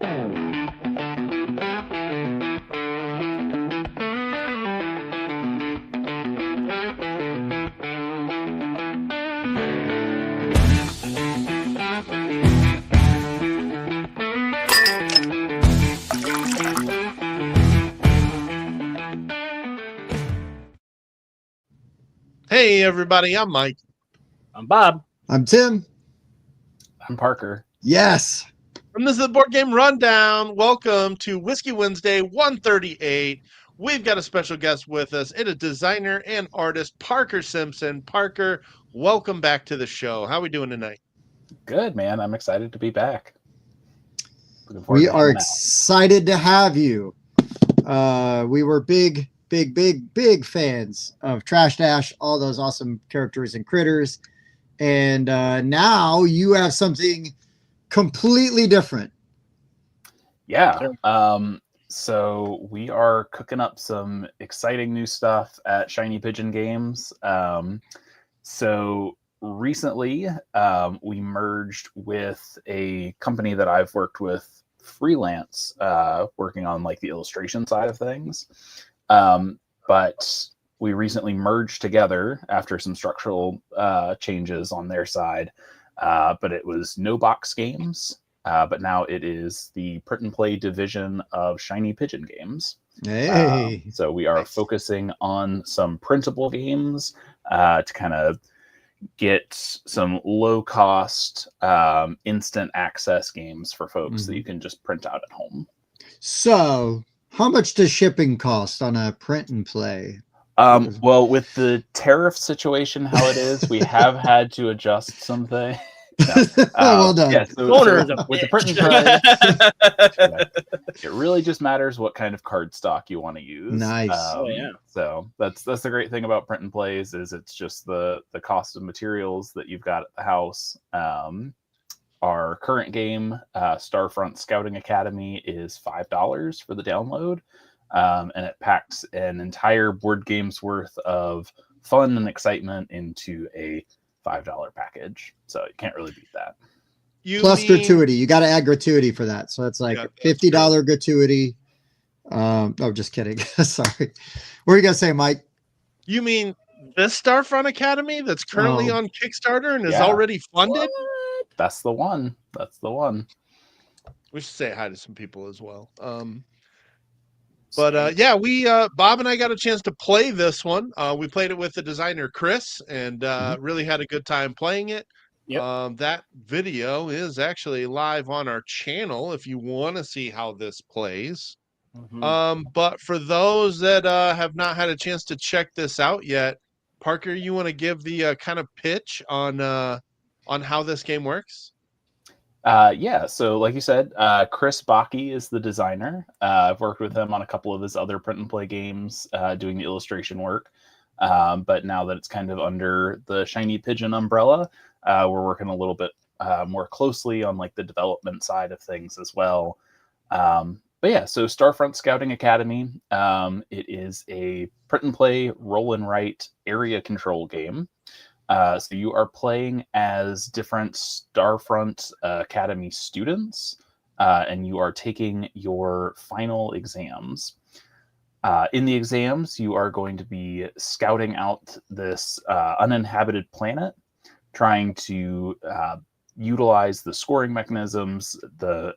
Hey, everybody, I'm Mike. I'm Bob. I'm Tim. I'm Parker. Yes. And this is the Board Game Rundown. Welcome to Whiskey Wednesday 138. We've got a special guest with us. It is designer and artist Parker Simpson. Parker, welcome back to the show. How are we doing tonight? Good, man. I'm excited to be back. We are excited to have you. We were big fans of Trash Dash, all those awesome characters and critters. And now you have something completely different. Yeah. So we are cooking up some exciting new stuff at Shiny Pigeon Games. So recently we merged with a company that I've worked with freelance, working on like the illustration side of things. But we recently merged together after some structural changes on their side. But it was No Box Games. But now it is the print and play division of Shiny Pigeon Games. Hey. So we are focusing on some printable games to kind of get some low cost, instant access games for folks that you can just print out at home. So how much does shipping cost on a print and play? Well, with the tariff situation, how it is, we have had to adjust something. No. Well done. Yeah, so with the print and play, it really just matters what kind of card stock you want to use. Nice. So that's the great thing about print and plays is it's just the cost of materials that you've got at the house. Our current game, Starfront Scouting Academy, is $5 for the download, and it packs an entire board game's worth of fun and excitement into a $5 package, so you can't really beat that. Plus gratuity. You got to add gratuity for that, so it's like $50 gratuity. Oh, just kidding. Sorry. What are you gonna say, Mike? You mean this Starfront Academy that's currently on Kickstarter and is already funded? That's the one. We should say hi to some people as well. But we Bob and I got a chance to play this one. We played it with the designer Chris and really had a good time playing it. Yep. That video is actually live on our channel if you want to see how this plays. But for those that have not had a chance to check this out yet, Parker, you want to give the kind of pitch on how this game works? So like you said, Chris Bakke is the designer. I've worked with him on a couple of his other print and play games, doing the illustration work. But now that it's kind of under the Shiny Pigeon umbrella, we're working a little bit more closely on like the development side of things as well. So Starfront Scouting Academy, it is a print and play roll and write area control game. So you are playing as different Starfront Academy students, and you are taking your final exams. In the exams, you are going to be scouting out this uninhabited planet, trying to utilize the scoring mechanisms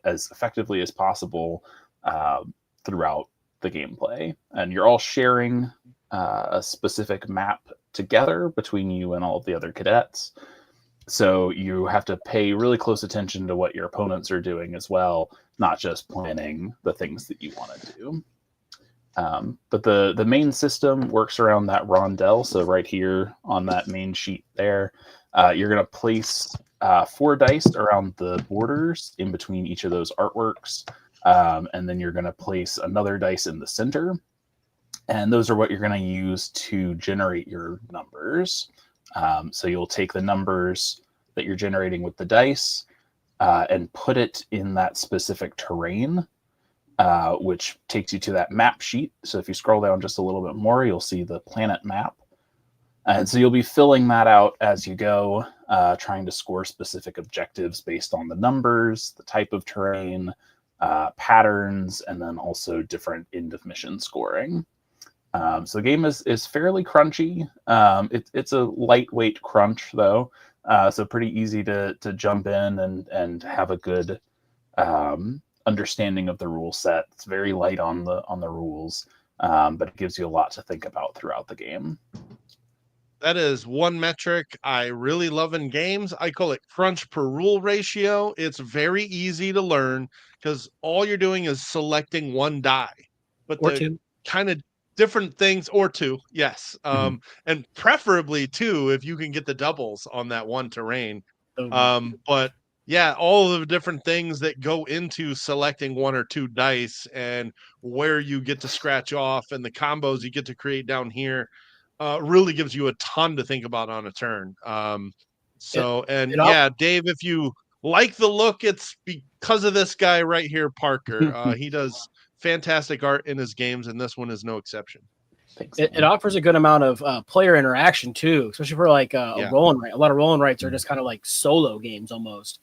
as effectively as possible throughout the gameplay. And you're all sharing a specific map together between you and all of the other cadets. So you have to pay really close attention to what your opponents are doing as well, not just planning the things that you want to do. But the main system works around that rondelle. So right here on that main sheet there, you're going to place 4 dice around the borders in between each of those artworks. And then you're going to place another dice in the center. And those are what you're going to use to generate your numbers. So you'll take the numbers that you're generating with the dice and put it in that specific terrain, which takes you to that map sheet. So if you scroll down just a little bit more, you'll see the planet map. And so you'll be filling that out as you go, trying to score specific objectives based on the numbers, the type of terrain, patterns, and then also different end of mission scoring. So the game is fairly crunchy. It's a lightweight crunch though, so pretty easy to jump in and have a good understanding of the rule set. It's very light on the rules, but it gives you a lot to think about throughout the game. That is one metric I really love in games. I call it crunch per rule ratio. It's very easy to learn because all you're doing is selecting one die. But Or the two. kind of different things, or two, yes. And preferably two if you can get the doubles on that one terrain. But yeah, all of the different things that go into selecting one or two dice and where you get to scratch off and the combos you get to create down here. Really gives you a ton to think about on a turn. Dave, if you like the look, it's because of this guy right here, Parker. He does fantastic art in his games, and this one is no exception. Thanks, it offers a good amount of player interaction too, especially for like a roll and write. A lot of roll and writes are just kind of like solo games almost,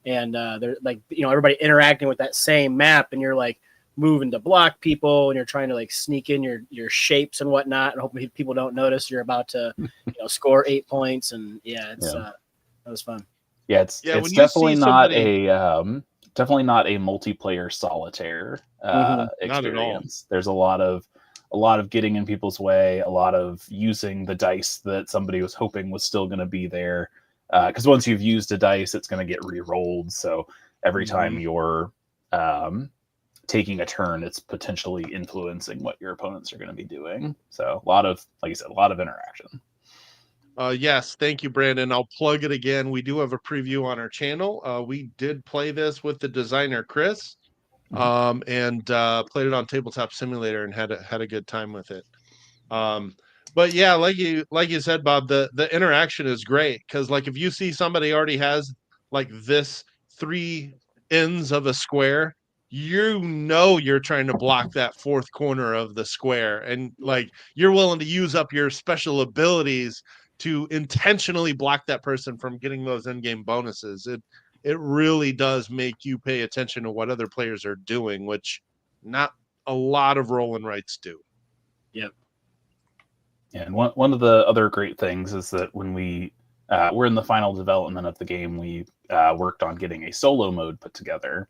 and they're like everybody interacting with that same map, and you're like moving to block people, and you're trying to like sneak in your shapes and whatnot, and hopefully people don't notice you're about to score 8 points. And that was fun. Yeah, it's definitely not definitely not a multiplayer solitaire experience. There's a lot of getting in people's way, a lot of using the dice that somebody was hoping was still going to be there, because once you've used a dice, it's going to get re-rolled. So every time you're taking a turn, it's potentially influencing what your opponents are going to be doing. So a lot of, like you said, a lot of interaction. Yes, thank you, Brandon. I'll plug it again. We do have a preview on our channel. We did play this with the designer Chris, and played it on Tabletop Simulator and had a good time with it. But yeah, like you said, Bob, the interaction is great because like if you see somebody already has like this 3 ends of a square, you're trying to block that fourth corner of the square, and like you're willing to use up your special abilities to intentionally block that person from getting those in-game bonuses. It really does make you pay attention to what other players are doing, which not a lot of roll and writes do. Yep. And one of the other great things is that when we're in the final development of the game, we worked on getting a solo mode put together.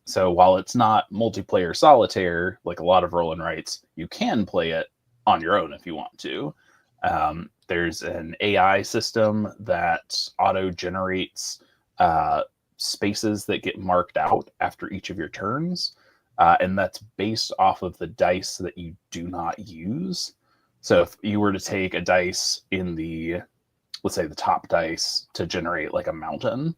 So while it's not multiplayer solitaire, like a lot of roll and writes, you can play it on your own if you want to. There's an AI system that auto-generates spaces that get marked out after each of your turns, and that's based off of the dice that you do not use. So if you were to take a dice in let's say the top dice to generate like a mountain,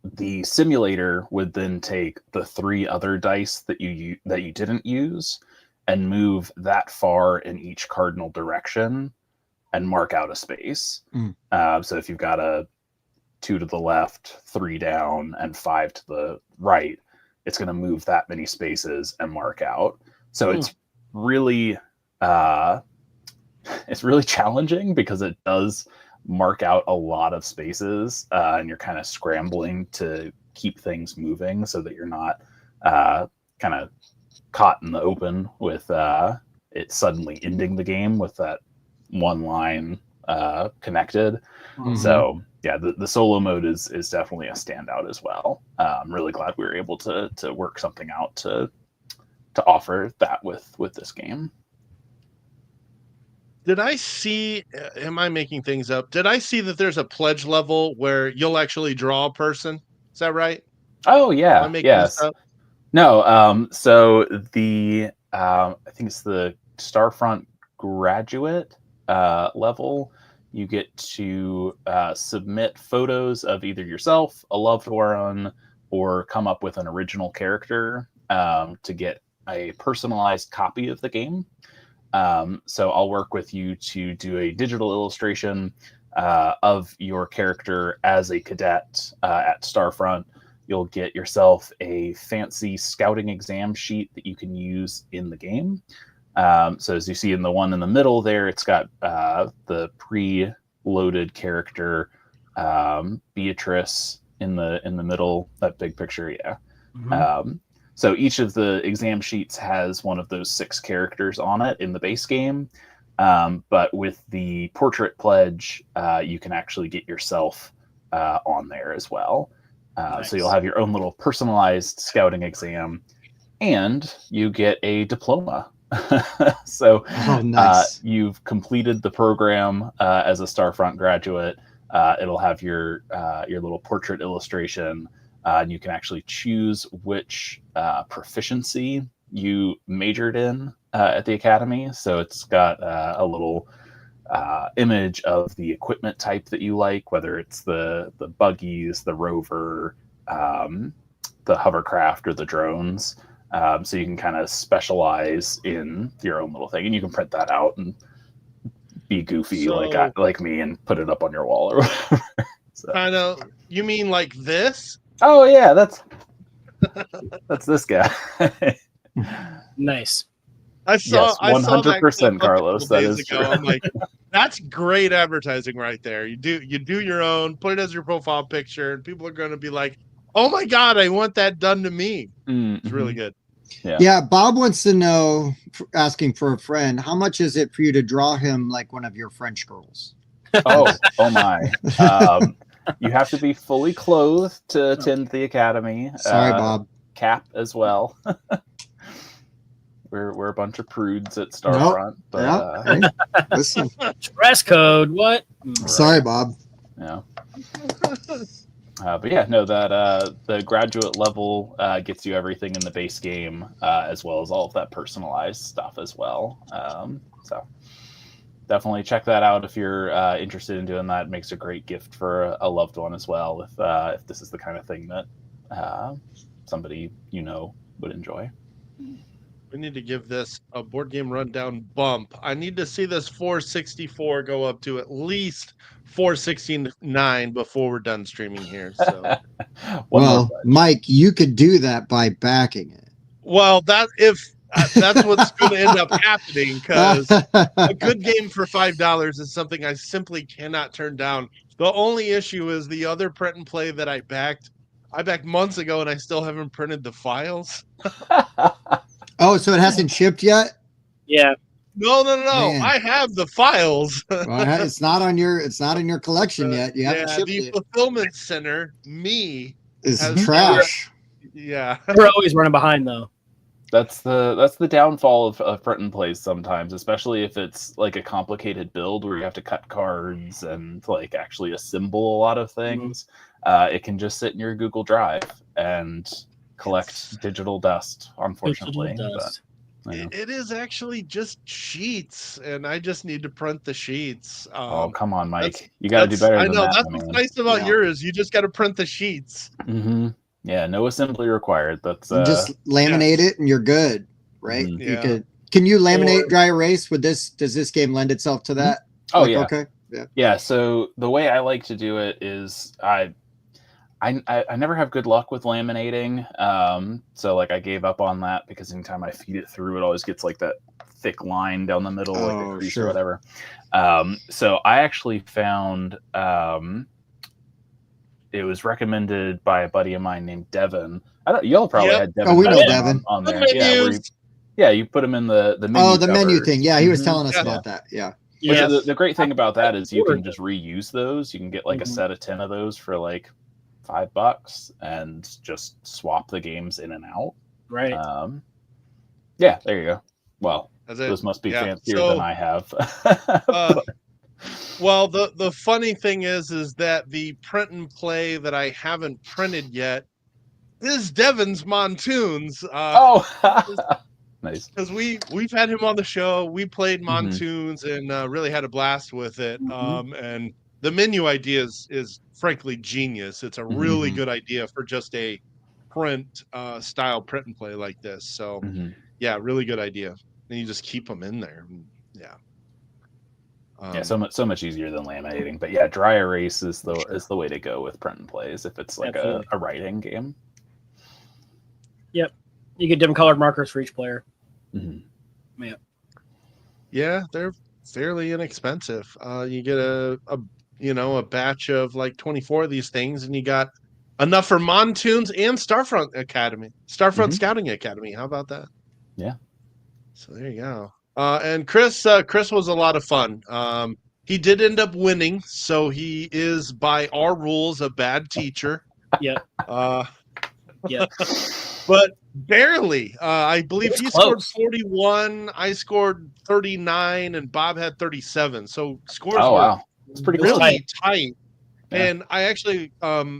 the simulator would then take the 3 other dice that you didn't use and move that far in each cardinal direction and mark out a space. So if you've got a 2 to the left, 3 down, and 5 to the right, it's going to move that many spaces and mark out. So it's really challenging because it does mark out a lot of spaces, and you're kind of scrambling to keep things moving so that you're not kind of caught in the open with it suddenly ending the game with that one line connected. So yeah, the solo mode is definitely a standout as well. I'm really glad we were able to work something out to offer that with this game. Did I see, am I making things up? Did I see that there's a pledge level where you'll actually draw a person? Is that right? Oh yeah. Am I making Yes. this up? No. So the I think it's the Starfront graduate level. You get to submit photos of either yourself, a loved one, or come up with an original character to get a personalized copy of the game. So I'll work with you to do a digital illustration of your character as a cadet at Starfront. You'll get yourself a fancy scouting exam sheet that you can use in the game. So as you see in the one in the middle there, it's got the pre-loaded character, Beatrice, in the middle, that big picture, yeah. Mm-hmm. So each of the exam sheets has one of those 6 characters on it in the base game. But with the portrait pledge, you can actually get yourself on there as well. Nice. So you'll have your own little personalized scouting exam, and you get a diploma. So nice. you've completed the program as a Starfront graduate. It'll have your little portrait illustration, and you can actually choose which proficiency you majored in at the academy. So it's got a little image of the equipment type that you like, whether it's the buggies, the rover, the hovercraft, or the drones. So you can kind of specialize in your own little thing, and you can print that out and be goofy like me and put it up on your wall or whatever. So. Kind of. You mean like this? Oh yeah, that's this guy. Nice. I saw 100%, Carlos. That is ago. true. I'm like, that's great advertising right there. You do your own, put it as your profile picture, and people are going to be like, "Oh my god, I want that done to me." Mm-hmm. It's really good. Yeah. Bob wants to know, asking for a friend, how much is it for you to draw him like one of your French girls? Oh my. You have to be fully clothed to attend the academy. Sorry, Bob. Cap as well. We're a bunch of prudes at Starfront. Nope. But hey, listen. Dress code. What? Sorry, Bob. Yeah. But yeah, no, that the graduate level gets you everything in the base game, as well as all of that personalized stuff as well. So definitely check that out if you're interested in doing that. It makes a great gift for a loved one as well, if this is the kind of thing that somebody would enjoy. We need to give this a board game rundown bump. I need to see this 464 go up to at least 469 before we're done streaming here. So, well, Mike, you could do that by backing it. Well, that's what's going to end up happening, because a good game for $5 is something I simply cannot turn down. The only issue is the other print and play that I backed months ago, and I still haven't printed the files. Oh, so it hasn't shipped yet? Yeah. No. Man. I have the files. Well, it's not in your collection yet. You haven't shipped the it. fulfillment center, is trash. Yeah. We're always running behind though. That's the downfall of print and plays sometimes, especially if it's like a complicated build where you have to cut cards and like actually assemble a lot of things. It can just sit in your Google Drive and collect digital dust, unfortunately. It is actually just sheets, and I just need to print the sheets. Oh, come on, Mike. You got to do better than that. I know. That's what's nice about yours. You just got to print the sheets. Mm-hmm. Yeah, no assembly required. That's you just laminate it and you're good, right? Mm-hmm. Yeah. Can you laminate dry erase with this? Does this game lend itself to that? Oh, yeah. Okay. Yeah. So the way I like to do it is I never have good luck with laminating. So like I gave up on that because anytime I feed it through, it always gets like that thick line down the middle, like a crease or whatever. So I actually found it was recommended by a buddy of mine named Devin. Y'all probably had Devin. Oh, we know Devin on there. You put him in the menu. Oh, the menu thing. Yeah, he was telling us about that. Yeah. Which the great thing about that is you can just reuse those. You can get like a set of 10 of those for like $5 and just swap the games in and out. Right. Yeah, there you go. Well, those must be fancier than I have. Well, the funny thing is that the print and play that I haven't printed yet is Devin's Montoons. Nice. Because we've had him on the show. We played Montoons and really had a blast with it. And the menu idea is frankly genius. It's a really good idea for just a print style print and play like this. So yeah, really good idea. And you just keep them in there. Yeah. So much easier than laminating. But yeah, dry erase is the way to go with print and plays if it's like a writing game. Yep. You get different colored markers for each player. Yeah, they're fairly inexpensive. You get a batch of like 24 of these things, and you got enough for Montoons and Starfront Scouting Academy. How about that? Yeah. So there you go. And Chris was a lot of fun. He did end up winning, so he is, by our rules, a bad teacher. Yeah. Yeah. But barely. I believe he scored 41, I scored 39, and Bob had 37. So scores were it's pretty really tight. Yeah. And I actually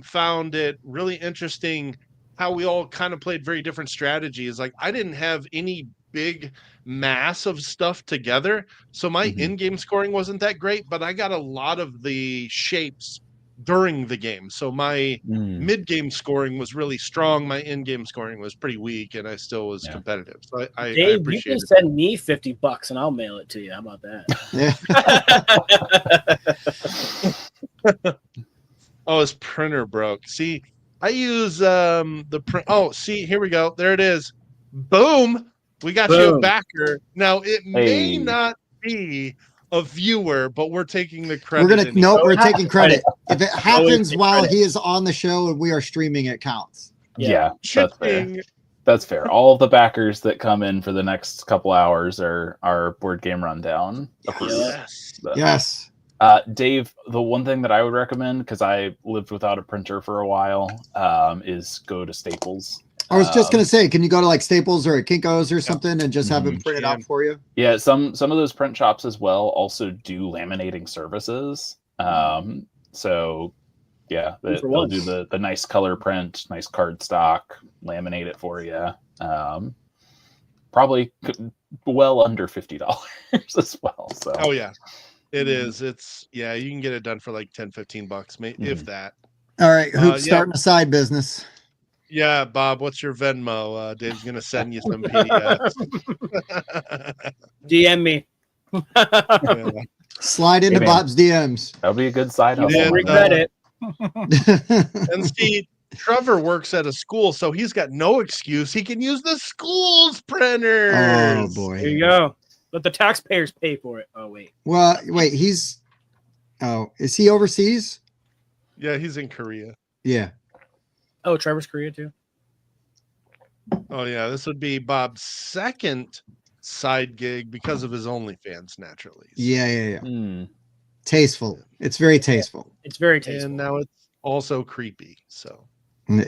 found it really interesting how we all kind of played very different strategies. Like, I didn't have any big mass of stuff together, so my in-game scoring wasn't that great, but I got a lot of the shapes during the game. So my mid-game scoring was really strong. My in-game scoring was pretty weak, and I still was competitive. So I Dave, appreciate it. You can send me $50 and I'll mail it to you. How about that? Oh, his printer broke. See, I use the print. Oh, see, here we go. There it is. Boom. We got you a backer. Now, it may not be a viewer, but we're taking the credit. We're taking credit. If it happens while he is on the show and we are streaming, it counts. Yeah, that's fair. That's fair. All of the backers that come in for the next couple hours are Board Game Rundown. Yes. Dave, the one thing that I would recommend, because I lived without a printer for a while, is go to Staples. I was just gonna say, can you go to like Staples or Kinko's or something and just have them printed out for you? Yeah, some of those print shops as well also do laminating services. So yeah, they'll do the nice color print, nice card stock, laminate it for you. Probably well under $50 as well. So oh yeah, it is. It's you can get it done for like $10-15, if that. All right, who's starting a side business? Yeah, Bob, what's your Venmo? Dave's gonna send you some PDFs. DM me. Slide into Bob's DMs. That'll be a good side hustle. Don't regret it. And see, Trevor works at a school, so he's got no excuse. He can use the school's printers. Oh boy! Here you go. Let the taxpayers pay for it. Oh wait. Well, wait. Is he overseas? Yeah, he's in Korea. Yeah. Oh, Trevor's Korea too. Oh yeah, this would be Bob's second side gig because of his OnlyFans, naturally. Yeah. Tasteful. It's very tasteful. It's very tasteful. And now it's also creepy. So. Wait,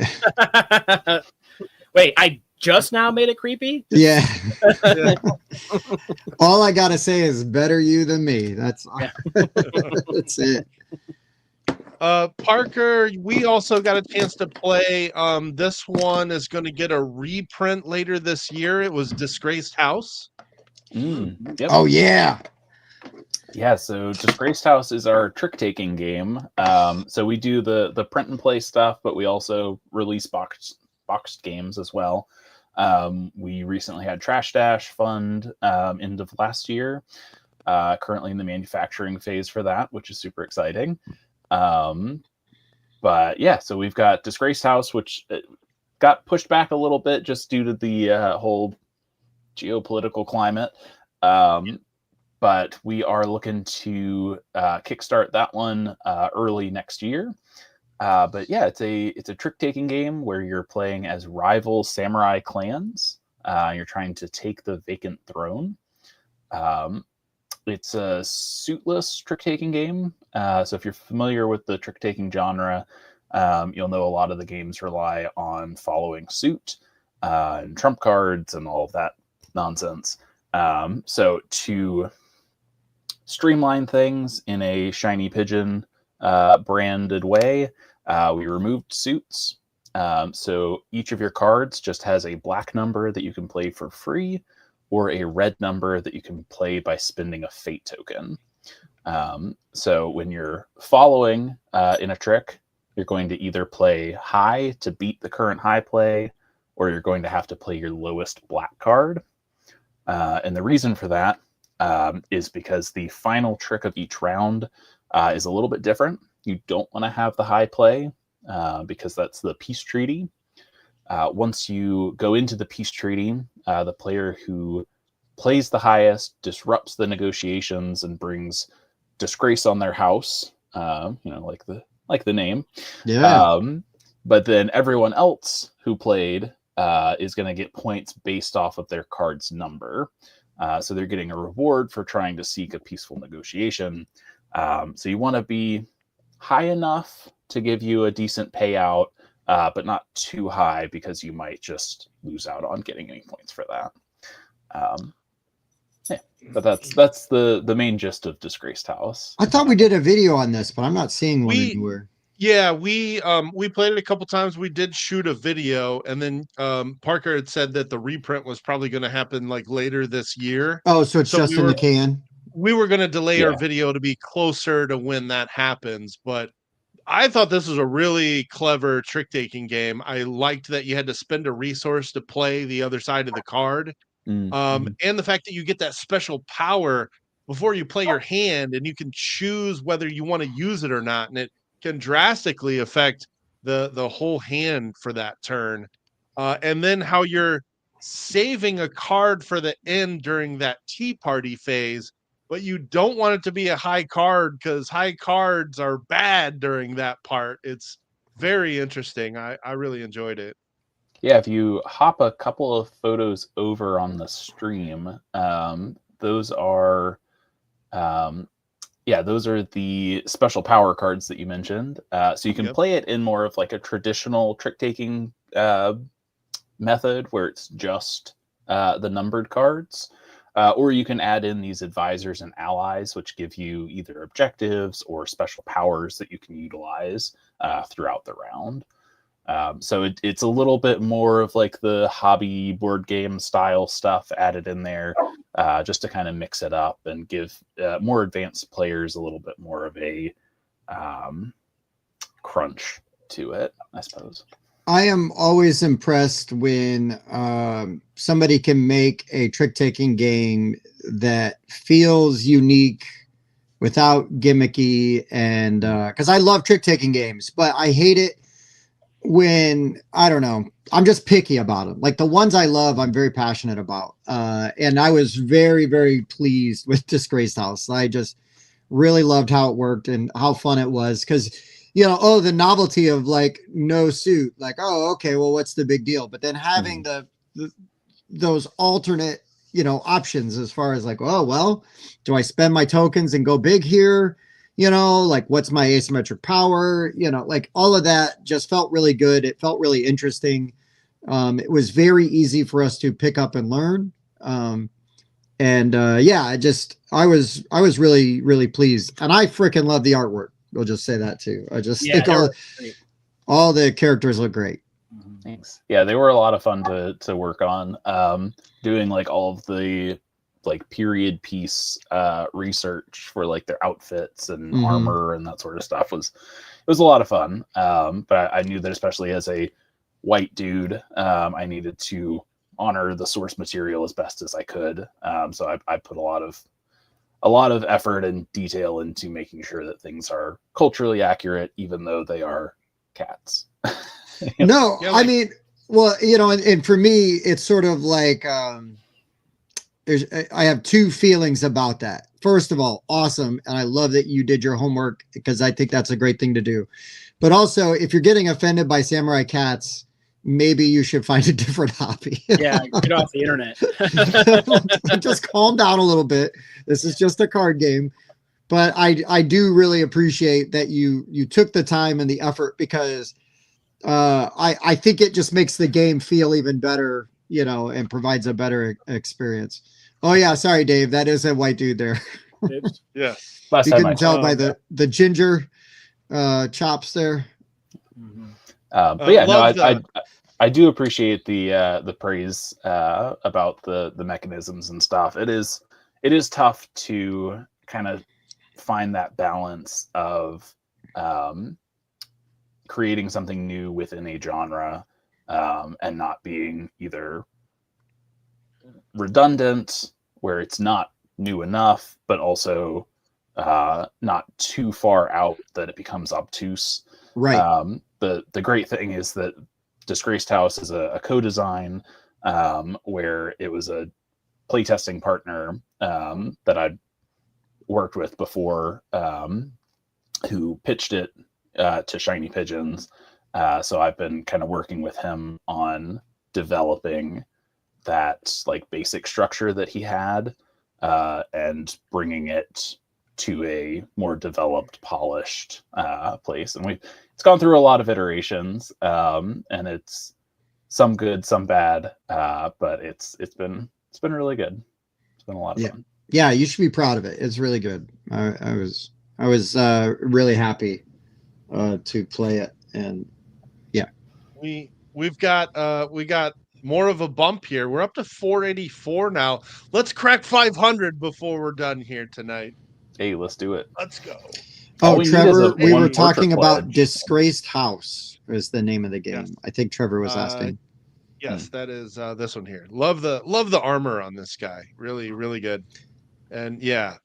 I just now made it creepy? Yeah. All I gotta say is better you than me. That's that's it. Parker, we also got a chance to play. This one is going to get a reprint later this year. It was Disgraced House. Yep. Oh yeah. Yeah, so Disgraced House is our trick-taking game. So we do the print and play stuff, but we also release boxed games as well. We recently had Trash Dash Fund end of last year. Currently in the manufacturing phase for that, which is super exciting. But yeah, so we've got Disgraced House, which got pushed back a little bit just due to the whole geopolitical climate. But we are looking to kickstart that one early next year. But yeah, it's a trick-taking game where you're playing as rival samurai clans. You're trying to take the vacant throne. It's a suitless trick-taking game. So if you're familiar with the trick-taking genre, you'll know a lot of the games rely on following suit and trump cards and all of that nonsense. So to streamline things in a Shiny Pigeon branded way, we removed suits. So each of your cards just has a black number that you can play for free, or a red number that you can play by spending a fate token. So when you're following in a trick, you're going to either play high to beat the current high play, or you're going to have to play your lowest black card. And the reason for that is because the final trick of each round is a little bit different. You don't want to have the high play because that's the peace treaty. Once you go into the peace treaty, the player who plays the highest disrupts the negotiations and brings disgrace on their house. Like the name. Yeah. But then everyone else who played is going to get points based off of their card's number. So they're getting a reward for trying to seek a peaceful negotiation. So you want to be high enough to give you a decent payout, but not too high because you might just lose out on getting any points for that. Yeah, but that's the main gist of Disgraced House. I thought we did a video on this, but I'm not seeing one anywhere. Yeah, we played it a couple times. We did shoot a video, and then Parker had said that the reprint was probably going to happen like later this year. Oh, so it's just in the can. We were going to delay our video to be closer to when that happens, but I thought this was a really clever trick-taking game. I liked that you had to spend a resource to play the other side of the card. And the fact that you get that special power before you play your hand, and you can choose whether you want to use it or not, and it can drastically affect the whole hand for that turn. And then how you're saving a card for the end during that tea party phase, but you don't want it to be a high card because high cards are bad during that part. It's very interesting. I really enjoyed it. Yeah, if you hop a couple of photos over on the stream, those are the special power cards that you mentioned. So you can play it in more of like a traditional trick-taking method where it's just the numbered cards. Or you can add in these advisors and allies, which give you either objectives or special powers that you can utilize throughout the round. So it's a little bit more of like the hobby board game style stuff added in there, just to kind of mix it up and give more advanced players a little bit more of a crunch to it, I suppose. I am always impressed when somebody can make a trick-taking game that feels unique without gimmicky, and because I love trick-taking games, but I hate it when, I don't know, I'm just picky about them. Like the ones I love, I'm very passionate about. And I was very, very pleased with Disgraced House. I just really loved how it worked and how fun it was. Because, the novelty of like no suit, like, oh, okay, well, what's the big deal? But then having those alternate, options as far as like, oh, well, do I spend my tokens and go big here? Like what's my asymmetric power? Like all of that just felt really good. It felt really interesting. It was very easy for us to pick up and learn. I was really, really pleased. And I freaking love the artwork. We'll just say that too. I just think all the characters look great. Thanks. Yeah, they were a lot of fun to work on. Doing like all of the like period piece research for like their outfits and armor and that sort of stuff it was a lot of fun. But I knew that especially as a white dude, I needed to honor the source material as best as I could. So I put a lot of effort and detail into making sure that things are culturally accurate, even though they are cats. No, I mean, well, and for me, it's sort of like, I have two feelings about that. First of all, awesome. And I love that you did your homework because I think that's a great thing to do. But also, if you're getting offended by samurai cats, maybe you should find a different hobby. Yeah, get off the internet. Just calm down a little bit. This is just a card game. But I do really appreciate that you took the time and the effort, because I think it just makes the game feel even better, and provides a better experience. Oh yeah, sorry, Dave. That is a white dude there. Yeah, you can tell by the ginger chops there. But yeah, no, I do appreciate the praise about the mechanisms and stuff. It is tough to kind of find that balance of creating something new within a genre and not being either redundant where it's not new enough, but also not too far out that it becomes obtuse. Right. The great thing is that Disgraced House is a co-design where it was a playtesting partner that I'd worked with before who pitched it to Shiny Pigeons. So I've been kind of working with him on developing that like basic structure that he had, and bringing it to a more developed, polished place. And it's gone through a lot of iterations, and it's some good, some bad, but it's been really good. It's been a lot of fun. Yeah, you should be proud of it. It's really good. I was really happy to play it, and we got more of a bump here. We're up to 484 now. Let's crack 500 before we're done here tonight. Hey, let's do it. Let's go. Oh, Trevor, we were talking about Disgraced House is the name of the game. Yes. I think Trevor was asking. Yes, that is this one here. Love the armor on this guy. Really, really good. And yeah,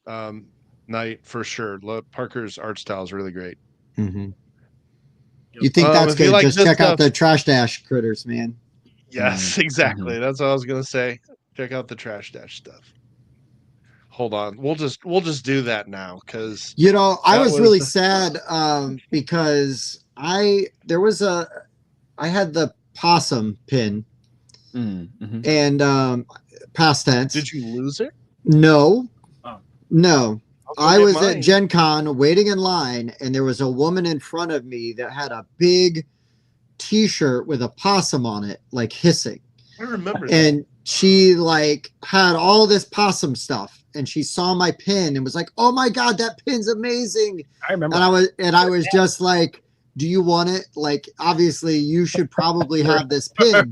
Knight for sure. Parker's art style is really great. Mm-hmm. You think that's good? Like, just check out the Trash Dash critters, man. Yes, exactly. That's what I was gonna say. Check out the Trash Dash stuff. Hold on, we'll just do that now because I was really sad because I had the possum pin and past tense. Did you lose it? No, no. I was at Gen Con waiting in line, and there was a woman in front of me that had a big T-shirt with a possum on it, like hissing. I remember that. And she like had all this possum stuff, and she saw my pin and was like, "Oh my god, that pin's amazing!" I remember. And I was just like, "Do you want it? Like, obviously, you should probably have this pin."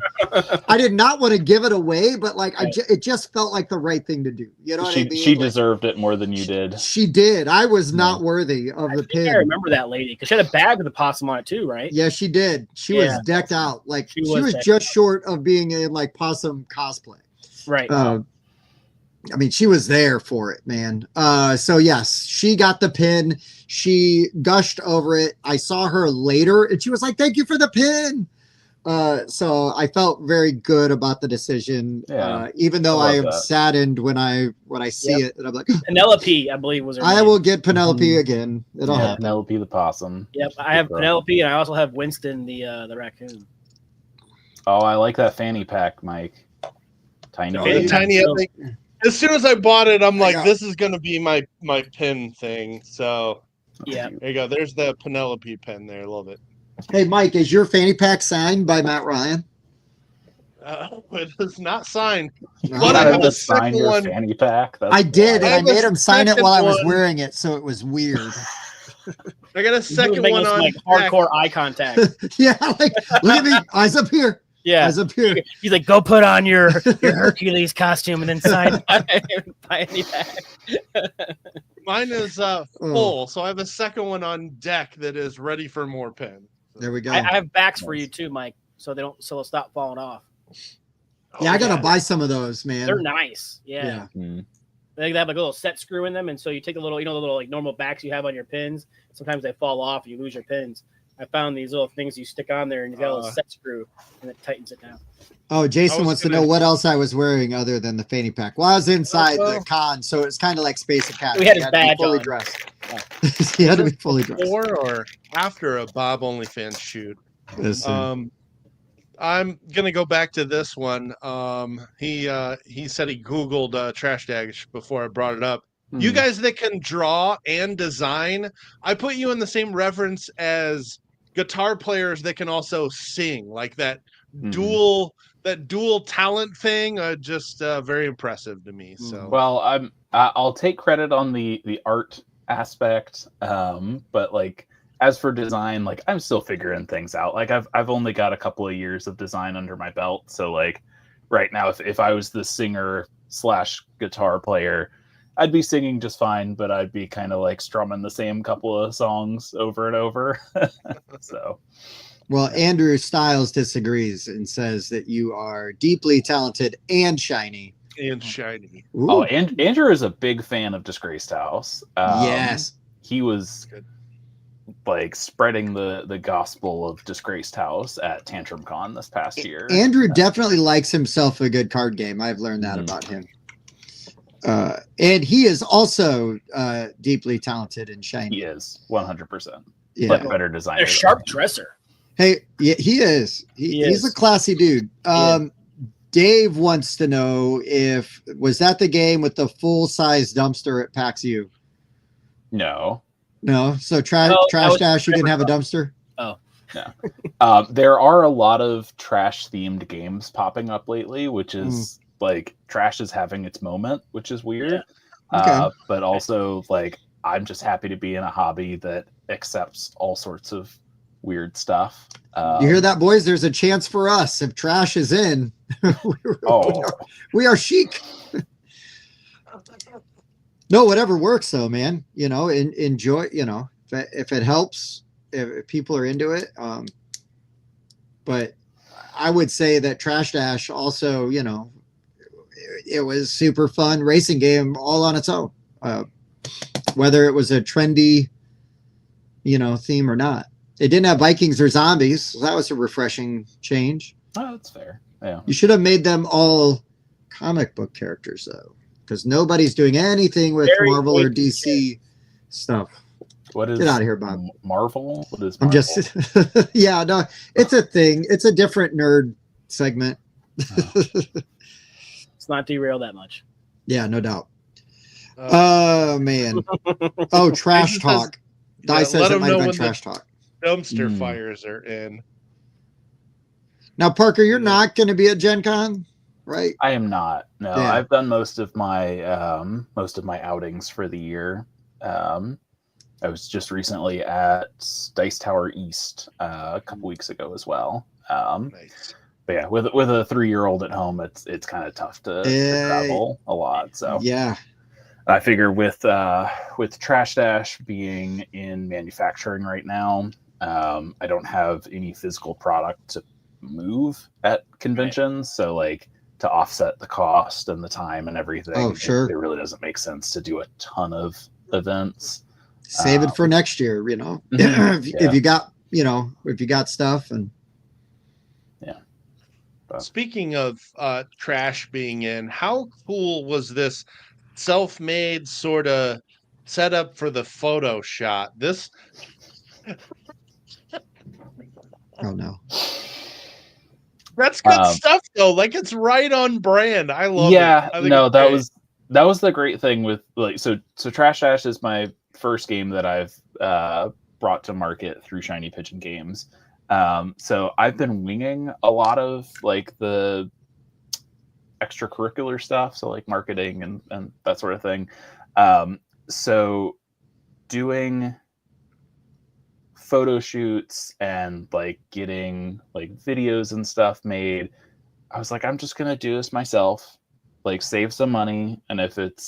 I did not want to give it away, but like, it just felt like the right thing to do. You know what I mean? She deserved it more than you did. She did. I was not worthy of the pin. I remember that lady because she had a bag with a possum on it too, right? Yeah, she did. She was decked out. Like she was just short of being in like possum cosplay. Right. I mean, she was there for it, man. So yes, she got the pin. She gushed over it. I saw her later and she was like, "Thank you for the pin." So I felt very good about the decision. Even though I am saddened when I see it, and I'm like, Penelope, I believe was her name. I will get Penelope again. It'll happen. Penelope the possum. Yep, I have Penelope, and I also have Winston the raccoon. Oh, I like that fanny pack, Mike. Tiny. As soon as I bought it, I'm like, this is going to be my pin thing. So yeah, there you go. There's the Penelope pen there. Love it. Hey, Mike, is your fanny pack signed by Matt Ryan? It is not signed. But I have a second one. Fanny pack. I did, and I made him sign it while I was wearing it, so it was weird. I got a second one on like hardcore eye contact. Yeah, like look at me, eyes up here. Yeah, eyes up here. He's like, go put on your Hercules costume and then sign fanny pack. Mine is full, so I have a second one on deck that is ready for more pins. There we go. I have backs for you too, Mike, so they'll stop falling off. Yeah, I gotta buy some of those, man. They're nice. Yeah. They have like a little set screw in them, and so you take the little, the little like normal backs you have on your pins. Sometimes they fall off, and you lose your pins. I found these little things you stick on there, and you got a little set screw, and it tightens it down. Oh, Jason wants to know what else I was wearing other than the fanny pack. Well, I was inside the con, so it's kind of like Space Academy. We had his badge fully dressed. He had to be fully dressed. Before or after a Bob OnlyFans shoot. I'm gonna go back to this one. He said he Googled Trash Dash before I brought it up. You guys that can draw and design, I put you in the same reference as guitar players that can also sing, like that dual talent thing. Just very impressive to me. So well, I'll take credit on the art aspect, but like as for design, like I'm still figuring things out. Like I've only got a couple of years of design under my belt, so like right now, if I was the singer / guitar player, I'd be singing just fine, but I'd be kind of like strumming the same couple of songs over and over. So, well, Andrew Stiles disagrees and says that you are deeply talented and shiny. Ooh. Oh, and Andrew is a big fan of Disgraced House. Yes, he was like spreading the gospel of Disgraced House at Tantrum Con this past year. Andrew definitely likes himself a good card game. I've learned that about him. And he is also deeply talented and shiny. He is 100%. Yeah, but better designer. A sharp dresser. Hey, yeah, he is. He's a classy dude. Dave wants to know was that the game with the full-size dumpster at PAX U? No. So Trash Dash, you didn't have a dumpster? Oh. No. There are a lot of trash-themed games popping up lately, which is like trash is having its moment, which is weird. Yeah. Okay. But also, like, I'm just happy to be in a hobby that accepts all sorts of weird stuff. You hear that, boys? There's a chance for us. If trash is in, we are chic. No, whatever works though, man. Enjoy, if it helps, if people are into it. But I would say that Trash Dash also, it was super fun racing game all on its own. Whether it was a trendy, theme or not. It didn't have Vikings or zombies, so that was a refreshing change. Oh, that's fair. Yeah. You should have made them all comic book characters, though, because nobody's doing anything with Marvel or DC stuff. What is? Get out of here, Bob. Marvel? What is Marvel? I'm just, yeah, no, it's a thing. It's a different nerd segment. Oh. Let's not derail that much. Yeah, no doubt. Oh, man. Oh, trash talk. Di says it might have been trash talk. Dumpster fires are in. Now, Parker, you're not going to be at Gen Con, right? I am not. No, yeah. I've done most of my outings for the year. I was just recently at Dice Tower East a couple weeks ago as well. Nice. But yeah, with a 3-year-old at home, it's kind of tough to travel a lot. So yeah. I figure with Trash Dash being in manufacturing right now, I don't have any physical product to move at conventions. So like to offset the cost and the time and everything, it really doesn't make sense to do a ton of events. Save it for next year, if you got stuff and. Yeah. Speaking of trash being in, how cool was this self-made sort of setup for the photo shot? This oh no, that's good stuff though. Like it's right on brand. I love it. Yeah, no, that was the great thing with so Trash Dash is my first game that I've brought to market through Shiny Pigeon Games. So I've been winging a lot of like the extracurricular stuff, so like marketing and that sort of thing. So doing photo shoots and like getting like videos and stuff made, I was like, I'm just gonna do this myself, like save some money, and if it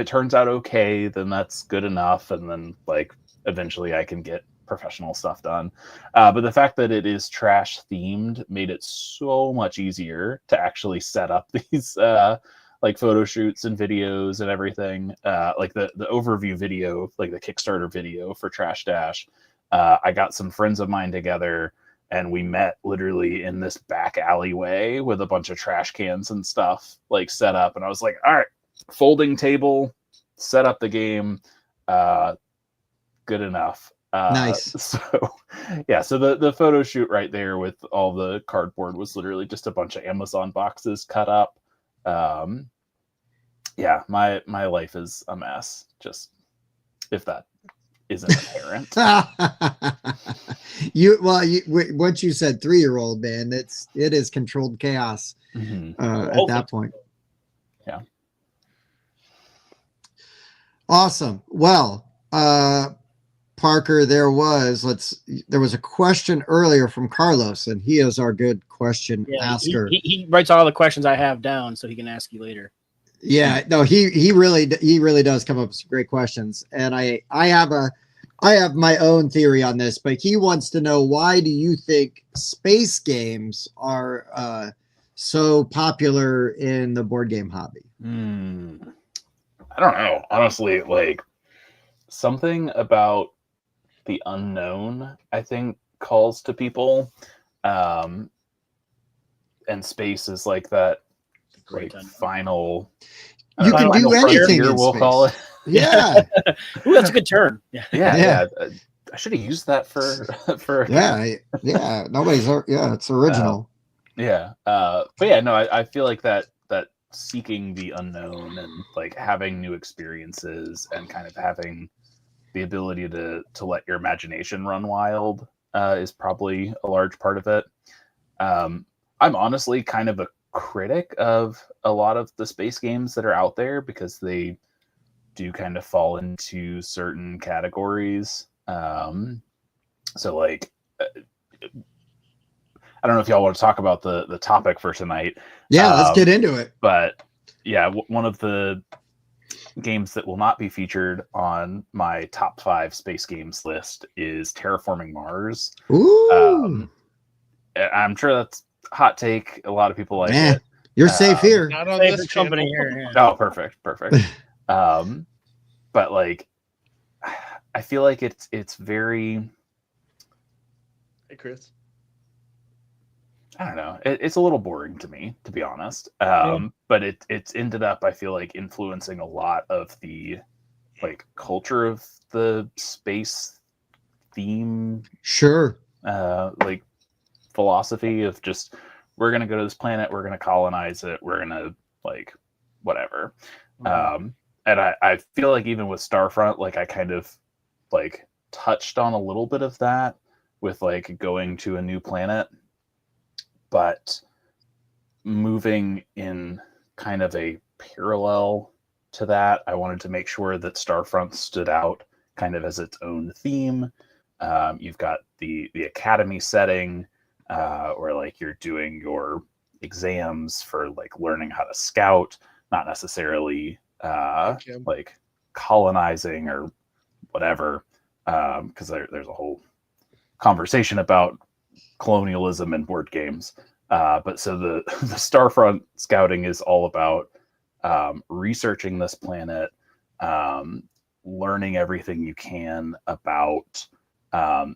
turns out okay, then that's good enough, and then like eventually I can get professional stuff done. But the fact that it is trash themed made it so much easier to actually set up these like photo shoots and videos and everything. Like the overview video, like the Kickstarter video for Trash Dash. I got some friends of mine together and we met literally in this back alleyway with a bunch of trash cans and stuff like set up. And I was like, all right, folding table, set up the game, good enough. Nice. So the photo shoot right there with all the cardboard was literally just a bunch of Amazon boxes cut up. My life is a mess, just if that isn't apparent. Once you said 3-year-old, man, it is controlled chaos at that point. Yeah. Awesome. Well, Parker, there was a question earlier from Carlos, and he is our good question asker. He writes all the questions I have down so he can ask you later. Yeah, no, he really does come up with some great questions, and I have my own theory on this, but he wants to know, why do you think space games are so popular in the board game hobby? I don't know, honestly. Like something about the unknown, I think, calls to people, and space is like that, like final. You can do anything in we'll space. call it. Yeah. Ooh, that's a good term. Yeah. I should have used that for nobody's it's original. But yeah, no, I feel like that seeking the unknown and like having new experiences and kind of having the ability to let your imagination run wild is probably a large part of it. I'm honestly kind of a critic of a lot of the space games that are out there because they do kind of fall into certain categories. So like, I don't know if y'all want to talk about the topic for tonight. Yeah, let's get into it. But yeah, one of the games that will not be featured on my top 5 space games list is Terraforming Mars. Ooh. I'm sure that's a hot take. A lot of people like it. You're safe here. Not on this company here. Yeah. Oh, perfect. But like, I feel like it's very. Hey, Chris. I don't know. It's a little boring to me, to be honest. But it's ended up, I feel like, influencing a lot of the like culture of the space theme. Sure. Like philosophy of just we're gonna go to this planet, we're gonna colonize it, we're gonna like whatever. And I feel like even with Starfront, like I kind of like touched on a little bit of that with like going to a new planet. But moving in kind of a parallel to that, I wanted to make sure that Starfront stood out kind of as its own theme. You've got the academy setting where like you're doing your exams for like learning how to scout, not necessarily like colonizing or whatever, because there's a whole conversation about colonialism in board games. But so the Starfront scouting is all about researching this planet, learning everything you can about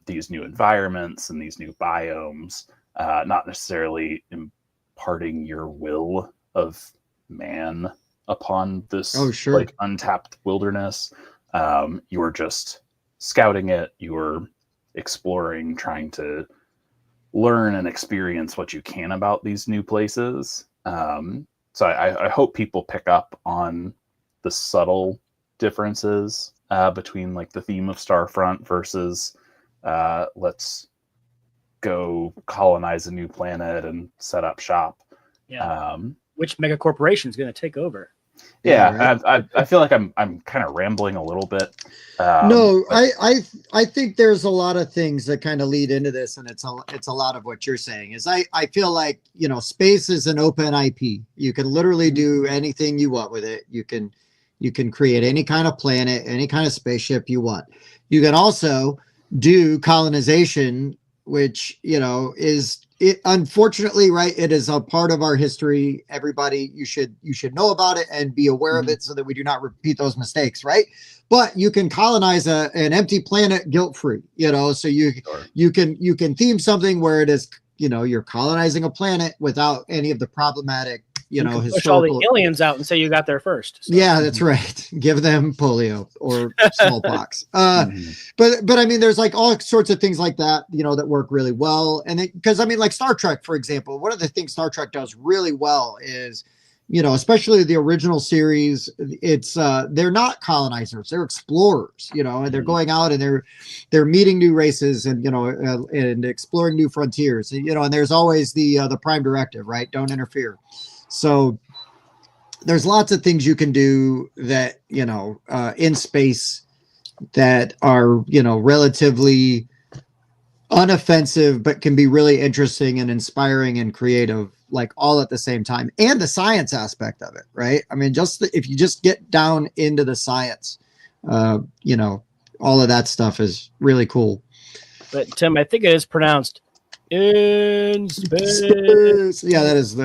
these new environments and these new biomes, not necessarily imparting your will of man upon this like untapped wilderness. You're just scouting it, you're exploring, trying to learn and experience what you can about these new places. So I hope people pick up on the subtle differences between like the theme of Starfront versus let's go colonize a new planet and set up shop. Yeah. Which mega corporation is going to take over? Yeah, right? I feel like I'm kind of rambling a little bit. No, but I think there's a lot of things that kind of lead into this, and it's a lot of what you're saying. Is I feel like space is an open IP. You can literally do anything you want with it. You can create any kind of planet, any kind of spaceship you want. You can also do colonization, which is. It unfortunately, right? It is a part of our history. Everybody, you should know about it and be aware of it so that we do not repeat those mistakes, right? But you can colonize an empty planet guilt-free, so you can theme something where it is, you're colonizing a planet without any of the problematic, you can push all the aliens out and say you got there first. So. Yeah, that's right. Give them polio or smallpox. But I mean, there's like all sorts of things like that, that work really well. And because I mean, like Star Trek, for example, one of the things Star Trek does really well is, especially the original series, it's they're not colonizers, they're explorers, and they're going out and they're meeting new races and and exploring new frontiers, and there's always the prime directive, right? Don't interfere. So there's lots of things you can do that, in space that are, relatively unoffensive, but can be really interesting and inspiring and creative, like all at the same time. And the science aspect of it, right? I mean, if you just get down into the science, all of that stuff is really cool. But Tim, I think it is pronounced in space. Yeah, that is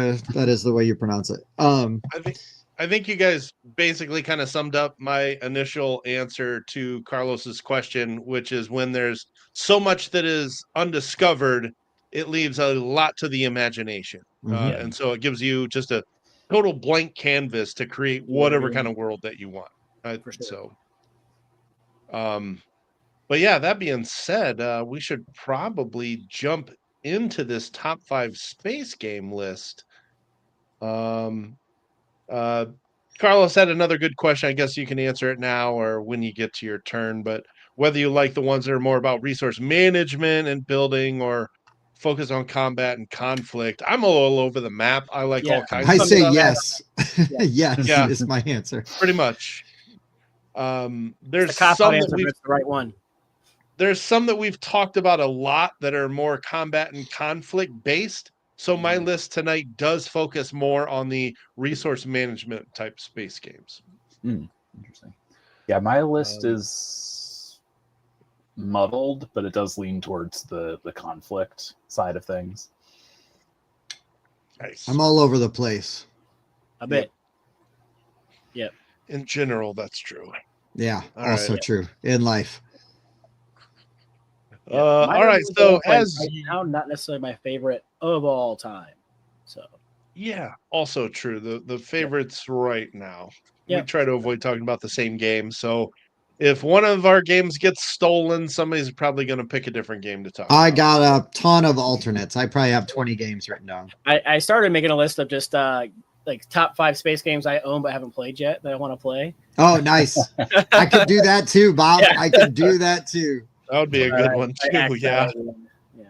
the way you pronounce it. I think you guys basically kind of summed up my initial answer to Carlos's question, which is when there's so much that is undiscovered, it leaves a lot to the imagination. And so it gives you just a total blank canvas to create whatever kind of world that you want. For sure. So But yeah, that being said, we should probably jump into this top 5 space game list. Uh, Carlos had another good question. I guess you can answer it now or when you get to your turn. But whether you like the ones that are more about resource management and building or focus on combat and conflict, I'm all over the map. I like all kinds I of say stuff. yes. Yes Yeah. is my answer. Pretty much. There's the some answer, that we've it's the right one. There's some that we've talked about a lot that are more combat and conflict based. So my list tonight does focus more on the resource management type space games. Interesting. Yeah, my list is muddled, but it does lean towards the conflict side of things. Nice. I'm all over the place. A bit. Yep. In general, that's true. Yeah, All also right. true in life. All right. So as right now, not necessarily my favorite of all time. So yeah, also true. The favorites right now. Yep. We try to avoid talking about the same game. So if one of our games gets stolen, somebody's probably going to pick a different game to talk about. I got a ton of alternates. I probably have 20 games written down. I started making a list of just like top 5 space games I own but haven't played yet that I want to play. Oh, nice. I could do that too, Bob. Yeah. I could do that too. That would be a good one too. Yeah. Yeah.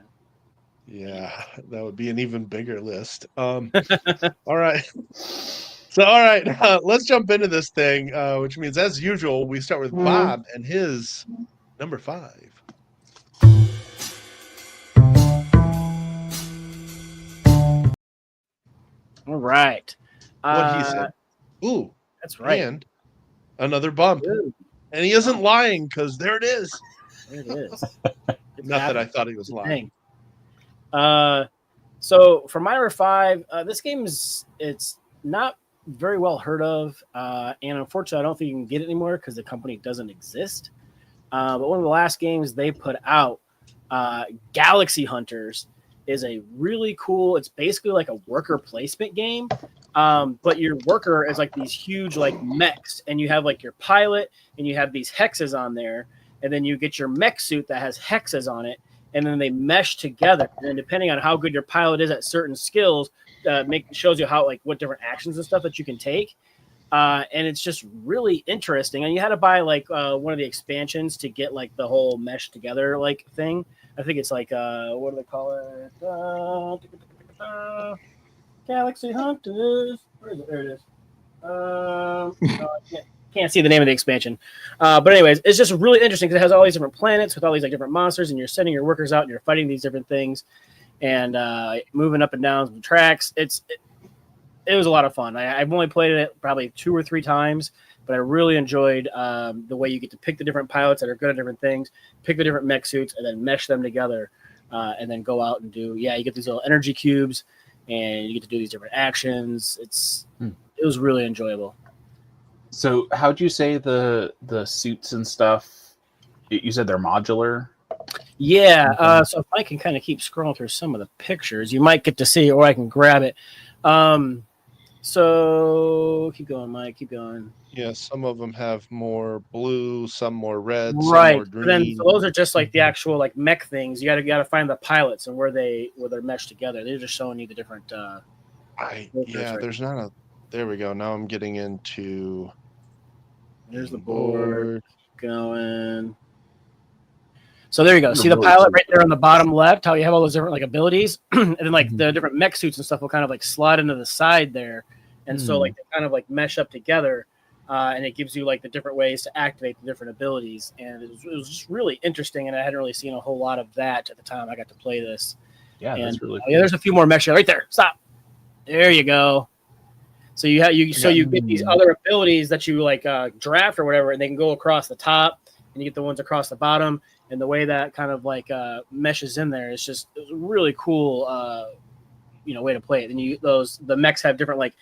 Yeah, that would be an even bigger list. All right. So, all right, let's jump into this thing, which means, as usual, we start with Bob and his number 5. All right. What he said. Ooh, that's right. And another bump. Ooh. And he isn't lying because there it is. There it is. Not that I thought he was lying. So for my number 5, this game it's not very well heard of, and unfortunately, I don't think you can get it anymore because the company doesn't exist. But one of the last games they put out, Galaxy Hunters, is a really cool. It's basically like a worker placement game, but your worker is like these huge like mechs, and you have like your pilot, and you have these hexes on there, and then you get your mech suit that has hexes on it. And then they mesh together. And then depending on how good your pilot is at certain skills, shows you how like what different actions and stuff that you can take. And it's just really interesting. And you had to buy like one of the expansions to get like the whole mesh together like thing. I think it's like what do they call it? Galaxy Hunters. Where is it? There it is. No, I can't see the name of the expansion. But anyways, it's just really interesting because it has all these different planets with all these like different monsters, and you're sending your workers out and you're fighting these different things and moving up and down the tracks. It was a lot of fun. I've only played it probably 2 or 3 times, but I really enjoyed the way you get to pick the different pilots that are good at different things, pick the different mech suits, and then mesh them together, and then go out and do. Yeah, you get these little energy cubes, and you get to do these different actions. It was really enjoyable. So how'd you say the suits and stuff, you said they're modular? Yeah, so if I can kind of keep scrolling through some of the pictures, you might get to see it, or I can grab it. So keep going, Mike, keep going. Yeah, some of them have more blue, some more red, right. some more green. Then so those are just like the actual like mech things. You gotta find the pilots and where they're meshed together. They're just showing you the different there's not a there we go. Now I'm getting into there's the board going. So there you go. See the really pilot right there on the bottom left, how you have all those different like abilities, and then like the different mech suits and stuff will kind of like slide into the side there. And so like they kind of like mesh up together, and it gives you like the different ways to activate the different abilities. And it was just really interesting, and I hadn't really seen a whole lot of that at the time I got to play this. Yeah, and, that's really cool. Yeah, there's a few more mech right there. Stop. There you go. So you get these other abilities that you like draft or whatever, and they can go across the top, and you get the ones across the bottom. And the way that kind of like meshes in there, it's a really cool, way to play it. And the mechs have different like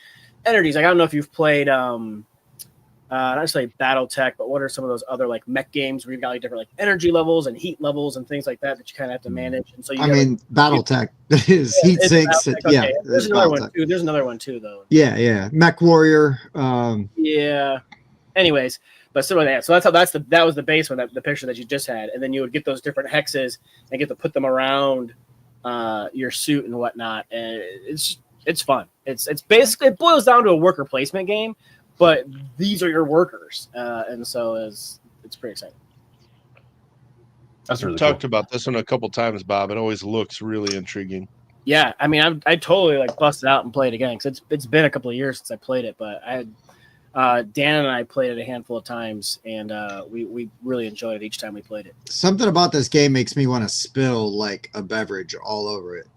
energies. Like I don't know if you've played not necessarily BattleTech, but what are some of those other like mech games where you've got like different like energy levels and heat levels and things like that you kind of have to manage. And so BattleTech is heat sinks. Okay. Yeah, there's another one too. There's another one too, though. Yeah, Mech Warrior. Yeah. Anyways, But so that was the base one, the picture that you just had, and then you would get those different hexes and get to put them around your suit and whatnot, and it's fun. It's basically, it boils down to a worker placement game, but these are your workers, and so it's pretty exciting. That's really talked about this one a couple times, Bob. It always looks really intriguing. Yeah, I mean, I totally like busted out and played it again because it's been a couple of years since I played it, but Dan and I played it a handful of times, and we really enjoyed it each time we played it. Something about this game makes me want to spill like a beverage all over it.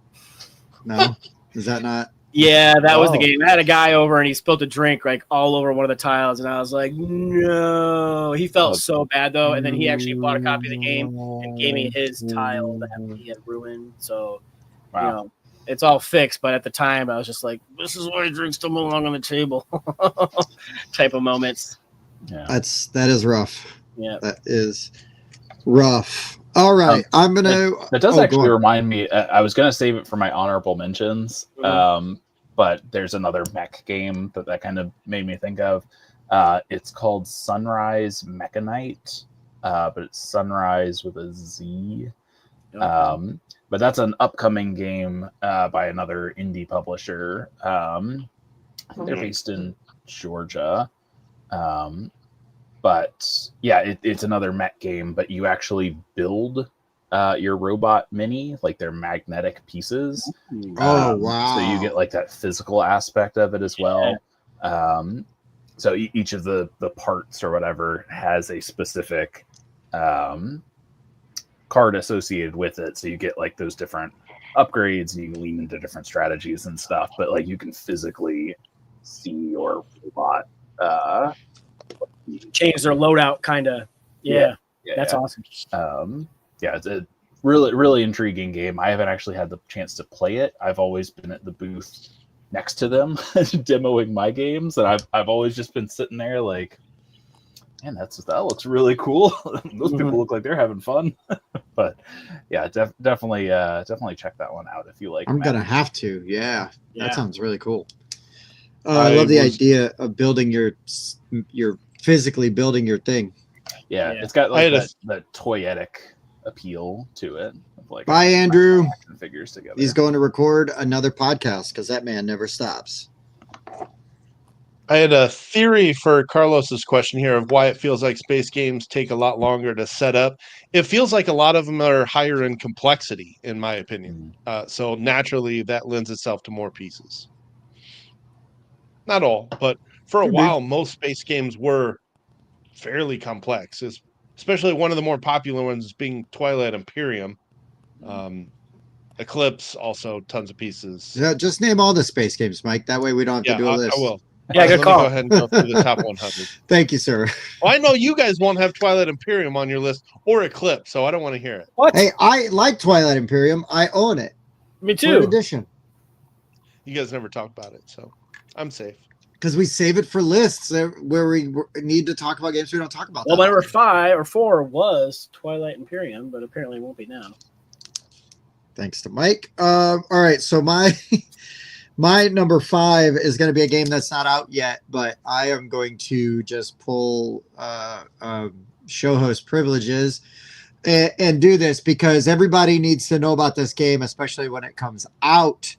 No, is that not? Yeah, that was the game. I had a guy over and he spilled a drink like all over one of the tiles, and I was like, no. He felt so bad though, and then he actually bought a copy of the game and gave me his tile that he had ruined. So, you know, it's all fixed. But at the time, I was just like, this is why drinks don't belong on the table, type of moments. Yeah, that is rough. Yeah, that is rough. All right, I'm gonna. That does actually remind me. I was gonna save it for my honorable mentions. But there's another mech game that kind of made me think of. It's called Sunrise Mechanite, but it's Sunrise with a Z. But that's an upcoming game by another indie publisher. I think they're based in Georgia. But yeah, it's another mech game, but you actually build your robot mini, like they're magnetic pieces. Oh, wow. So you get like that physical aspect of it as well. So each of the parts or whatever has a specific card associated with it. So you get like those different upgrades and you can lean into different strategies and stuff, but like you can physically see your robot change their loadout kind of. Yeah, that's awesome. Yeah, it's a really, really intriguing game. I haven't actually had the chance to play it. I've always been at the booth next to them demoing my games, and I've always just been sitting there like, man, that looks really cool. Those people look like they're having fun. But yeah, definitely check that one out if you like. I'm gonna have to. Yeah, that sounds really cool. I love the idea of building your physically building your thing. Yeah, it's got like that toyetic appeal to it. Like, bye, Andrew. Figures together. He's going to record another podcast because that man never stops. I had a theory for Carlos's question here of why it feels like space games take a lot longer to set up. It feels like a lot of them are higher in complexity, in my opinion. So naturally, that lends itself to more pieces. Not all, but for a while, most space games were fairly complex, especially one of the more popular ones being Twilight Imperium. Eclipse, also tons of pieces. Yeah, just name all the space games, Mike. That way we don't have to do a list. I will. Yeah, good call. Go ahead and go through the top 100. Thank you, sir. Well, I know you guys won't have Twilight Imperium on your list or Eclipse, so I don't want to hear it. What? Hey, I like Twilight Imperium. I own it. Me too. Edition. You guys never talk about it, so I'm safe. Because we save it for lists where we need to talk about games we don't talk about. Well, number 5 or 4 was Twilight Imperium, but apparently it won't be now. Thanks to Mike. All right, so my number 5 is going to be a game that's not out yet, but I am going to just pull show host privileges and do this because everybody needs to know about this game, especially when it comes out.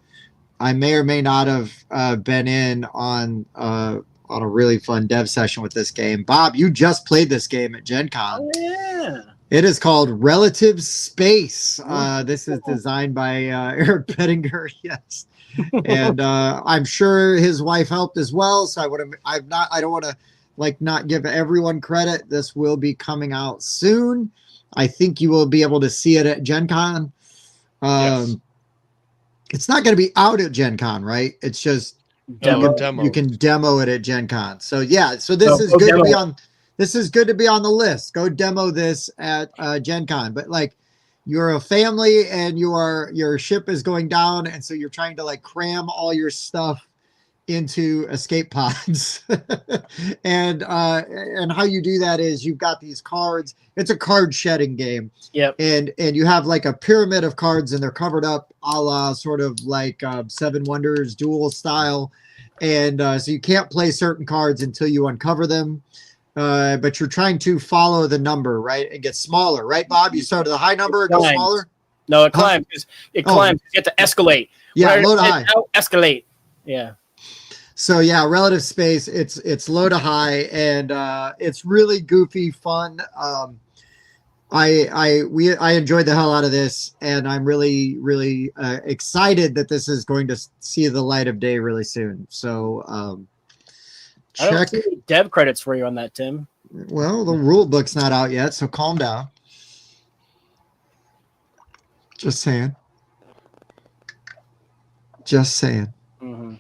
I may or may not have been in on a really fun dev session with this game. Bob, you just played this game at Gen Con. Oh, yeah. It is called Relative Space. This is designed by Eric Pettinger, yes. And I'm sure his wife helped as well. So I don't want to not give everyone credit. This will be coming out soon. I think you will be able to see it at Gen Con. Yes. It's not going to be out at Gen Con, right? It's just demo. You can demo it at Gen Con. So yeah, so this is good to be on. This is good to be on the list. Go demo this at Gen Con. But you're a family and your ship is going down, and so you're trying to cram all your stuff into escape pods. and how you do that is you've got these cards. It's a card shedding game. Yep. And you have a pyramid of cards, and they're covered up a la sort of Seven Wonders duel style. And so you can't play certain cards until you uncover them. but you're trying to follow the number, right? And get smaller, right, Bob? You start at the high number and go smaller? No, it climbs. It climbs. You have to escalate. Yeah, low to high. Escalate. Yeah. So yeah, relative space. It's low to high, and it's really goofy, fun. I enjoyed the hell out of this, and I'm really excited that this is going to see the light of day really soon. So I don't see any dev credits for you on that, Tim. Well, the rule book's not out yet, so calm down. Just saying. Mm-hmm.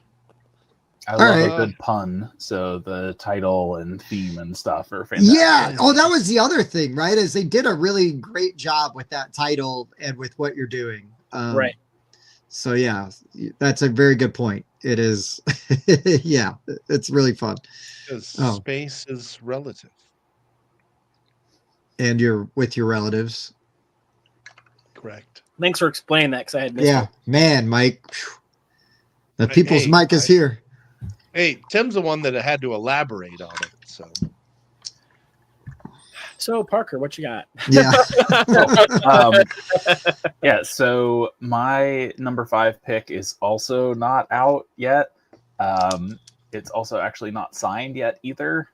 I love a good pun, so the title and theme and stuff are fantastic. Yeah. Oh, that was the other thing, right? Is they did a really great job with that title and with what you're doing. Right. So yeah, that's a very good point. It is. Yeah, it's really fun. Because space is relative. And you're with your relatives. Correct. Thanks for explaining that, because I had missed it. Man, Mike. The people's mic is here. Hey, Tim's the one that had to elaborate on it. So Parker, what you got? Yeah. Yeah. So my number 5 pick is also not out yet. It's also actually not signed yet either.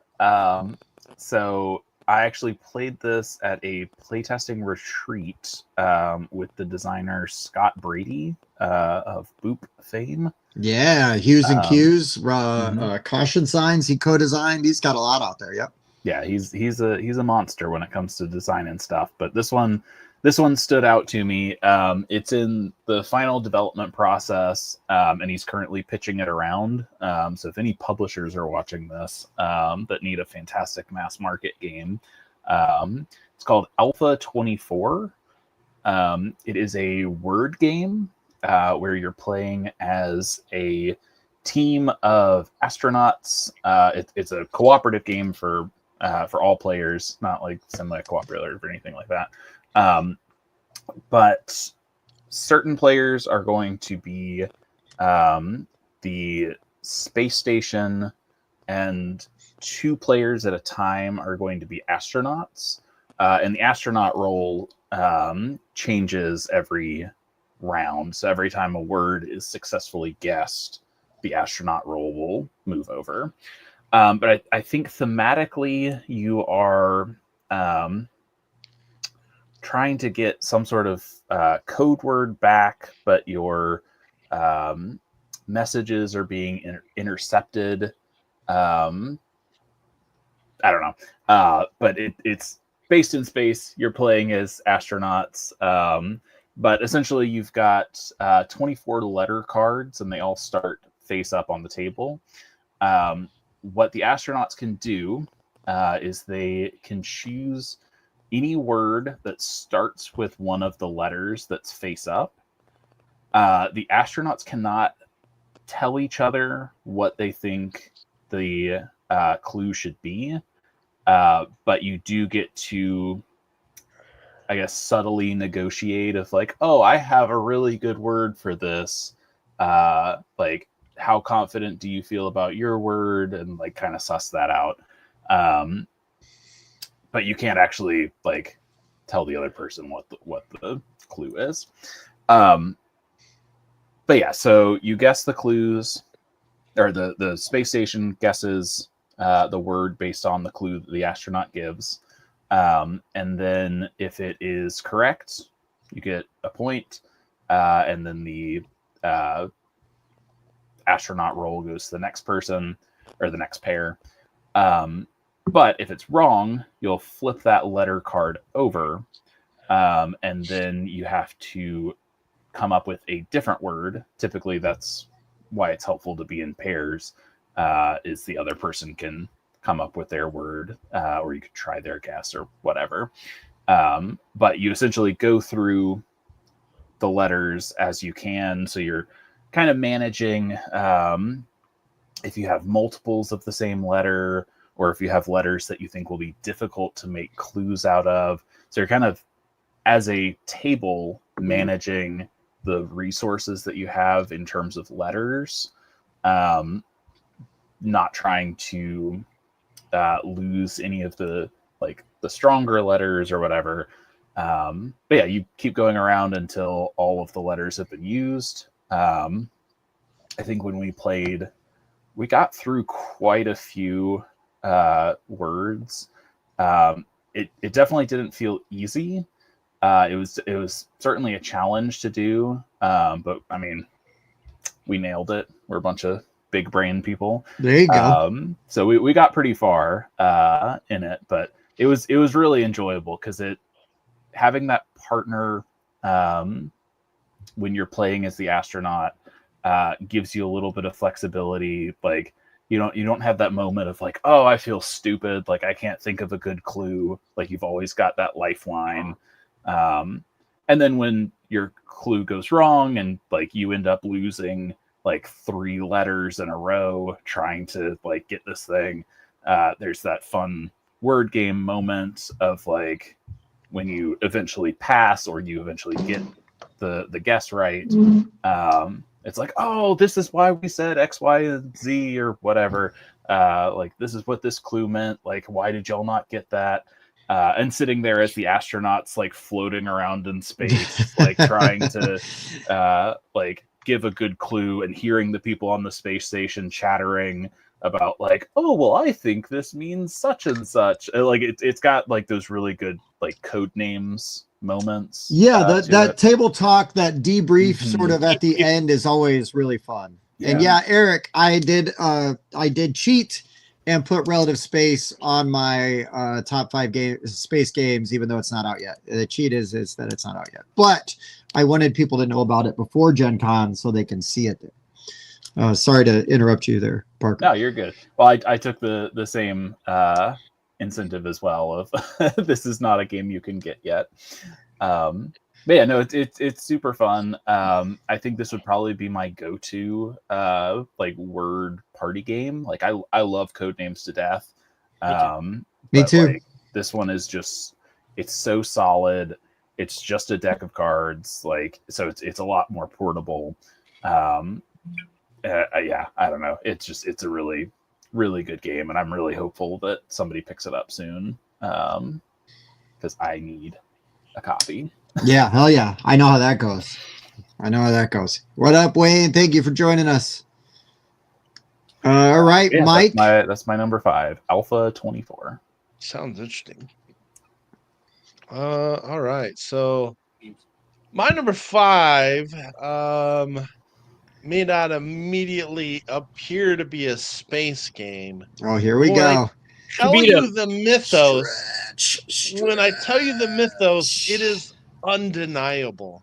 So I actually played this at a playtesting retreat with the designer Scott Brady of Boop fame. Yeah, Hues and Cues, caution signs he co-designed. He's got a lot out there. Yep. Yeah, he's a monster when it comes to design and stuff. But this one stood out to me. It's in the final development process, and he's currently pitching it around. So if any publishers are watching this that need a fantastic mass market game, it's called Alpha 24. It is a word game where you're playing as a team of astronauts. It's a cooperative game for all players, not like semi-cooperative or anything like that. But certain players are going to be the space station, and 2 players at a time are going to be astronauts. And the astronaut role changes every round. So every time a word is successfully guessed, the astronaut role will move over. But I think thematically you are trying to get some sort of code word back, but your messages are being intercepted. I don't know. But it's based in space. You're playing as astronauts. But essentially you've got 24 letter cards, and they all start face up on the table. What the astronauts can do is they can choose any word that starts with one of the letters that's face up. The astronauts cannot tell each other what they think the clue should be, but you do get to, I guess, subtly negotiate of like, oh, I have a really good word for this. Like, how confident do you feel about your word? And like kind of suss that out. But you can't actually like tell the other person what the clue is. But yeah, so you guess the clues, or the space station guesses the word based on the clue that the astronaut gives. And then if it is correct, you get a point. And then the astronaut role goes to the next person or the next pair. But if it's wrong, you'll flip that letter card over. And then you have to come up with a different word. Typically, that's why it's helpful to be in pairs, is the other person can come up with their word, or you could try their guess or whatever. But you essentially go through the letters as you can. So you're kind of managing if you have multiples of the same letter, or if you have letters that you think will be difficult to make clues out of. So you're kind of, as a table, managing the resources that you have in terms of letters, not trying to lose any of the stronger letters or whatever. But yeah, you keep going around until all of the letters have been used. I think when we played, we got through quite a few words. It definitely didn't feel easy. It was certainly a challenge to do, but I mean, we nailed it. We're a bunch of big brain people. There you go. So we got pretty far in it, but it was really enjoyable because having that partner when you're playing as the astronaut gives you a little bit of flexibility. Like you don't have that moment of like, oh, I feel stupid, like I can't think of a good clue. Like you've always got that lifeline. And then when your clue goes wrong and like you end up losing like 3 letters in a row trying to like get this thing, there's that fun word game moment of like when you eventually pass or you eventually get the guess right. It's like, oh, this is why we said X, Y, and Z or whatever. Like this is what this clue meant. Like, why did y'all not get that? And sitting there as the astronauts like floating around in space, like trying to like give a good clue and hearing the people on the space station chattering about like, oh, well, I think this means such and such. Like it's got like those really good like code names moments. Yeah, that table talk, that debrief sort of at the end is always really fun. Yeah. And yeah, Eric, I did cheat and put Relative Space on my top 5 space games, even though it's not out yet. The cheat is that it's not out yet. But I wanted people to know about it before Gen Con so they can see it there. Sorry to interrupt you there, Parker. No, you're good. Well, I took the same incentive as well of this is not a game you can get yet. But yeah, no, it's super fun. I think this would probably be my go-to like word party game. Like I love Codenames to death. Me too. Like, this one is just, it's so solid. It's just a deck of cards. Like, so it's a lot more portable. Yeah, I don't know. It's a really, really good game, and I'm really hopeful that somebody picks it up soon. Because I need a copy. Yeah, hell yeah. I know how that goes. What up, Wayne? Thank you for joining us. All right, yeah, Mike. That's my number 5, Alpha 24. Sounds interesting. All right. So my number 5 may not immediately appear to be a space game. Oh, here we go. Tell you the mythos. When I tell you the mythos, it is undeniable.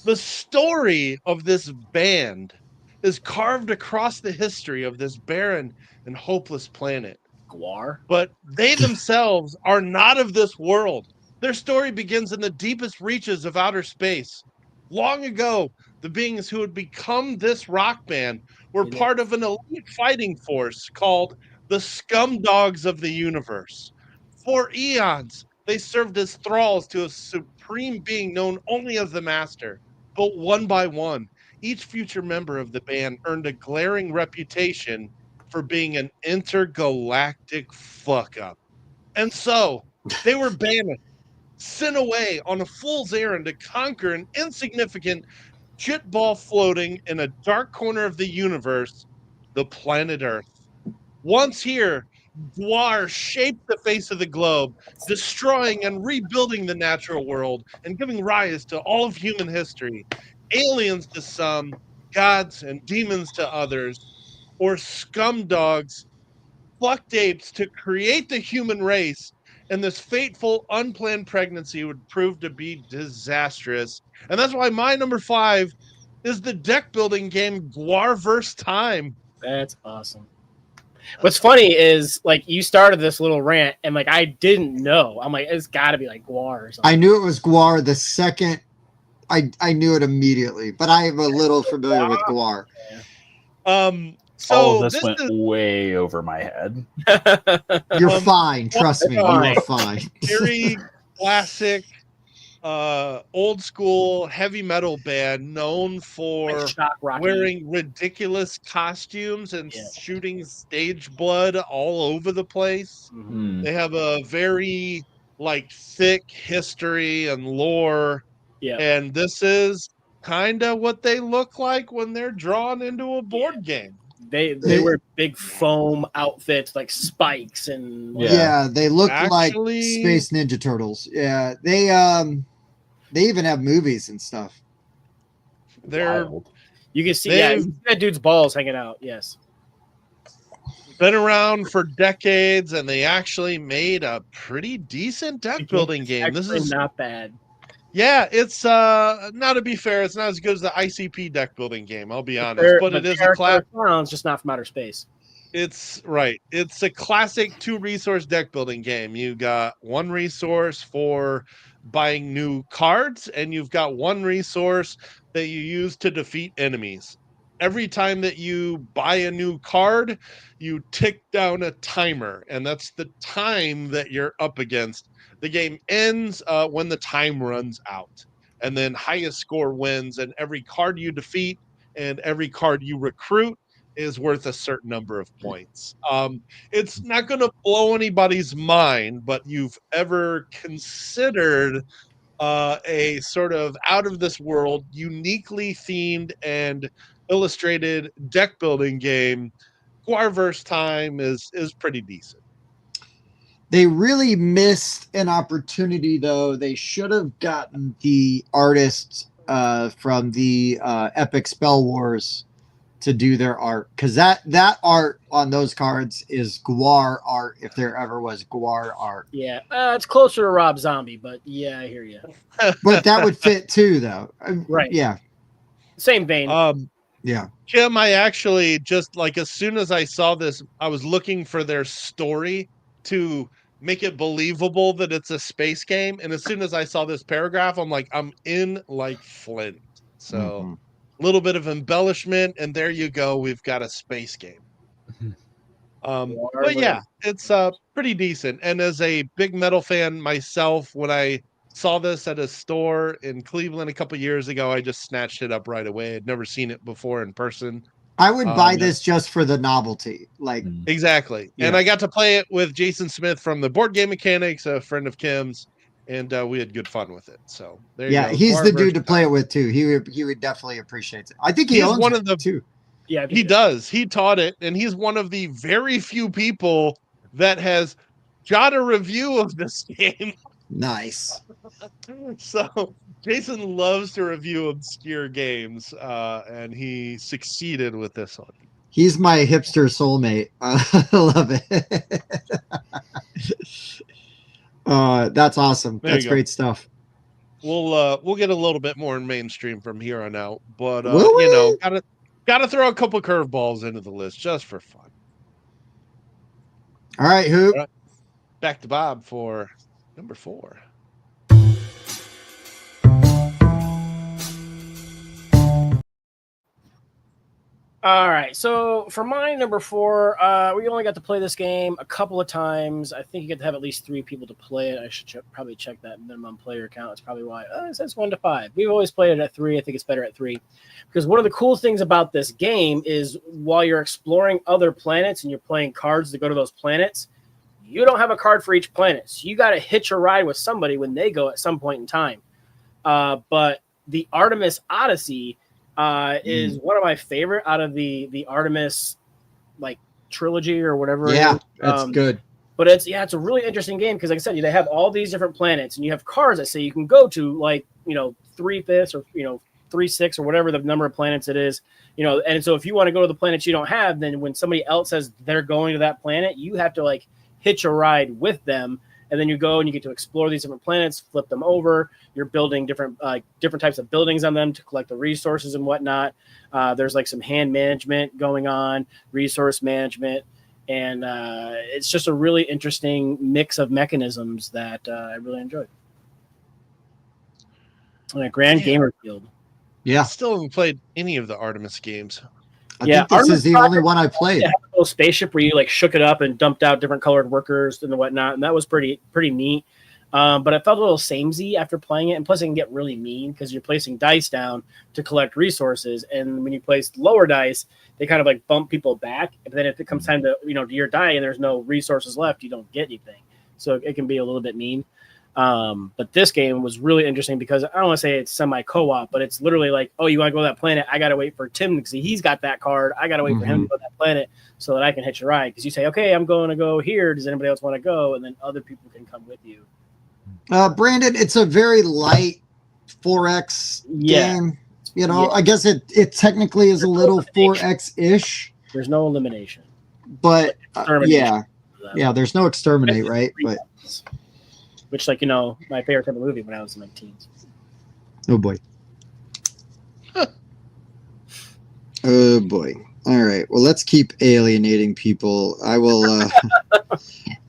The story of this band is carved across the history of this barren and hopeless planet. Gwar. But they themselves are not of this world. Their story begins in the deepest reaches of outer space. Long ago, the beings who would become this rock band were part of an elite fighting force called the Scumdogs of the Universe. For eons, they served as thralls to a supreme being known only as the Master. But one by one, each future member of the band earned a glaring reputation for being an intergalactic fuck-up. And so, they were banished, sent away on a fool's errand to conquer an insignificant shitball floating in a dark corner of the universe, the planet Earth. Once here, Gwar shaped the face of the globe, destroying and rebuilding the natural world and giving rise to all of human history. Aliens to some, gods and demons to others, or scumdogs, fucked apes to create the human race. And this fateful, unplanned pregnancy would prove to be disastrous. And that's why my number 5 is the deck building game Gwarverse Time. That's awesome. What's funny is like you started this little rant and like I didn't know. I'm like, it's got to be like Gwar or something. I knew it was Gwar the second I knew it immediately, but I am a little familiar with Gwar. So all of this went way over my head. You're fine. Trust me. You're fine. Very classic old school heavy metal band known for Shock Rocky. wearing ridiculous costumes and shooting stage blood all over the place. Mm. They have a very thick history and lore. Yeah. And this is kind of what they look like when they're drawn into a board game. They wear big foam outfits like spikes and they look like Space Ninja Turtles. Yeah, they even have movies and stuff. They're Wild. You can see that dude's balls hanging out. Yes. Been around for decades, and they actually made a pretty decent deck building game. This is not bad. Yeah, it's now to be fair, it's not as good as the ICP deck building game, I'll be honest. But it is a classic. It's just not from outer space. It's right. It's a classic 2-resource deck building game. You got 1 resource for buying new cards, and you've got 1 resource that you use to defeat enemies. Every time that you buy a new card, you tick down a timer, and that's the time that you're up against. The game ends when the time runs out, and then highest score wins, and every card you defeat and every card you recruit is worth a certain number of points. It's not going to blow anybody's mind, but you've ever considered a sort of out of this world, uniquely themed and illustrated deck building game, Guarverse Time is pretty decent. They really missed an opportunity, though. They should have gotten the artists from the Epic Spell Wars to do their art, because that art on those cards is Guar art, if there ever was Guar art. Yeah, it's closer to Rob Zombie, but yeah, I hear you. But that would fit too, though. Right. Yeah. Same vein. Yeah. Kim, I actually just as soon as I saw this, I was looking for their story to make it believable that it's a space game. And as soon as I saw this paragraph, I'm like, I'm in like Flint. So a little bit of embellishment, and there you go. We've got a space game. But yeah, it's pretty decent. And as a big metal fan myself, when I saw this at a store in Cleveland a couple years ago, I just snatched it up right away. I'd never seen it before in person. I would buy this just for the novelty. Exactly. Yeah. And I got to play it with Jason Smith from the Board Game Mechanics, a friend of Kim's, and we had good fun with it. So there you go. He's the dude to play it with too. He would definitely appreciate it. I think he owns one of them too. Yeah, he does. He taught it, and he's one of the very few people that has got a review of this game. Nice. So Jason loves to review obscure games, and he succeeded with this one. He's my hipster soulmate. I love it. That's awesome. That's great stuff. We'll get a little bit more mainstream from here on out, but you know, gotta throw a couple curveballs into the list just for fun. All right, Hoop. All right. Back to Bob for number 4. All right, so for my number 4, we only got to play this game a couple of times. I think you get to have at least 3 people to play it. I should probably check that minimum player count. That's probably why it says 1 to 5. We've always played it at 3. I think it's better at 3 because one of the cool things about this game is while you're exploring other planets and you're playing cards to go to those planets, you don't have a card for each planet. So you got to hitch a ride with somebody when they go at some point in time. But the Artemis Odyssey is one of my favorite out of the Artemis trilogy or whatever. Yeah, that's good. But it's a really interesting game because, like I said, they have all these different planets, and you have cards that say you can go to 3/5 or 3/6 or whatever the number of planets it is. And so if you want to go to the planets you don't have, then when somebody else says they're going to that planet, you have to hitch a ride with them. And then you go and you get to explore these different planets, flip them over. You're building different types of buildings on them to collect the resources and whatnot. There's some hand management going on, resource management. And it's just a really interesting mix of mechanisms that I really enjoyed. And a grand gamer field. Yeah. I still haven't played any of the Artemis games. I think this is the only one I played. A little spaceship where you shook it up and dumped out different colored workers and whatnot, and that was pretty neat. But it felt a little samey after playing it, and plus it can get really mean because you're placing dice down to collect resources, and when you place lower dice, they kind of like bump people back. And then if it comes time to do your die and there's no resources left, you don't get anything. So it can be a little bit mean. But this game was really interesting because I don't want to say it's semi co-op, but it's literally like, oh, you want to go to that planet? I got to wait for Tim because he's got that card. I got to wait for him to go to that planet so that I can hitch a ride. Because you say, okay, I'm going to go here. Does anybody else want to go? And then other people can come with you. Brandon, it's a very light 4X game. I guess it technically is a little 4X-ish. There's no elimination. But yeah, there's no exterminate, right? But which, like, my favorite type of movie when I was in my teens. Oh boy. Oh boy. All right. Well, let's keep alienating people. I will.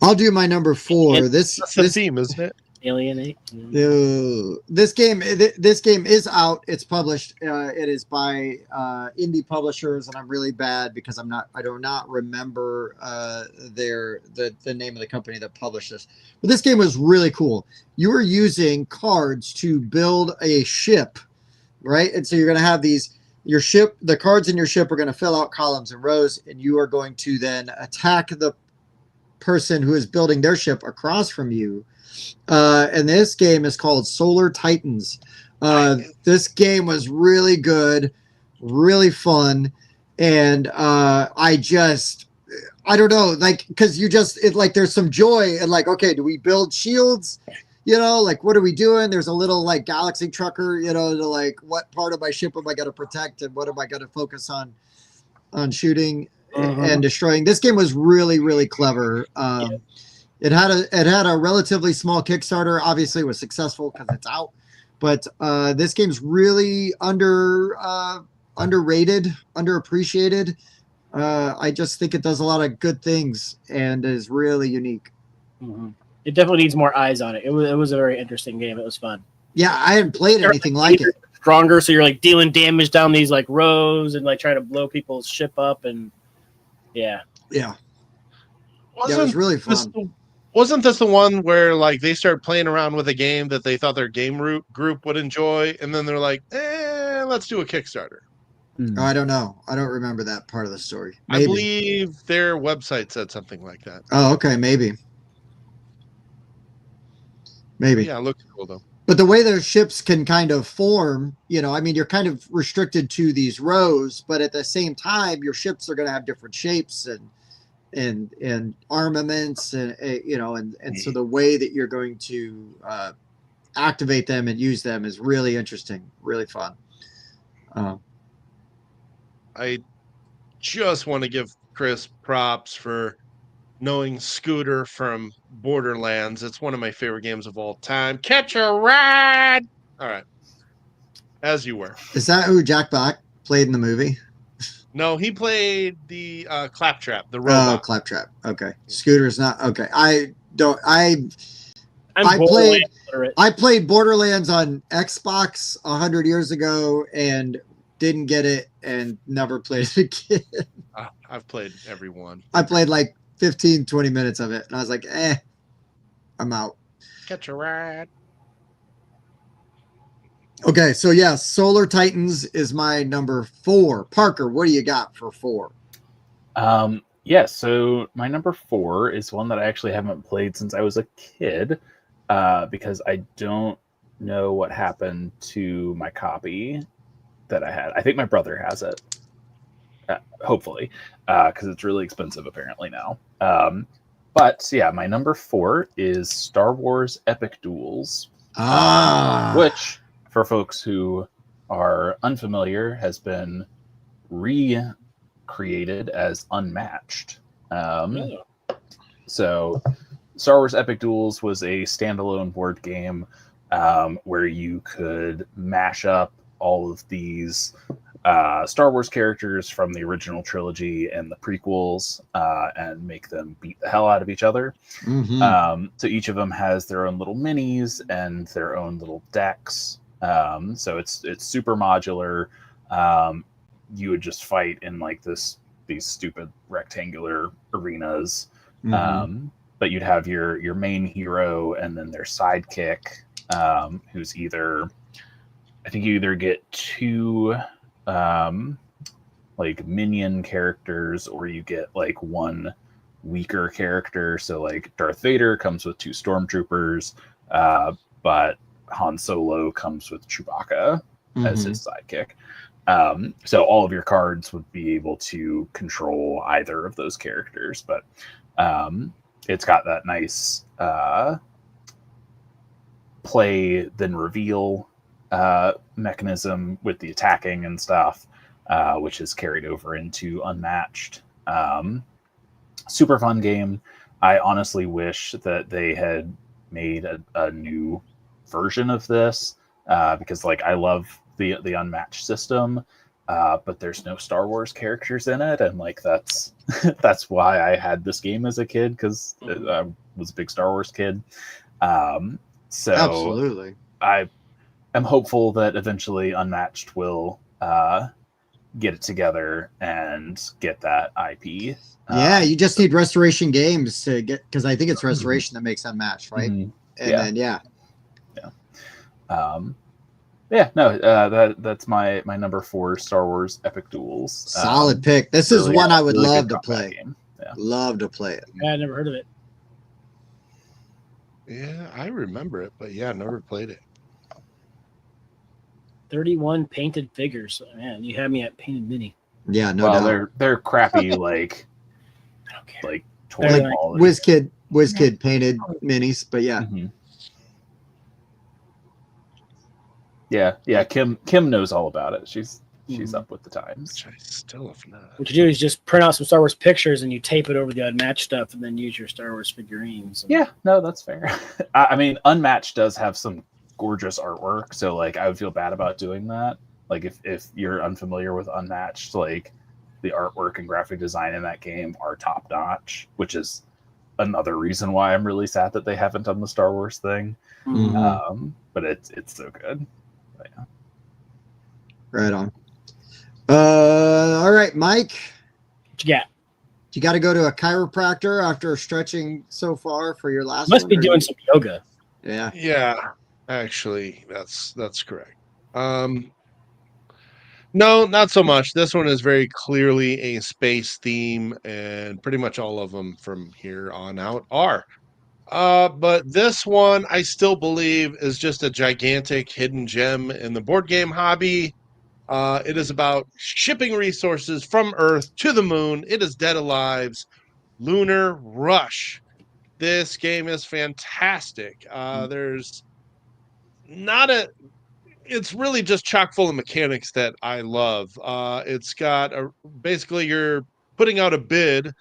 I'll do my number 4. That's the theme, isn't it? Alienate. This game is out. It's published. It is by indie publishers, and I'm really bad because I do not remember the name of the company that published this. But this game was really cool. You were using cards to build a ship, right? And so you're going to have the cards in your ship are going to fill out columns and rows, and you are going to then attack the person who is building their ship across from you. And this game is called Solar Titans. This game was really good, really fun, and I don't know, like, because there's some joy and like, okay, do we build shields? Like, what are we doing? There's a little like galaxy trucker, to like, what part of my ship am I going to protect and what am I going to focus on shooting and destroying? This game was really, really clever. It had a relatively small Kickstarter. Obviously, it was successful because it's out. But this game's really underrated, underappreciated. I just think it does a lot of good things and is really unique. It definitely needs more eyes on it. It was a very interesting game. It was fun. Yeah, I hadn't played anything like it. Stronger, so you're like dealing damage down these like rows and like trying to blow people's ship up, and yeah. It was really fun. Wasn't this the one where like they started playing around with a game that they thought their game group would enjoy, and then they're like, let's do a Kickstarter? Oh, I don't know. I don't remember that part of the story. Maybe. I believe their website said something like that. Oh, okay, maybe. Yeah, it looks cool though. But the way those ships can kind of form, you're kind of restricted to these rows, but at the same time, your ships are going to have different shapes and armaments and so the way that you're going to activate them and use them is really interesting, really fun. I just want to give Chris props for knowing Scooter from Borderlands. It's one of my favorite games of all time. Catch a ride. All right, as you were. Is that who Jack Black played in the movie? No, he played the Claptrap, the robot. Oh, Claptrap. Okay. Scooter's not. Okay. I played Borderlands on Xbox 100 years ago and didn't get it and never played it again. I've played every one. I played like 15, 20 minutes of it and I was like, I'm out. Catch a ride. Okay, so yeah, Solar Titans is my number 4. Parker, what do you got for 4? So my number 4 is one that I actually haven't played since I was a kid, because I don't know what happened to my copy that I had. I think my brother has it, hopefully, because it's really expensive apparently now. But yeah, my number 4 is Star Wars Epic Duels, which, for folks who are unfamiliar, has been recreated as Unmatched. So Star Wars Epic Duels was a standalone board game where you could mash up all of these Star Wars characters from the original trilogy and the prequels and make them beat the hell out of each other. So each of them has their own little minis and their own little decks. So it's super modular. You would just fight in like these stupid rectangular arenas. but you'd have your main hero and then their sidekick, who's either, I think you either get two like minion characters, or you get like one weaker character. So like Darth Vader comes with 2 stormtroopers, but Han Solo comes with Chewbacca as his sidekick. So all of your cards would be able to control either of those characters, but it's got that nice play then reveal mechanism with the attacking and stuff, which is carried over into Unmatched. Super fun game. I honestly wish that they had made a new version of this, because like I love the Unmatched system, but there's no Star Wars characters in it, and like that's why I had this game as a kid, because I was a big Star Wars kid. So absolutely, I am hopeful that eventually Unmatched will get it together and get that IP. Yeah, you just need Restoration Games to get, because I think it's Restoration that makes Unmatched, right? And then that's my number 4, Star Wars Epic Duels. Solid pick. This is one I would love to play. Yeah. Love to play it. Yeah, I never heard of it. Yeah, I remember it, but yeah, never played it. 31 painted figures. Man, you had me at painted mini. Yeah, no doubt. They're crappy, like I don't care. like toy like quality. WizKid painted minis, but yeah. Yeah. Kim knows all about it. She's up with the times. Which I still have not. What you do is just print out some Star Wars pictures and you tape it over the Unmatched stuff, and then use your Star Wars figurines. Yeah, no, that's fair. I mean, Unmatched does have some gorgeous artwork, so like I would feel bad about doing that. Like if you're unfamiliar with Unmatched, like the artwork and graphic design in that game are top notch, which is another reason why I'm really sad that they haven't done the Star Wars thing. But it's so good. But, yeah. Right on. All right, Mike. What you got? You got to go to a chiropractor after stretching so far for your last. Must be doing some yoga. Yeah. Yeah, actually, that's correct. No, not so much. This one is very clearly a space theme, and pretty much all of them from here on out are. But this one, I still believe, is just a gigantic hidden gem in the board game hobby. It is about shipping resources from Earth to the moon. It is Dead Alive's Lunar Rush. This game is fantastic. There's not a it's really just chock full of mechanics that I love. It's got basically you're putting out a bid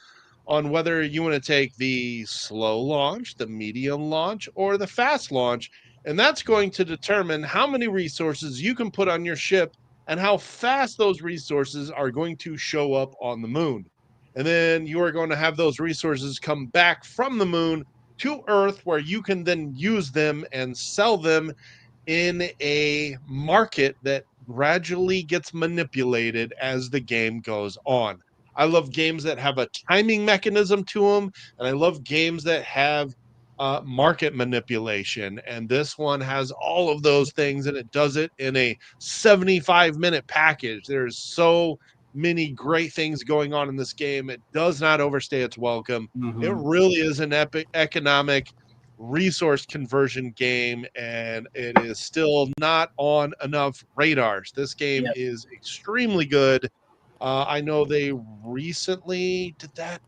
on whether you want to take the slow launch, the medium launch, or the fast launch, and that's going to determine how many resources you can put on your ship and how fast those resources are going to show up on the moon. And then you are going to have those resources come back from the moon to Earth, where you can then use them and sell them in a market that gradually gets manipulated as the game goes on. I love games that have a timing mechanism to them, and I love games that have market manipulation. And this one has all of those things, and it does it in a 75-minute package. There's so many great things going on in this game. It does not overstay its welcome. It really is an epic economic resource conversion game, and it is still not on enough radars. This game is extremely good. I know they recently did that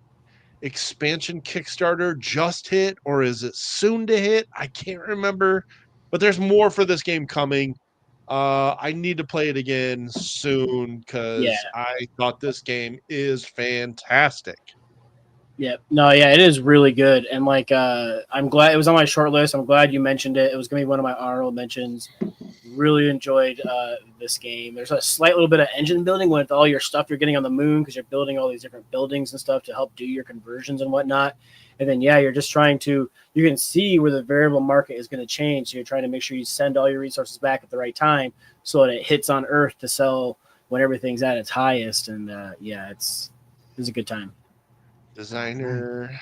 expansion Kickstarter just hit, or is it soon to hit? I can't remember, but there's more for this game coming. I need to play it again soon because I thought this game is fantastic. Yeah, no, yeah, it is really good, and like I'm glad it was on my short list. I'm glad you mentioned it. It was gonna be one of my honorable mentions. Really enjoyed this game. There's a slight little bit of engine building with all your stuff you're getting on the moon, because you're building all these different buildings and stuff to help do your conversions and whatnot. And then you're just trying to, you can see where the variable market is going to change. So you're trying to make sure you send all your resources back at the right time so that it hits on Earth to sell when everything's at its highest. And it's a good time. Designer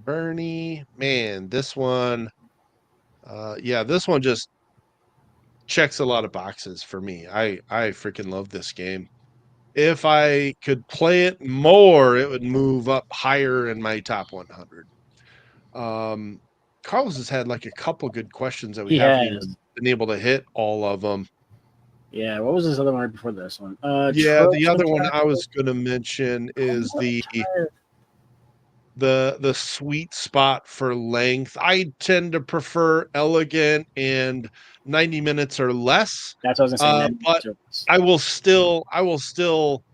Bernie, man, this one, this one just checks a lot of boxes for me. I freaking love this game. If I could play it more, it would move up higher in my top 100. Carlos has had like a couple good questions that we He haven't has. even been able to hit all of them. Yeah, what was this other one right before this one? The other one I was going to mention is the sweet spot for length. I tend to prefer elegant and 90 minutes or less. That's what I was gonna say. But I will still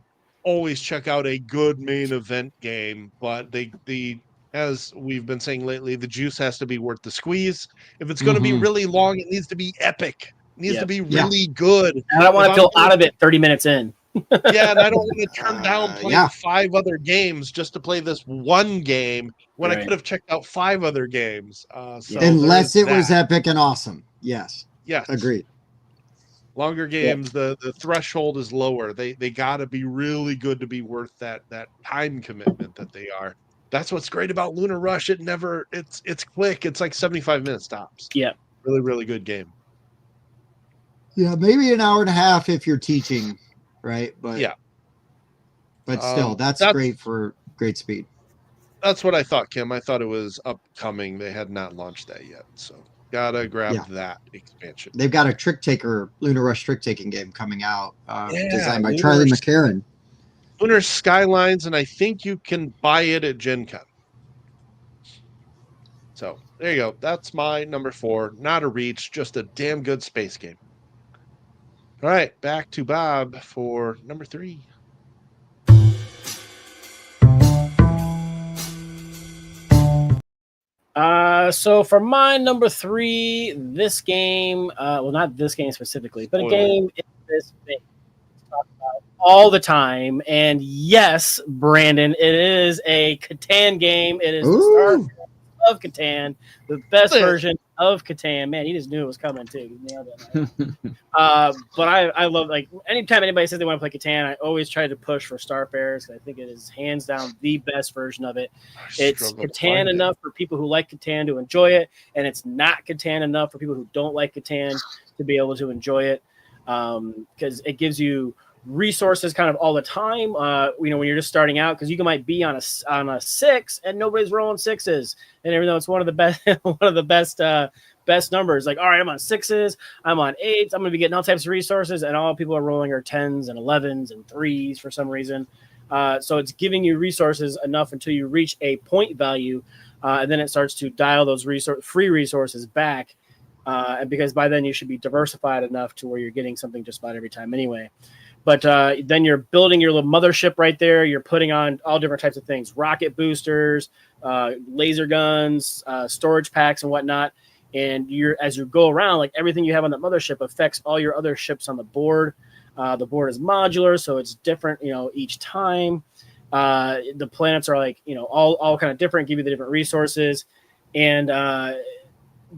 always check out a good main event game. But the as we've been saying lately, the juice has to be worth the squeeze. If it's going to be really long, it needs to be epic. It needs to be really good. And I don't want to feel out of it 30 minutes in. Yeah, and I don't want to turn down playing 5 other games just to play this one game when I could have checked out 5 other games. So unless it was epic and awesome. Yes. Agreed. Longer games, the threshold is lower. They got to be really good to be worth that time commitment that they are. That's what's great about Lunar Rush. It's quick. It's like 75 minutes tops. Yeah. Really, really good game. Yeah, maybe an hour and a half if you're teaching, right? But but still, that's great for great speed. That's what I thought, Kim. I thought it was upcoming. They had not launched that yet, so gotta grab that expansion. They've got a Lunar Rush trick taking game coming out, designed by Charlie McCarran. Lunar Skylines, and I think you can buy it at Gen Con. So there you go. That's my number 4. Not a reach, just a damn good space game. All right, back to Bob for number 3. So for my number 3, this game, well, not this game specifically, but a game in this space talked about all the time. And yes, Brandon, it is a Catan game. It is the Starfront of Catan, the best version of Catan. Man, he just knew it was coming too. He nailed it. But I love, like, anytime anybody says they want to play Catan, I always try to push for Starfarers because I think it is hands down the best version of it. It's Catan enough for people who like Catan to enjoy it, and it's not Catan enough for people who don't like Catan to be able to enjoy it, because it gives you resources kind of all the time, when you're just starting out, because you might be on a 6 and nobody's rolling 6s, and even though it's one of the best numbers, like, all right, I'm on 6s, I'm on 8s, I'm going to be getting all types of resources, and all people are rolling are 10s and 11s and 3s for some reason. So it's giving you resources enough until you reach a point value, and then it starts to dial those free resources back, and because by then you should be diversified enough to where you're getting something just about every time anyway. But then you're building your little mothership right there. You're putting on all different types of things: rocket boosters, laser guns, storage packs, and whatnot. And as you go around, like, everything you have on that mothership affects all your other ships on the board. The board is modular, so it's different, each time. The planets are like, all kind of different, give you the different resources, and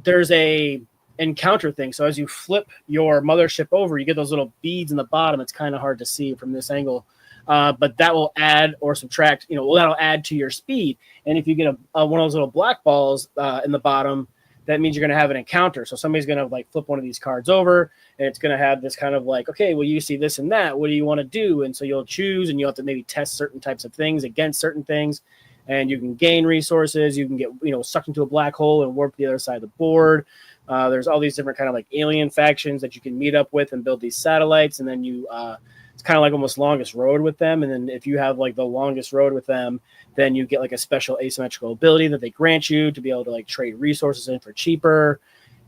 there's a encounter thing. So as you flip your mothership over, you get those little beads in the bottom. It's kind of hard to see from this angle, but that will add or subtract, that'll add to your speed. And if you get one of those little black balls in the bottom, that means you're going to have an encounter. So somebody's going to, like, flip one of these cards over, and it's going to have this kind of like, okay, well, you see this and that, what do you want to do? And so you'll choose, and you'll have to maybe test certain types of things against certain things, and you can gain resources. You can get, sucked into a black hole and warp to the other side of the board. There's all these different kind of like alien factions that you can meet up with and build these satellites. And then it's kind of like almost longest road with them. And then if you have like the longest road with them, then you get like a special asymmetrical ability that they grant you to be able to like trade resources in for cheaper.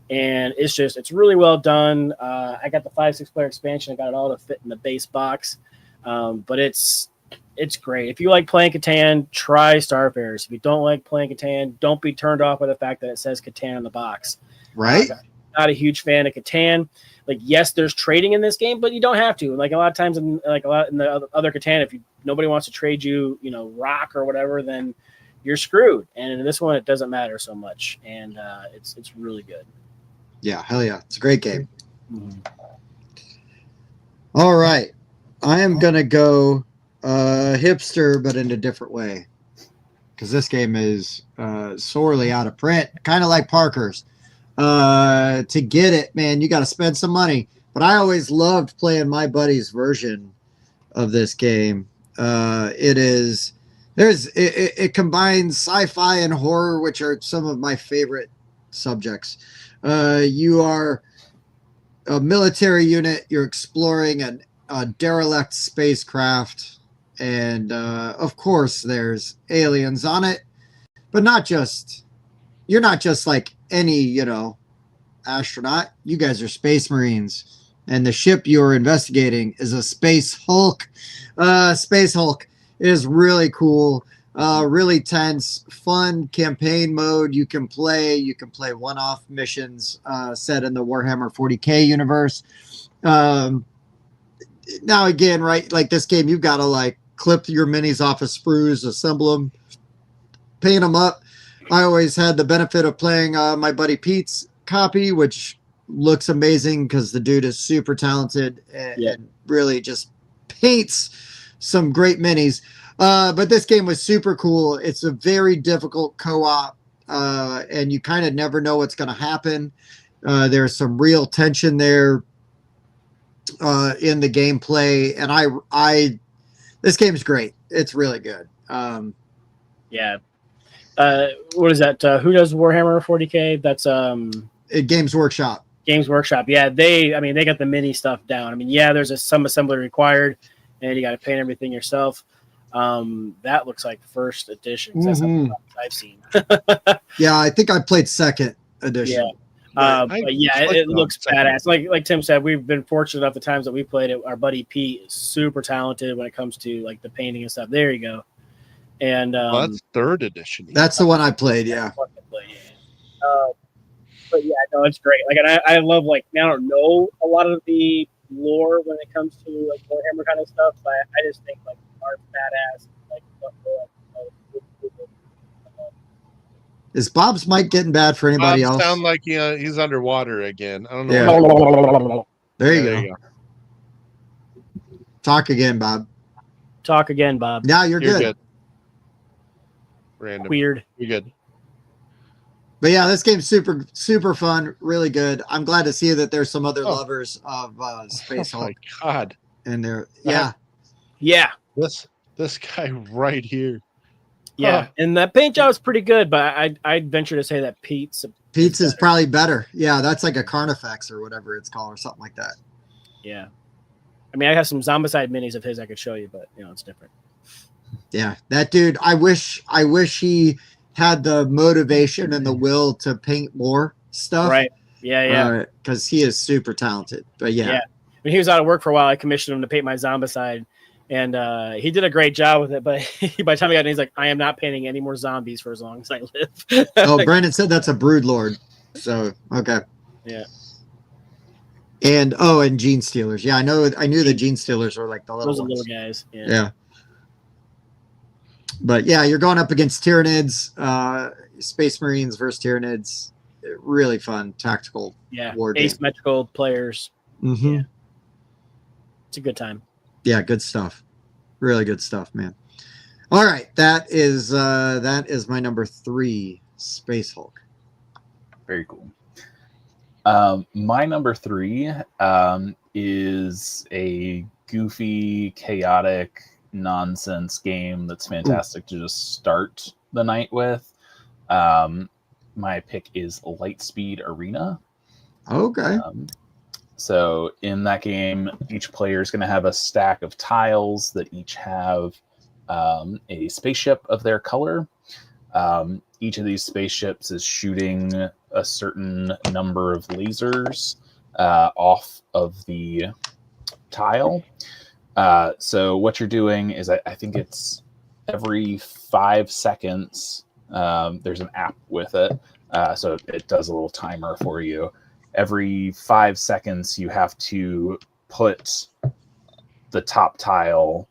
And it's really well done. I got the 5-6 player expansion. I got it all to fit in the base box. But it's great. If you like playing Catan, try Starfarers. If you don't like playing Catan, don't be turned off by the fact that it says Catan on the box. Right. Not a huge fan of Catan. Like, yes, there's trading in this game, but you don't have to. Like, a lot of times in the other Catan, if nobody wants to trade you, rock or whatever, then you're screwed. And in this one, it doesn't matter so much, and it's really good. Yeah, hell yeah, it's a great game. Mm-hmm. All right, I am gonna go hipster, but in a different way. because this game is sorely out of print, kind of like Parker's. To get it, man, you got to spend some money. But I always loved playing my buddy's version of this game. It combines sci-fi and horror, which are some of my favorite subjects. You are a military unit. You're exploring a derelict spacecraft, and of course, there's aliens on it. But you're not just like any astronaut. You guys are space marines, and the ship you're investigating is a space Hulk. Space Hulk is really cool, really tense, fun campaign mode. You can play one-off missions set in the Warhammer 40K universe. Now again, right, like this game, you've got to like clip your minis off of sprues, assemble them, paint them up. I always had the benefit of playing my buddy Pete's copy, which looks amazing because the dude is super talented and really just paints some great minis. But this game was super cool. It's a very difficult co-op, and you kind of never know what's going to happen. There's some real tension there in the gameplay, and this game's great. It's really good. Yeah. What is that? Who does Warhammer 40K? That's Games Workshop. Games Workshop. Yeah, they got the mini stuff down. I mean, yeah, there's some assembly required, and you got to paint everything yourself. That looks like first edition. That's something I've seen. Yeah, I think I played second edition. Yeah. But yeah, it looks badass. Like Tim said, we've been fortunate enough the times that we played it. Our buddy Pete is super talented when it comes to like the painting and stuff. There you go. And that's third edition. That's the one I played. Yeah. But yeah, no, it's great. Like, and I love I don't know a lot of the lore when it comes to like Warhammer kind of stuff, but I just think like art badass. Is Bob's mic getting bad for anybody else? Sound like he's underwater again. I don't know. Yeah. There you go. Talk again, Bob. Talk again, Bob. Now you're good. Random. Weird. You're good. But yeah, this game's super, super fun. Really good. I'm glad to see that there's some other lovers of Space Hulk. Oh my God. And they're yeah. This guy right here. Yeah, and that paint job is pretty good, but I'd venture to say that Pete's is probably better. Yeah, that's like a Carnifex or whatever it's called, or something like that. Yeah, I mean, I have some Zombicide minis of his I could show you, but it's different. Yeah, that dude. I wish he had the motivation and the will to paint more stuff. Right. Yeah. Because he is super talented. But yeah. When he was out of work for a while, I commissioned him to paint my Zombicide. And he did a great job with it, but by the time he got in, he's like, I am not painting any more zombies for as long as I live. Oh, Brandon said that's a Brood Lord. So, okay. Yeah. And Gene Stealers. Yeah, I knew the Gene Stealers were like the little ones. Little guys. Yeah. But yeah, you're going up against Tyranids, Space Marines versus Tyranids. Really fun tactical war game. Asymmetrical players. Mm-hmm. Yeah. It's a good time. Yeah, good stuff. Really good stuff, man. All right, that is my number 3, Space Hulk. Very cool. My number 3 is a goofy, chaotic, nonsense game that's fantastic to just start the night with. My pick is Lightspeed Arena. Okay. So in that game, each player is going to have a stack of tiles that each have a spaceship of their color. Each of these spaceships is shooting a certain number of lasers off of the tile. So what you're doing is, I think it's every 5 seconds, there's an app with it. So it does a little timer for you. Every 5 seconds, you have to put the top tile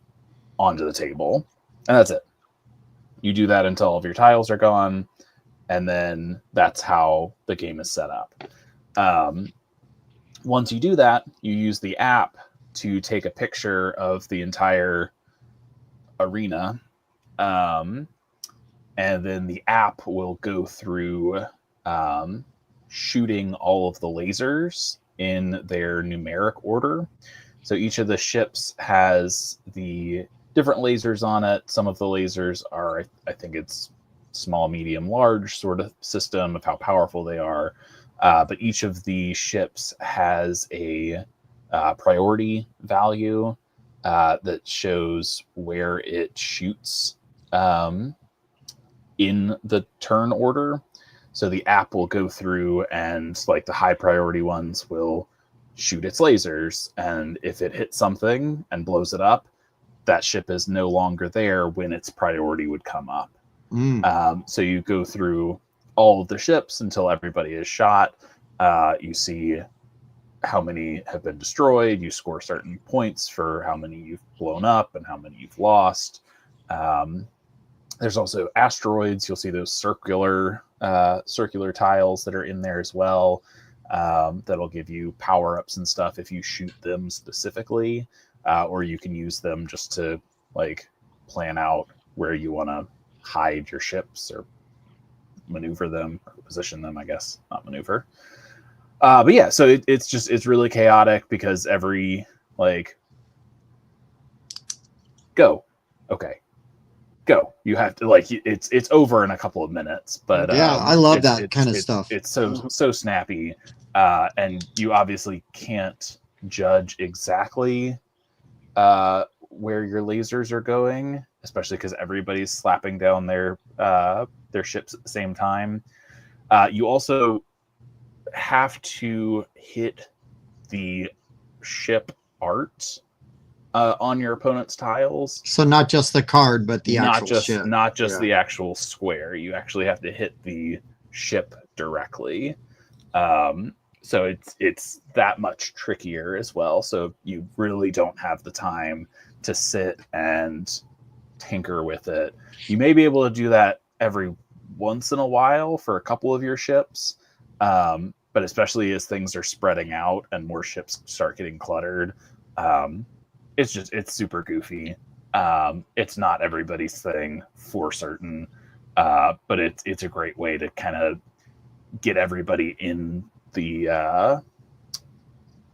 onto the table. And that's it. You do that until all of your tiles are gone. And then that's how the game is set up. Once you do that, you use the app to take a picture of the entire arena. and then the app will go through shooting all of the lasers in their numeric order. So each of the ships has the different lasers on it. Some of the lasers are, I think it's small, medium, large sort of system of how powerful they are. But each of the ships has a priority value that shows where it shoots in the turn order. So the app will go through and like the high priority ones will shoot its lasers. And if it hits something and blows it up, that ship is no longer there when its priority would come up. So you go through all of the ships until everybody is shot. You see how many have been destroyed. You score certain points for how many you've blown up and how many you've lost. There's also asteroids. You'll see those circular tiles that are in there as well. That'll give you power-ups and stuff if you shoot them specifically, or you can use them just to like plan out where you want to hide your ships or maneuver them or position them, I guess, not maneuver. But yeah, so it's really chaotic because every like go, okay, go. You have to like it's over in a couple of minutes. But yeah, I love that kind of stuff. It's so snappy, and you obviously can't judge exactly where your lasers are going, especially because everybody's slapping down their ships at the same time. You also have to hit the ship art on your opponent's tiles. So not just the card, but the actual ship. Not just the actual square. You actually have to hit the ship directly. So it's that much trickier as well. So you really don't have the time to sit and tinker with it. You may be able to do that every once in a while for a couple of your ships. But especially as things are spreading out and more ships start getting cluttered, it's super goofy. It's not everybody's thing for certain, but it's a great way to kind of get everybody in the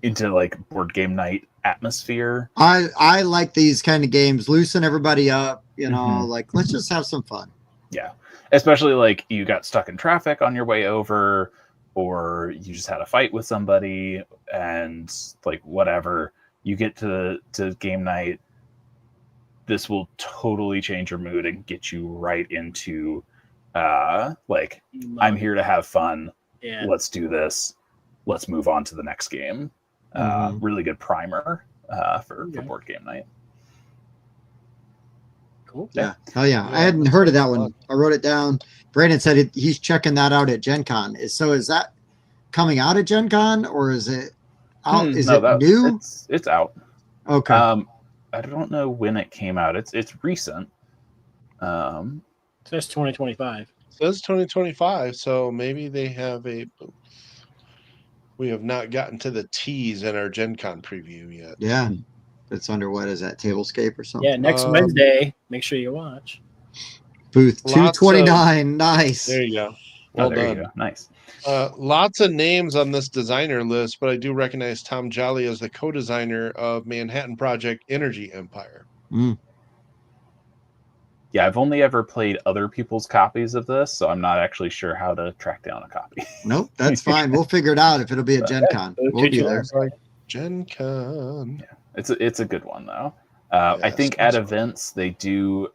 into like board game night atmosphere. I like these kind of games. Loosen everybody up, like let's just have some fun. Yeah, especially like you got stuck in traffic on your way over, or you just had a fight with somebody, and like whatever, you get to game night. This will totally change your mood and get you right into like I'm here to have fun. Yeah. Let's do this. Let's move on to the next game. Really good primer for board game night. Cool. Yeah. Oh yeah. I hadn't heard of that one. I wrote it down. Brandon said he's checking that out at Gen Con. So is that coming out at Gen Con or is it out? Is it new? It's out. Okay. I don't know when it came out. It's recent. It says 2025. It says 2025, so maybe they have we have not gotten to the tease in our Gen Con preview yet. Yeah. It's under what is that, Tablescape or something? Yeah, next Wednesday. Make sure you watch. Booth 229. Nice. There you go. Well done. You go. Nice. Lots of names on this designer list, but I do recognize Tom Jolly as the co-designer of Manhattan Project Energy Empire. Yeah, I've only ever played other people's copies of this, so I'm not actually sure how to track down a copy. Nope, that's fine. We'll figure it out if it'll be at Gen Con. We'll be there. Gen Con. Yeah, it's a good one, though. I think at events, they do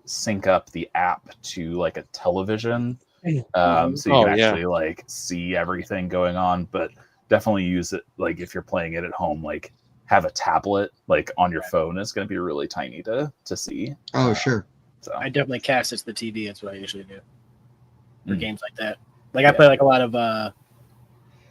sync up the app to like a television. So you can actually like see everything going on, but definitely use it like if you're playing it at home, like have a tablet like on your phone is going to be really tiny to see. Oh, sure. So I definitely cast it to the TV. That's what I usually do for games like that. Like I play like a lot of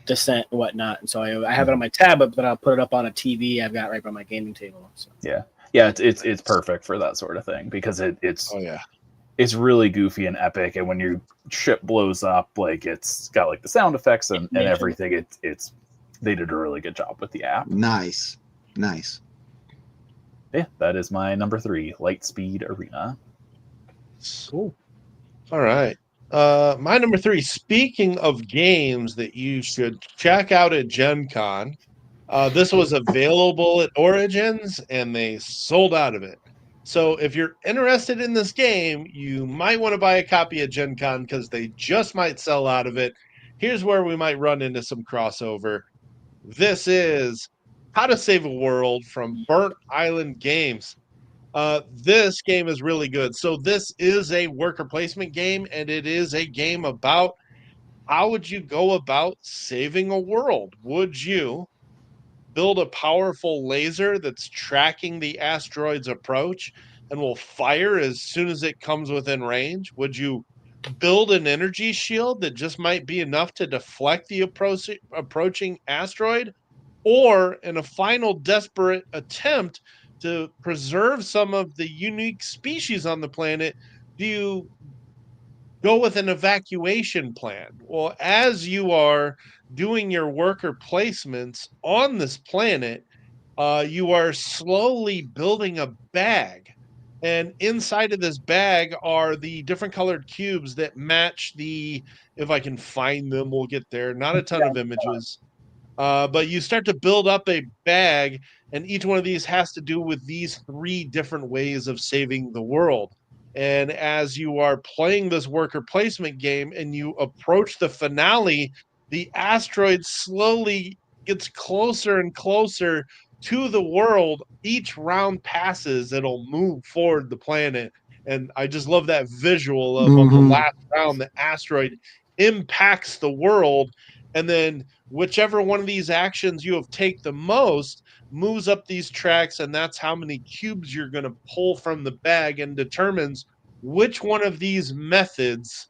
Descent and whatnot, and so I have it on my tablet, but I'll put it up on a TV I've got right by my gaming table. So. Yeah, it's perfect for that sort of thing because it's really goofy and epic, and when your ship blows up, like it's got like the sound effects and everything. It's they did a really good job with the app. Nice. Yeah, that is my number 3, Lightspeed Arena. Cool. All right. My number 3, speaking of games that you should check out at Gen Con, this was available at Origins and they sold out of it. So if you're interested in this game, you might want to buy a copy at Gen Con because they just might sell out of it. Here's where we might run into some crossover. This is How to Save a World from Burnt Island Games. This game is really good. So this is a worker placement game, and it is a game about how would you go about saving a world? Would you build a powerful laser that's tracking the asteroid's approach and will fire as soon as it comes within range? Would you build an energy shield that just might be enough to deflect the approaching asteroid? Or in a final desperate attempt to preserve some of the unique species on the planet, do you go with an evacuation plan? Well, as you are doing your worker placements on this planet, you are slowly building a bag. And inside of this bag are the different colored cubes that match the, if I can find them, we'll get there. Not a ton of images. But you start to build up a bag, and each one of these has to do with these 3 different ways of saving the world. And as you are playing this worker placement game and you approach the finale, the asteroid slowly gets closer and closer to the world. Each round passes, it'll move forward the planet. And I just love that visual of on the last round, the asteroid impacts the world. And then whichever one of these actions you have take the most moves up these tracks, and that's how many cubes you're going to pull from the bag and determines which one of these methods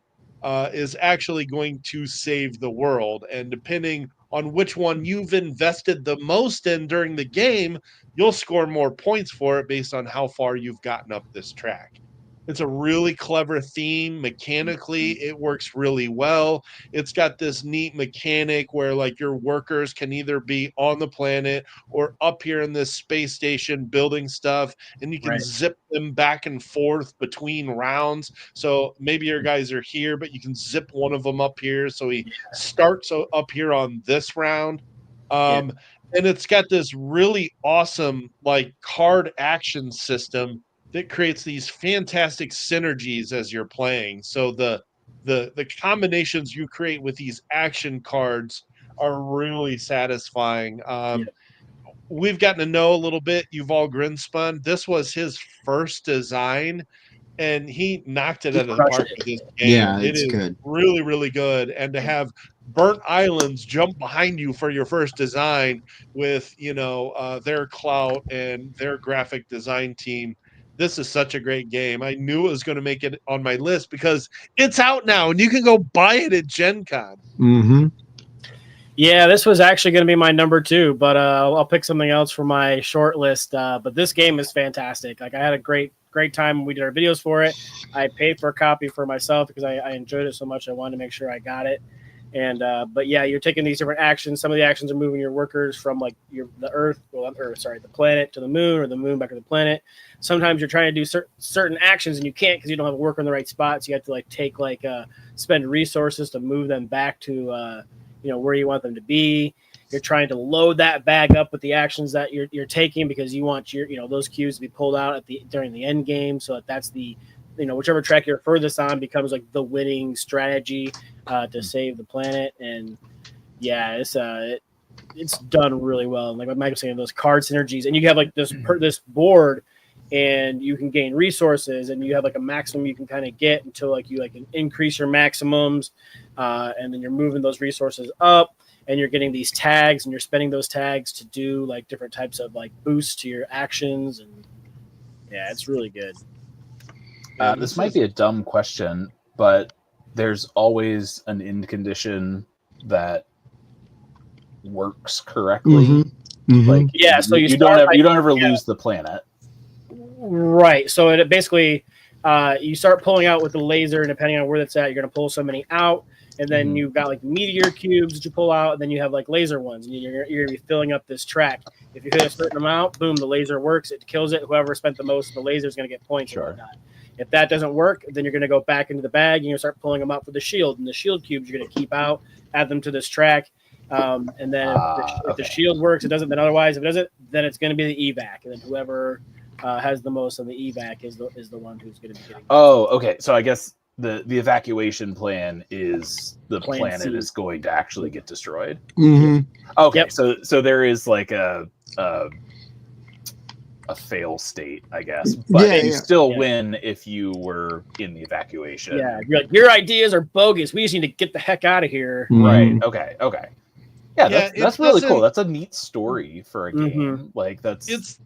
is actually going to save the world. And depending on which one you've invested the most in during the game, you'll score more points for it based on how far you've gotten up this track. It's a really clever theme. Mechanically, it works really well. It's got this neat mechanic where like your workers can either be on the planet or up here in this space station building stuff, and you can zip them back and forth between rounds. So maybe your guys are here, but you can zip one of them up here. So he starts up here on this round. And it's got this really awesome like card action system that creates these fantastic synergies as you're playing. So the combinations you create with these action cards are really satisfying. We've gotten to know a little bit Yuval Grinspun. This was his first design, and he knocked it out of the park with this game. Yeah, It is good. really, really good. And to have Burnt Islands jump behind you for your first design with, their clout and their graphic design team, this is such a great game. I knew it was going to make it on my list because it's out now and you can go buy it at Gen Con. Mm-hmm. Yeah, this was actually going to be my number 2, but I'll pick something else for my short list. But this game is fantastic. Like I had a great time when we did our videos for it. I paid for a copy for myself because I enjoyed it so much. I wanted to make sure I got it. And but yeah, you're taking these different actions. Some of the actions are moving your workers from like the planet to the moon, or the moon back to the planet. Sometimes you're trying to do certain actions and you can't because you don't have a worker in the right spot. So you have to like spend resources to move them back to where you want them to be. You're trying to load that bag up with the actions that you're taking because you want your those cubes to be pulled out during the end game. So that's the whichever track you're furthest on becomes like the winning strategy to save the planet. And yeah, it's done really well. And like what Mike was saying, those card synergies, and you have like this board, and you can gain resources, and you have like a maximum you can kind of get until like you like can increase your maximums, and then you're moving those resources up, and you're getting these tags, and you're spending those tags to do like different types of like boosts to your actions. And yeah, it's really good. This might be a dumb question, but there's always an end condition that works correctly. Mm-hmm. Mm-hmm. Like so you don't ever lose the planet. Right. So it basically you start pulling out with the laser, and depending on where that's at, you're going to pull so many out, and then you've got like meteor cubes that you pull out, and then you have like laser ones, and you're going to be filling up this track. If you hit a certain amount, boom, the laser works, it kills it. Whoever spent the most of the laser is going to get points. Sure. If that doesn't work, then you're going to go back into the bag and you're going to start pulling them out for the shield. And the shield cubes you're going to keep out, add them to this track. And then if the shield works, it doesn't. Then otherwise, if it doesn't, then it's going to be the evac. And then whoever has the most on the evac is the one who's going to be getting. Oh, okay. So I guess the evacuation plan is the planet C. is going to actually get destroyed. Mm-hmm. Okay, Yep. so there is like a fail state, I guess, but you still win if you were in the evacuation. Yeah, you're like, your ideas are bogus. We just need to get the heck out of here. Right. Okay. Yeah, that's really cool. That's a neat story for a game. Like that's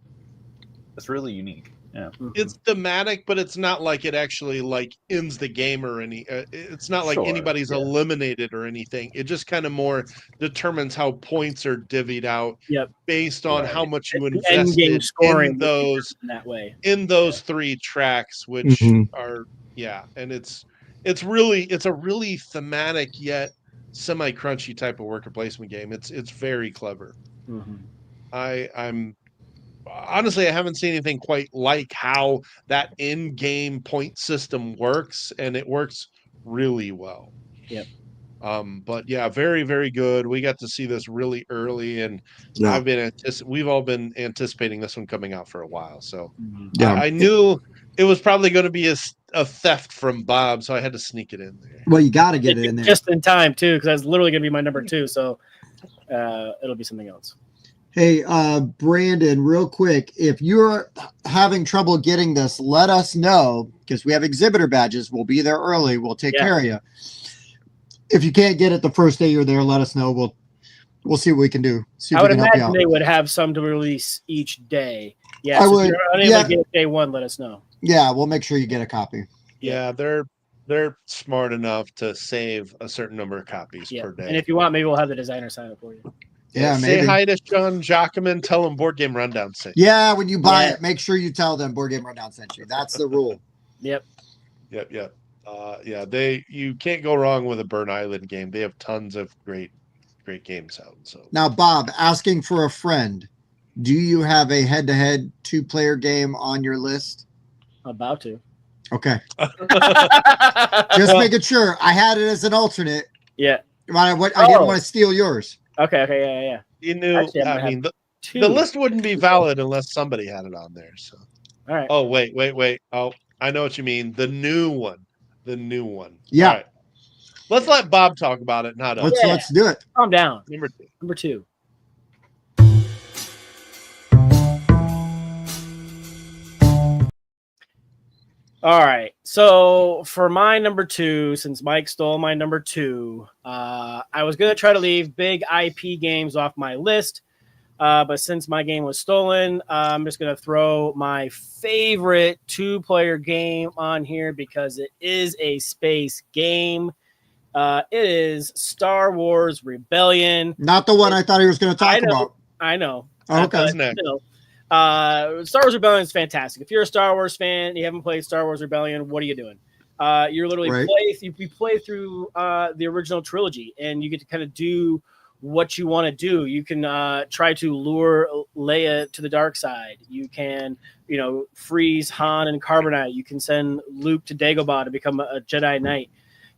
really unique. Yeah, it's thematic, but it's not like it actually like ends the game or any. It's not like anybody's eliminated or anything. It just kind of more determines how points are divvied out based on how much you invested in those that way. In those 3 tracks, which are and it's a really thematic yet semi-crunchy type of worker placement game. It's very clever. I'm honestly, I haven't seen anything quite like how that in-game point system works, and it works really well. Yep. But yeah, very, very good. We got to see this really early, and we've all been anticipating this one coming out for a while. So I knew it was probably going to be a theft from Bob, so I had to sneak it in there. Well, you got to get it in there just in time too, because that's literally going to be my number 2. So it'll be something else. Hey, Brandon, real quick, if you're having trouble getting this, let us know, because we have exhibitor badges. We'll be there early. We'll take care of you. If you can't get it the first day you're there, let us know. We'll see what we can do. See if I would we can help you imagine out. they would have some to release each day. Yeah, so if you're unable to get day 1, let us know. Yeah, we'll make sure you get a copy. Yeah, they're smart enough to save a certain number of copies per day. And if you want, maybe we'll have the designer sign up for you. Yeah, say maybe. hi to Sean Jacquemin. Tell him Board Game Rundown sent you. Yeah, when you buy it, make sure you tell them Board Game Rundown sent you. That's the rule. Yep. You can't go wrong with a Burn Island game. They have tons of great games out. So now, Bob, asking for a friend. Do you have a head-to-head 2-player game on your list? About to. Okay. Just making sure. I had it as an alternate. Yeah. I didn't want to steal yours. Okay. Yeah. You knew. Actually, the list wouldn't be valid unless somebody had it on there. So. All right. Oh wait. Oh, I know what you mean. The new one. Yeah. All right. Let's let Bob talk about it. Not us. Let's do it. Calm down. Number 2. All right. So for my number 2, since Mike stole my number 2, I was going to try to leave big IP games off my list. But since my game was stolen, I'm just going to throw my favorite 2-player game on here because it is a space game. It is Star Wars Rebellion. Not the one I thought he was going to talk about. I know. Okay. Star Wars Rebellion is fantastic. If you're a Star Wars fan and you haven't played Star Wars Rebellion, what are you doing? You're literally you play through the original trilogy, and you get to kind of do what you want to do. You can try to lure Leia to the dark side. You can, freeze Han and Carbonite. You can send Luke to Dagobah to become a Jedi Knight.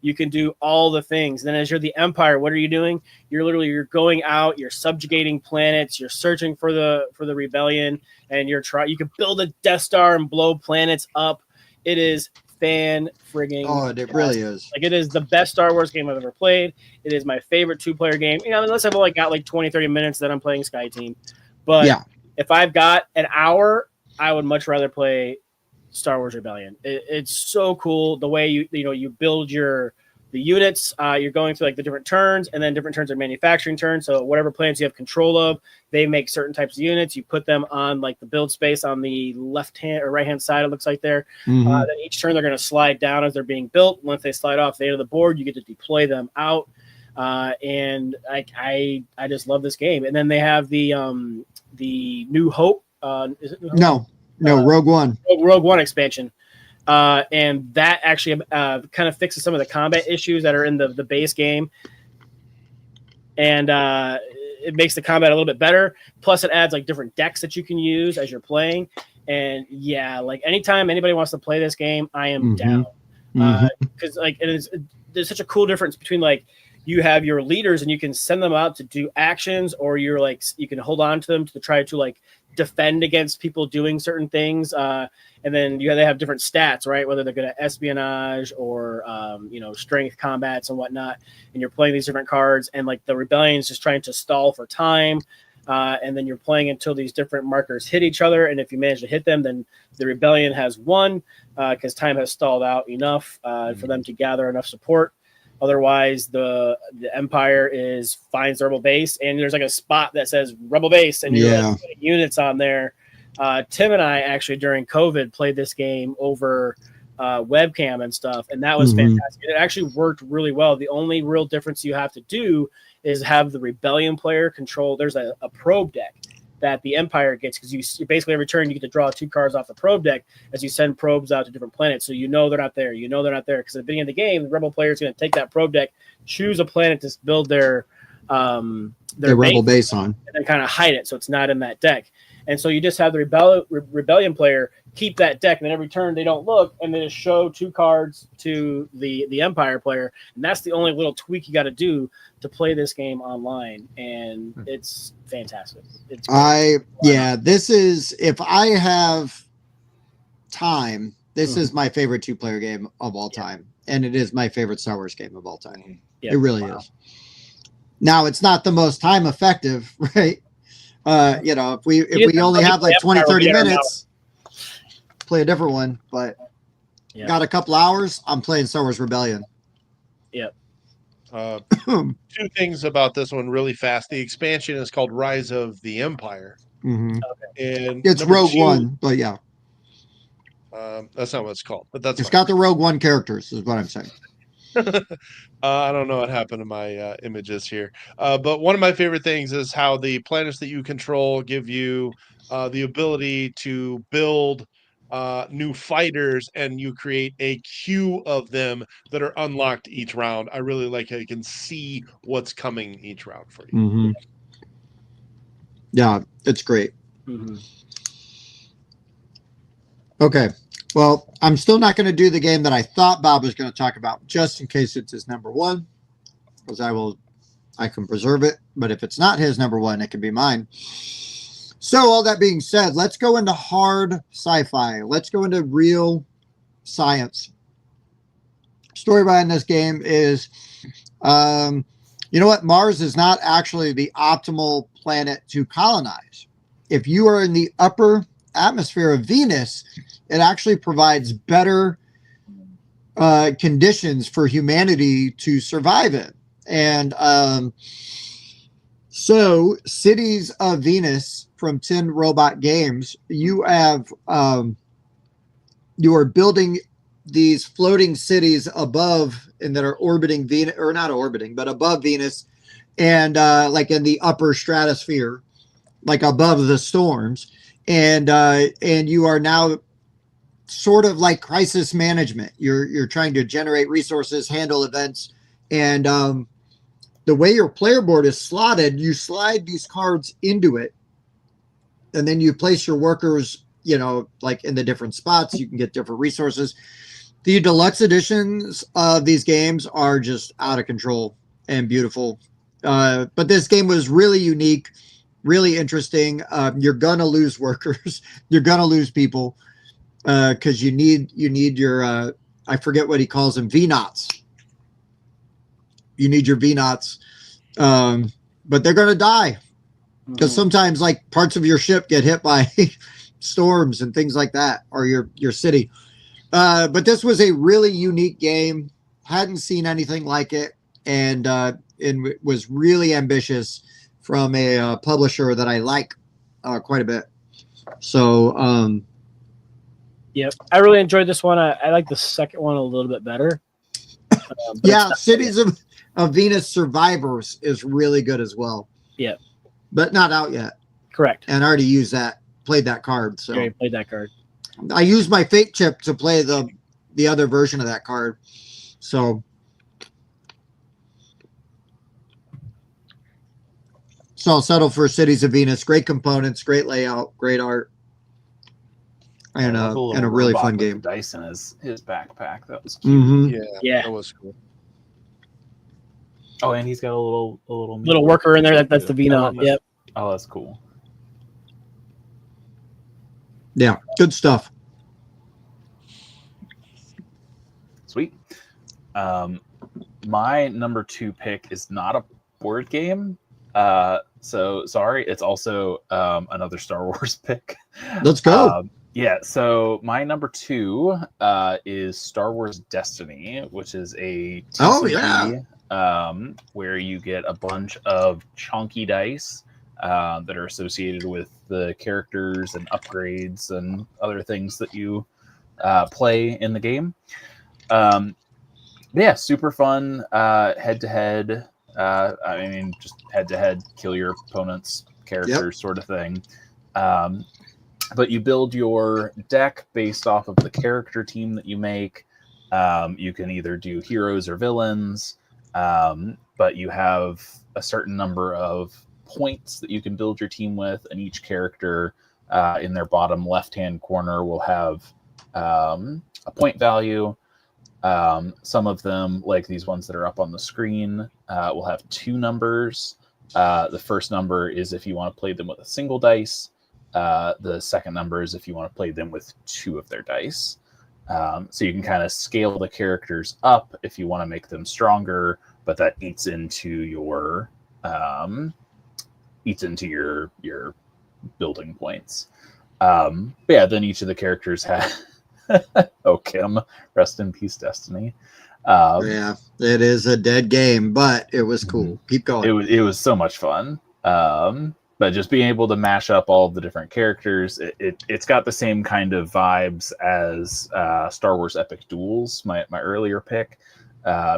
You can do all the things. Then as you're the Empire, what are you doing? You're going out, you're subjugating planets, you're searching for the rebellion, and you can build a Death Star and blow planets up. It is fan-frigging. Oh, it really is. Like, it is the best Star Wars game I've ever played. It is my favorite 2-player game. Unless I've only got like 20, 30 minutes that I'm playing Sky Team. But if I've got an hour, I would much rather play Star Wars Rebellion. It's so cool the way you build the units. You're going through like the different turns, and then different turns are manufacturing turns. So whatever planets you have control of, they make certain types of units. You put them on like the build space on the left hand or right hand side. It looks like there. Then each turn they're going to slide down as they're being built. Once they slide off the end of the board, you get to deploy them out. And I just love this game. And then they have the New Hope. Is it New Hope? No, Rogue One. Rogue One expansion. And that actually kind of fixes some of the combat issues that are in the base game. And it makes the combat a little bit better. Plus, it adds like different decks that you can use as you're playing. And yeah, like anytime anybody wants to play this game, I am down. Because like there's such a cool difference between like you have your leaders and you can send them out to do actions, or you're like you can hold on to them to try to like defend against people doing certain things. And then they have different stats, right? Whether they're good at espionage or strength combats and whatnot. And you're playing these different cards, and like the rebellion's just trying to stall for time. And then you're playing until these different markers hit each other. And if you manage to hit them, then the rebellion has won because time has stalled out enough for them to gather enough support. Otherwise, the Empire finds the rebel base, and there's like a spot that says rebel base, and you're like putting units on there. Tim and I actually during COVID played this game over webcam and stuff, and that was fantastic. It actually worked really well. The only real difference you have to do is have the rebellion player control. There's a probe deck that the Empire gets, because you basically every turn you get to draw 2 cards off the probe deck as you send probes out to different planets. So they're not there. They're not there because at the beginning of the game, the rebel player is going to take that probe deck, choose a planet to build their rebel base on, and then kind of hide it so it's not in that deck. And so you just have the rebellion player keep that deck, and then every turn they don't look, and they just show 2 cards to the Empire player. And that's the only little tweak you got to do to play this game online, and it's fantastic. This is, if I have time, this is my favorite 2-player game of all time, and it is my favorite Star Wars game of all time. It really is. Now, it's not the most time effective, right? If we only have like 20, 30 minutes, play a different one, but got a couple hours, I'm playing Star Wars Rebellion. Yep. 2 things about this one really fast. The expansion is called Rise of the Empire. And it's Rogue One, but that's not what it's called, but it's got the Rogue One characters is what I'm saying. I don't know what happened to my images here, but one of my favorite things is how the planets that you control give you the ability to build new fighters, and you create a queue of them that are unlocked each round. I really like how you can see what's coming each round for you. Yeah, it's great. Okay. Well, I'm still not going to do the game that I thought Bob was going to talk about, just in case it's his number 1, because I can preserve it. But if it's not his number 1, it can be mine. So all that being said, let's go into hard sci-fi. Let's go into real science. Story behind this game is, Mars is not actually the optimal planet to colonize. If you are in the upper atmosphere of Venus, it actually provides better conditions for humanity to survive in. And so Cities of Venus from 10 Robot Games, you are building these floating cities above and that are orbiting Venus, or not orbiting, but above Venus, and like in the upper stratosphere, like above the storms. And you are now sort of like crisis management. You're trying to generate resources, handle events, and the way your player board is slotted, you slide these cards into it, and then you place your workers, like in the different spots. You can get different resources. The deluxe editions of these games are just out of control and beautiful. But this game was really unique, really interesting. You're gonna lose workers. You're gonna lose people because you need your I forget what he calls them, VNaughts. You need your VNaughts, but they're gonna die because sometimes like parts of your ship get hit by storms and things like that, or your city. But this was a really unique game. Hadn't seen anything like it, and it was really ambitious from a publisher that I like quite a bit. So, yep, I really enjoyed this one. I like the second one a little bit better. Cities of Venus Survivors is really good as well. Yeah, but not out yet. Correct. And I already played that card. So you played that card. I used my fate chip to play the other version of that card. So I'll settle for Cities of Venus. Great components, great layout, great art. and a really fun game. Dice in his backpack. That was cute. Mm-hmm. Yeah, that was cool. Oh, and he's got a little worker in there. That's the Vino. Yep. Oh, that's cool. Yeah, good stuff. Sweet. My number 2 pick is not a board game. So sorry, it's also another Star Wars pick. Let's go. Yeah, so my number 2 is Star Wars Destiny, which is a TCG where you get a bunch of chunky dice that are associated with the characters and upgrades and other things that you play in the game. Yeah, super fun head-to-head. I mean, just head-to-head, kill your opponent's characters sort of thing. But you build your deck based off of the character team that you make. You can either do heroes or villains, but you have a certain number of points that you can build your team with, and each character in their bottom left-hand corner will have a point value. Some of them, like these ones that are up on the screen, will have 2 numbers. The first number is if you want to play them with a single dice. The second number is if you want to play them with 2 of their dice. So you can kind of scale the characters up if you want to make them stronger, but that eats into your building points. But yeah, then each of the characters has Kim, rest in peace, Destiny. Yeah, it is a dead game, but it was cool. Keep going. It was so much fun. But just being able to mash up all the different characters, it's got the same kind of vibes as Star Wars Epic Duels, my earlier pick,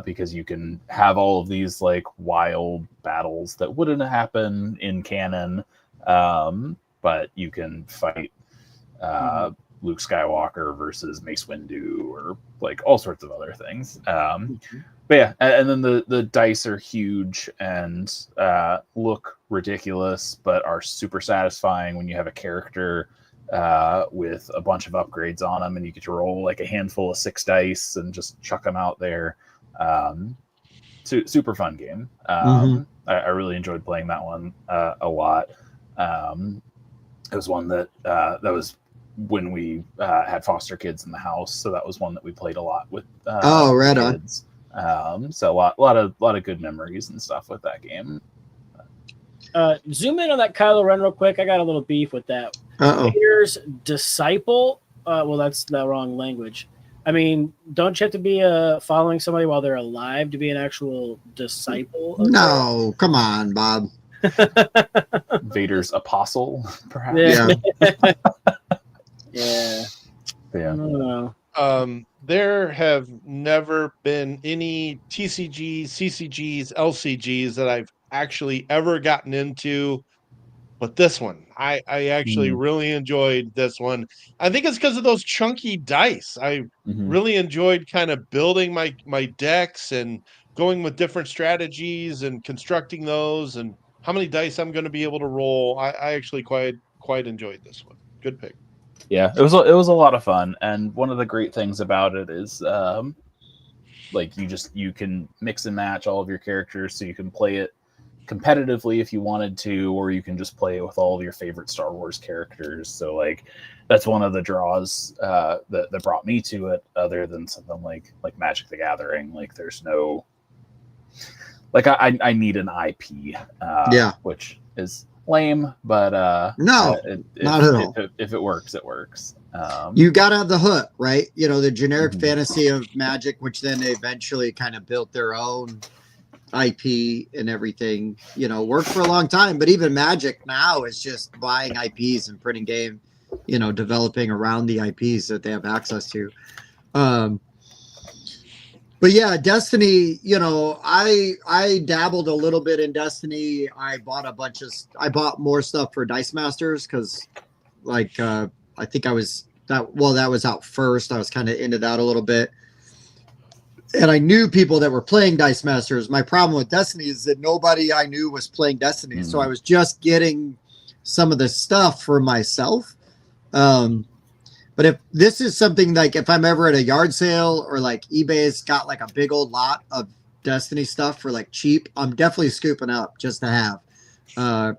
because you can have all of these like wild battles that wouldn't happen in canon, but you can fight Luke Skywalker versus Mace Windu, or like all sorts of other things. But yeah, and then the dice are huge and look ridiculous, but are super satisfying when you have a character with a bunch of upgrades on them, and you get to roll like a handful of 6 dice and just chuck them out there. Super fun game. I really enjoyed playing that one a lot. It was one that was when we had foster kids in the house, so that was one that we played a lot with. Right kids. So a lot of good memories and stuff with that game. Zoom in on that Kylo Ren real quick. I got a little beef with that. Vader's disciple. Well, that's the wrong language. I mean, don't you have to be following somebody while they're alive to be an actual disciple? No, come on, Bob. Vader's apostle, perhaps. Yeah. Yeah. I don't know. There have never been any TCGs, CCGs, LCGs that I've actually ever gotten into, but this one, I actually really enjoyed this one. I think it's because of those chunky dice. I really enjoyed kind of building my decks and going with different strategies and constructing those and how many dice I'm going to be able to roll. I actually quite enjoyed this one. Good pick. Yeah, it was a lot of fun, and one of the great things about it is like you can mix and match all of your characters, so you can play it competitively if you wanted to, or you can just play it with all of your favorite Star Wars characters. So like that's one of the draws that brought me to it, other than something like Magic the Gathering. Like there's no like I need an IP, which is lame, but no, not at all. If it works, it works. You gotta have the hook, right? You know, the generic fantasy of Magic, which then they eventually kind of built their own IP and everything, you know, worked for a long time. But even Magic now is just buying IPs and printing game, you know, developing around the IPs that they have access to. But yeah, Destiny, you know, I dabbled a little bit in Destiny. I bought more stuff for Dice Masters because like I think that was out first. I was kind of into that a little bit. And I knew people that were playing Dice Masters. My problem with Destiny is that nobody I knew was playing Destiny. So I was just getting some of the stuff for myself. But But if this is something like if I'm ever at a yard sale or like eBay's got like a big old lot of Destiny stuff for like cheap, I'm definitely scooping up just to have.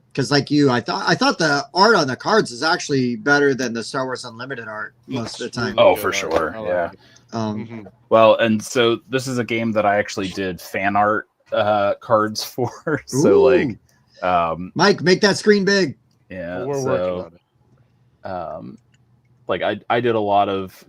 Because like you, I thought the art on the cards is actually better than the Star Wars Unlimited art most of the time. Oh, for sure. Yeah. Well, and so this is a game that I actually did fan art cards for. So like, Mike, make that screen big. Yeah, well, we're working on it. Like I did a lot of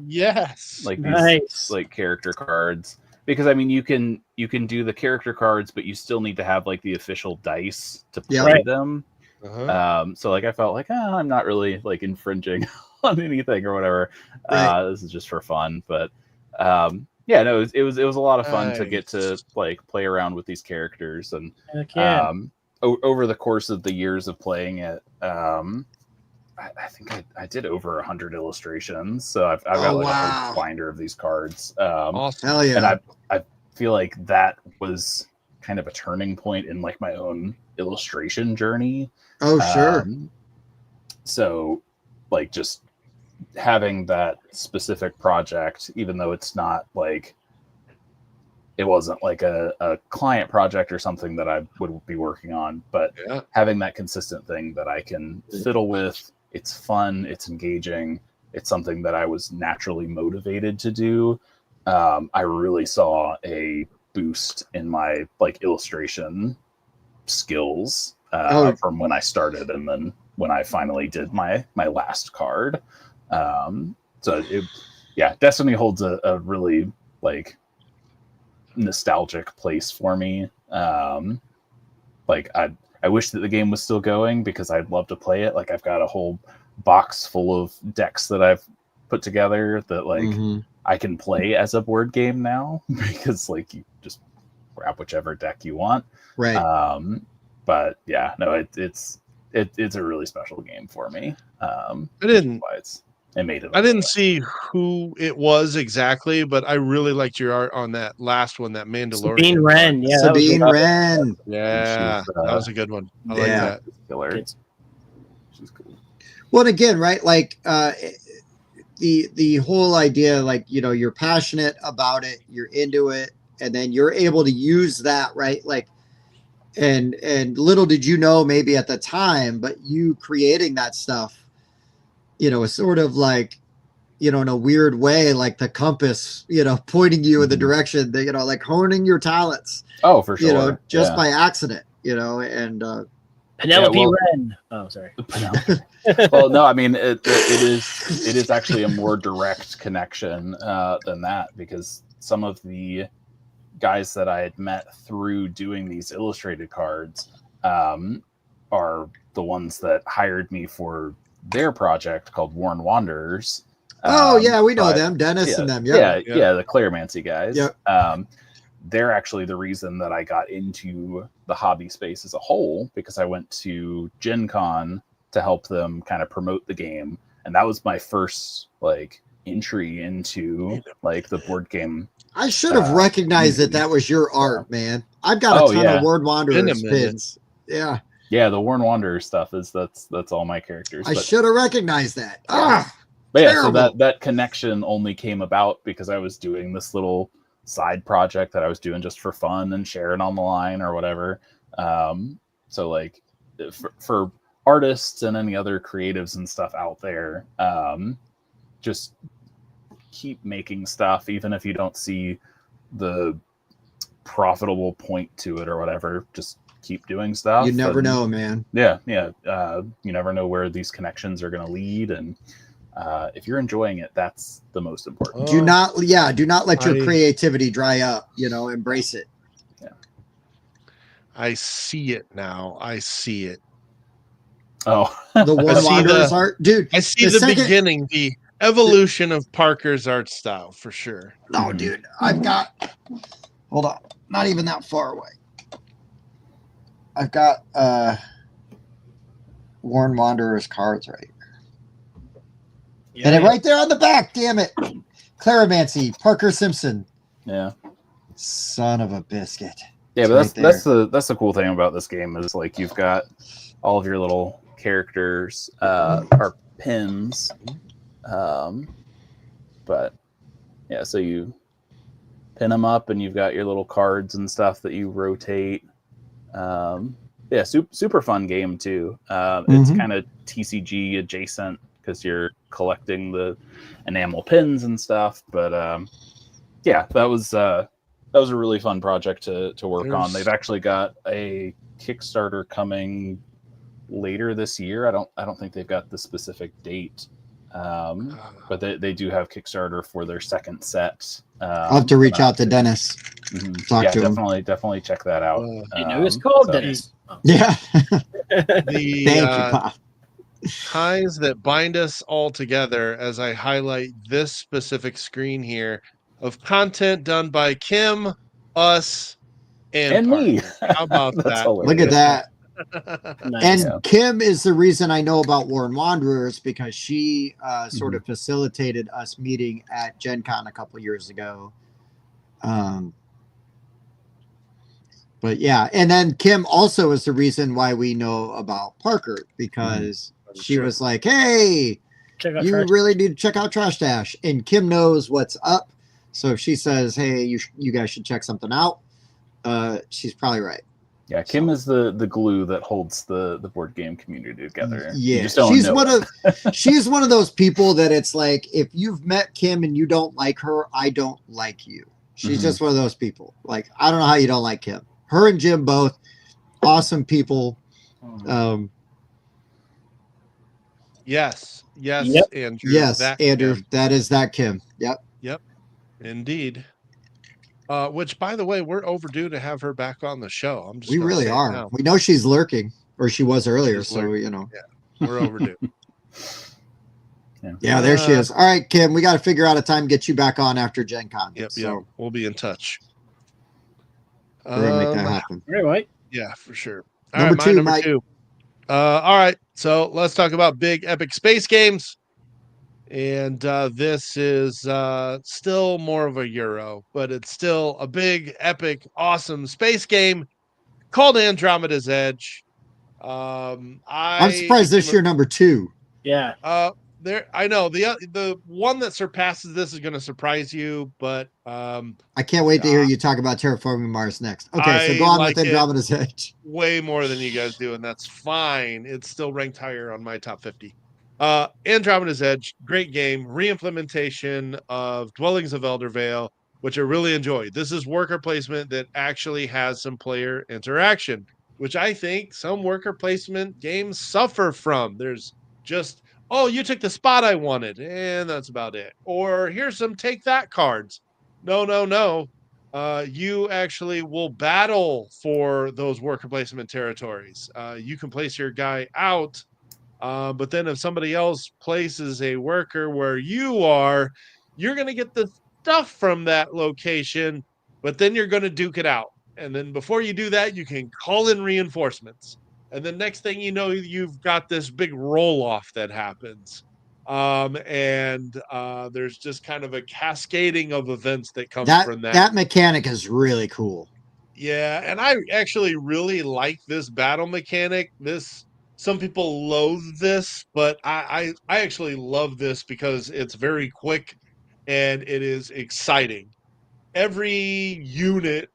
like these like character cards, because I mean you can do the character cards, but you still need to have like the official dice to play them. So like I felt like I'm not really like infringing on anything or whatever. This is just for fun, but yeah, no, it was a lot of fun to get to like play around with these characters, and over the course of the years of playing it, I think I did over 100 illustrations, so I've got like a whole binder of these cards. Awesome. Hell yeah! And I feel like that was kind of a turning point in like my own illustration journey. Oh sure. So like just having that specific project, even though it's not like it wasn't like a client project or something that I would be working on, but having that consistent thing that I can fiddle with, it's fun, it's engaging, it's something that I was naturally motivated to do. I really saw a boost in my like illustration skills from when I started, and then when I finally did my last card. So Destiny holds a really like nostalgic place for me. Like I wish that the game was still going, because I'd love to play it. Like I've got a whole box full of decks that I've put together that like I can play as a board game now, because like you just grab whichever deck you want. Right. But yeah, no, it's a really special game for me. I didn't see who it was exactly, but I really liked your art on that last one, that Mandalorian. Sabine Wren. Yeah, Sabine Wren. Yeah, that was a good one. I like that. Killer. She's cool. Well, and again, right, like the whole idea, like, you know, you're passionate about it, you're into it, and then you're able to use that, right? Like, and little did you know maybe at the time, but you creating that stuff, you know, is sort of like, you know, in a weird way, like the compass, you know, pointing you in the direction that, you know, like honing your talents. Oh, for sure. You know, just by accident, you know, and Penelope Wren. Oh, sorry. Well, no, I mean, it is actually a more direct connection than that, because some of the guys that I had met through doing these illustrated cards are the ones that hired me for their project called Worn Wanderers. We know them, Dennis and them. Yeah, the Clairmancy guys. They're actually the reason that I got into the hobby space as a whole, because I went to Gen Con to help them kind of promote the game, and that was my first like entry into like the board game. I should have recognized that was your art, man. I've got a ton of Worn Wanderers pins. Yeah. Yeah, the Worn Wanderer stuff that's all my characters. I should have recognized that. But yeah, so that connection only came about because I was doing this little side project that I was doing just for fun and sharing on the line or whatever. So like for artists and any other creatives and stuff out there, just keep making stuff, even if you don't see the profitable point to it or whatever. Just keep doing stuff. You never know, man. Yeah. You never know where these connections are going to lead, and if you're enjoying it, that's the most important. Do not let your creativity dry up. You know, embrace it. Yeah. I see it now. I see it. Oh, the Worn Wanderers art, dude. I see the beginning, the evolution of Parker's art style for sure. No, dude, I've got. Hold on, not even that far away. I've got Worn Wanderers cards right here. Yeah, and right there on the back, damn it. Clairmancy, Parker Simpson. Yeah. Son of a biscuit. Yeah, but that's the cool thing about this game is like you've got all of your little characters are pins. But yeah, so you pin them up, and you've got your little cards and stuff that you rotate. Yeah, super fun game too. It's kind of TCG adjacent because you're collecting the enamel pins and stuff. But yeah, that was a really fun project to work on. They've actually got a Kickstarter coming later this year. I don't think they've got the specific date, but they do have Kickstarter for their second set. I'll have to reach out to Dennis. Talk to him. Definitely check that out. You know, it's called Dennis. Yeah. The Thank you, Pop. ties that bind us all together, as I highlight this specific screen here, of content done by Kim, us, and me. How about that? Hilarious. Look at that. Nice. And Kim is the reason I know about War and Wanderers, because she sort of facilitated us meeting at Gen Con a couple years ago. But yeah, and then Kim also is the reason why we know about Parker, because she was like, hey, you really need to check out Trash Dash. And Kim knows what's up. So if she says, hey, you guys should check something out, she's probably right. Yeah, Kim is the glue that holds the board game community together. Yeah, she's one of those people that it's like, if you've met Kim and you don't like her, I don't like you. She's just one of those people. Like, I don't know how you don't like Kim. Her and Jim both awesome people. Yes, Yep. Andrew. Yes, Andrew. Kim. That is that Kim. Yep. Indeed. Which, by the way, we're overdue to have her back on the show. We really are. Now. We know she's lurking, or she was earlier. So you know, we're overdue. Yeah, there she is. All right, Kim, we got to figure out a time to get you back on after Gen Con. Yep. We'll be in touch. We're gonna make that happen. All right. Yeah, for sure. Number two. All right, so let's talk about big epic space games. And this is still more of a Euro, but it's still a big, epic, awesome space game called Andromeda's Edge. I'm surprised this year number 2. Yeah. I know the one that surpasses this is going to surprise you, but I can't wait to hear you talk about Terraforming Mars next. Okay, so go on with Andromeda's Edge. Way more than you guys do, and that's fine. It's still ranked higher on my top 50. Andromeda's Edge, great game, re-implementation of Dwellings of Eldervale, which I really enjoyed. This is worker placement that actually has some player interaction, which I think some worker placement games suffer from. There's just, oh, you took the spot I wanted, and that's about it. Or here's some take that cards. No. You actually will battle for those worker placement territories. You can place your guy out. But then if somebody else places a worker where you are, you're going to get the stuff from that location, but then you're going to duke it out. And then before you do that, you can call in reinforcements. And the next thing you know, you've got this big roll-off that happens. And there's just kind of a cascading of events that comes from that. That mechanic is really cool. Yeah, and I actually really like this battle mechanic. Some people loathe this, but I actually love this because it's very quick and it is exciting. Every unit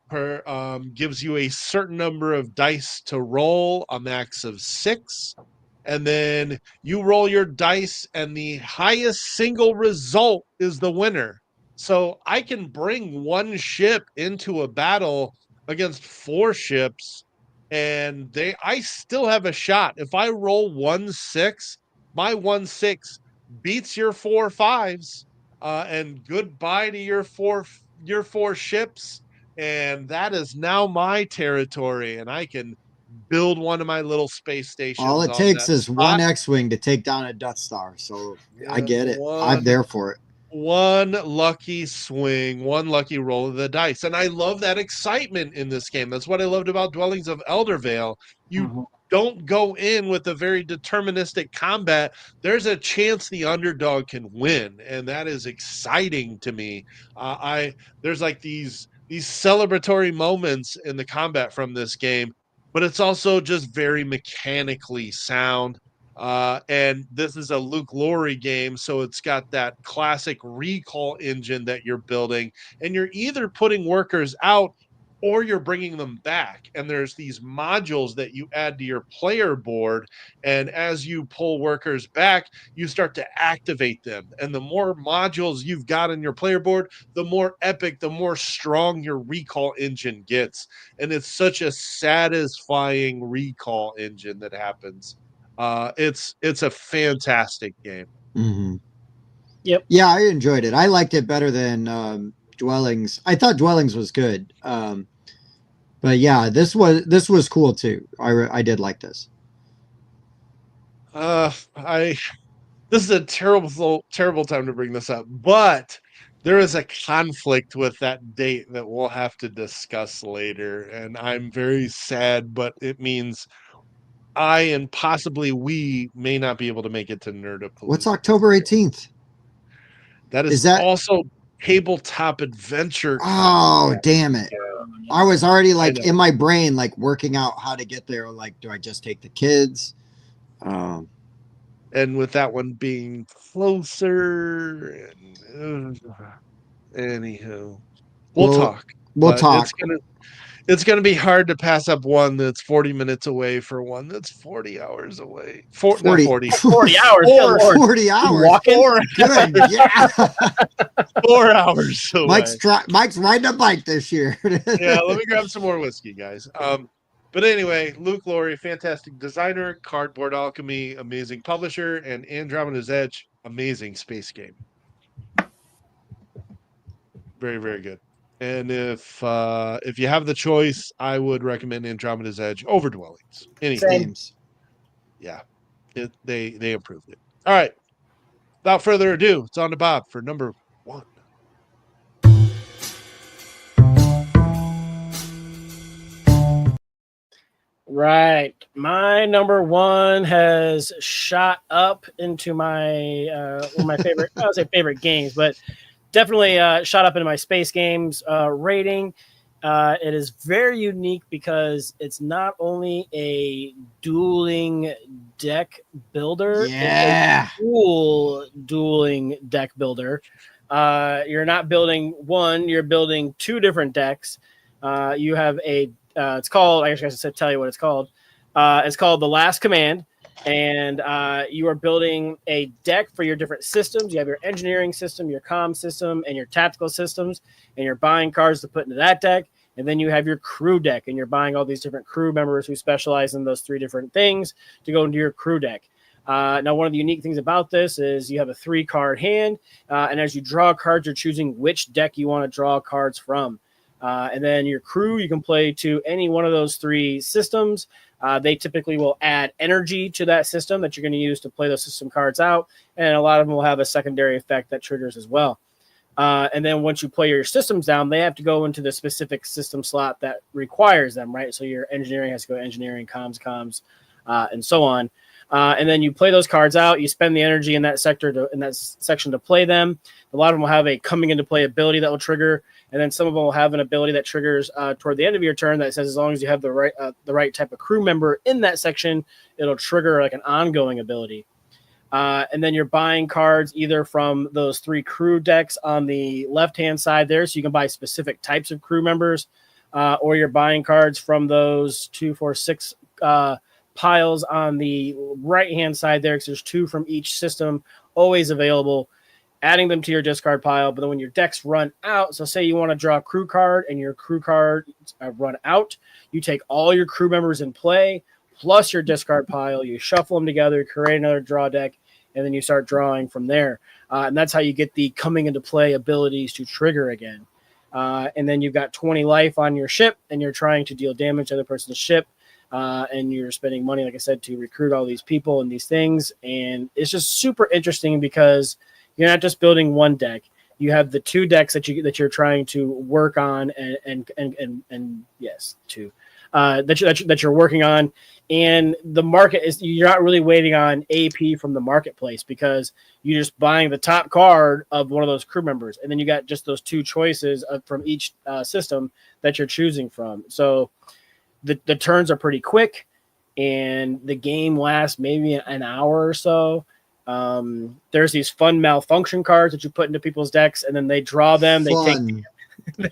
gives you a certain number of dice to roll, a max of 6. And then you roll your dice, and the highest single result is the winner. So I can bring one ship into a battle against 4 ships, and I still have a shot. If I roll 1-6, my 1-6 beats your 4 5s, and goodbye to your four ships, and that is now my territory, and I can build one of my little space stations. All it takes is one X-Wing to take down a Death Star, so I get it. I'm there for it. One lucky swing, one lucky roll of the dice. And I love that excitement in this game. That's what I loved about Dwellings of Eldervale. You don't go in with a very deterministic combat. There's a chance the underdog can win, and that is exciting to me. There's like these celebratory moments in the combat from this game, but it's also just very mechanically sound. And this is a Luke Laurie game, so it's got that classic recall engine that you're building, and you're either putting workers out or you're bringing them back. And there's these modules that you add to your player board, and as you pull workers back, you start to activate them. And the more modules you've got in your player board, the more epic, the more strong your recall engine gets. And it's such a satisfying recall engine that happens. It's a fantastic game. Mm-hmm. Yep. Yeah, I enjoyed it. I liked it better than Dwellings. I thought Dwellings was good. But yeah, this was cool too. I did like this. This is a terrible time to bring this up, but there is a conflict with that date that we'll have to discuss later, and I'm very sad, but it means I and possibly we may not be able to make it to Nerdapalooza. What's October 18th? That is that also Tabletop Adventure. Oh, damn it. I was already like in my brain, like working out how to get there. Like, do I just take the kids? And with that one being closer, anywho, we'll talk. We'll talk. It's gonna be hard to pass up one that's 40 minutes away for one that's 40 hours away. 40 hours. 40 hours. Walking? Good. Yeah. 4 hours away. Mike's riding a bike this year. Yeah, let me grab some more whiskey, guys. But anyway, Luke Laurie, fantastic designer, Cardboard Alchemy, amazing publisher, and Andromeda's Edge, amazing space game. Very, very good. And if you have the choice, I would recommend Andromeda's Edge over Dwellings. Any games. Yeah. They improved it. All right. Without further ado, it's on to Bob for number 1. Right. My number 1 has shot up into my one of my favorite, I would say favorite games, but definitely shot up into my space games rating. It is very unique because it's not only a dueling deck builder, yeah, it's a cool dueling deck builder. You're not building one, you're building 2 different decks. You have a it's called, I guess I should tell you what it's called. It's called The Last Command, and you are building a deck for your different systems. You have your engineering system, your comm system, and your tactical systems, and you're buying cards to put into that deck. And then you have your crew deck, and you're buying all these different crew members who specialize in those 3 different things to go into your crew deck. Now, one of the unique things about this is you have a 3-card hand, and as you draw cards, you're choosing which deck you want to draw cards from. And then your crew, you can play to any one of those 3 systems. They typically will add energy to that system that you're going to use to play those system cards out. And a lot of them will have a secondary effect that triggers as well. And then once you play your systems down, they have to go into the specific system slot that requires them, right? So your engineering has to go engineering, comms, and so on. And then you play those cards out. You spend the energy in that section to play them. A lot of them will have a coming into play ability that will trigger, and then some of them will have an ability that triggers toward the end of your turn that says as long as you have the right type of crew member in that section, it'll trigger like an ongoing ability. And then you're buying cards either from those 3 crew decks on the left-hand side there, so you can buy specific types of crew members, or you're buying cards from those 2, 4, 6 piles on the right-hand side there, because there's 2 from each system always available, adding them to your discard pile. But then when your decks run out, so say you want to draw a crew card and your crew card run out, you take all your crew members in play plus your discard pile, you shuffle them together, create another draw deck, and then you start drawing from there. And that's how you get the coming into play abilities to trigger again. And then you've got 20 life on your ship, and you're trying to deal damage to the other person's ship. And you're spending money, like I said, to recruit all these people and these things. And it's just super interesting because you're not just building one deck. You have the 2 decks that you're trying to work on and yes, 2 that you're working on. And the market is, you're not really waiting on AP from the marketplace because you're just buying the top card of one of those crew members. And then you got just those 2 choices from each system that you're choosing from. So the turns are pretty quick. and the game lasts maybe an hour or so. There's these fun malfunction cards that you put into people's decks, and then they draw them. Fun.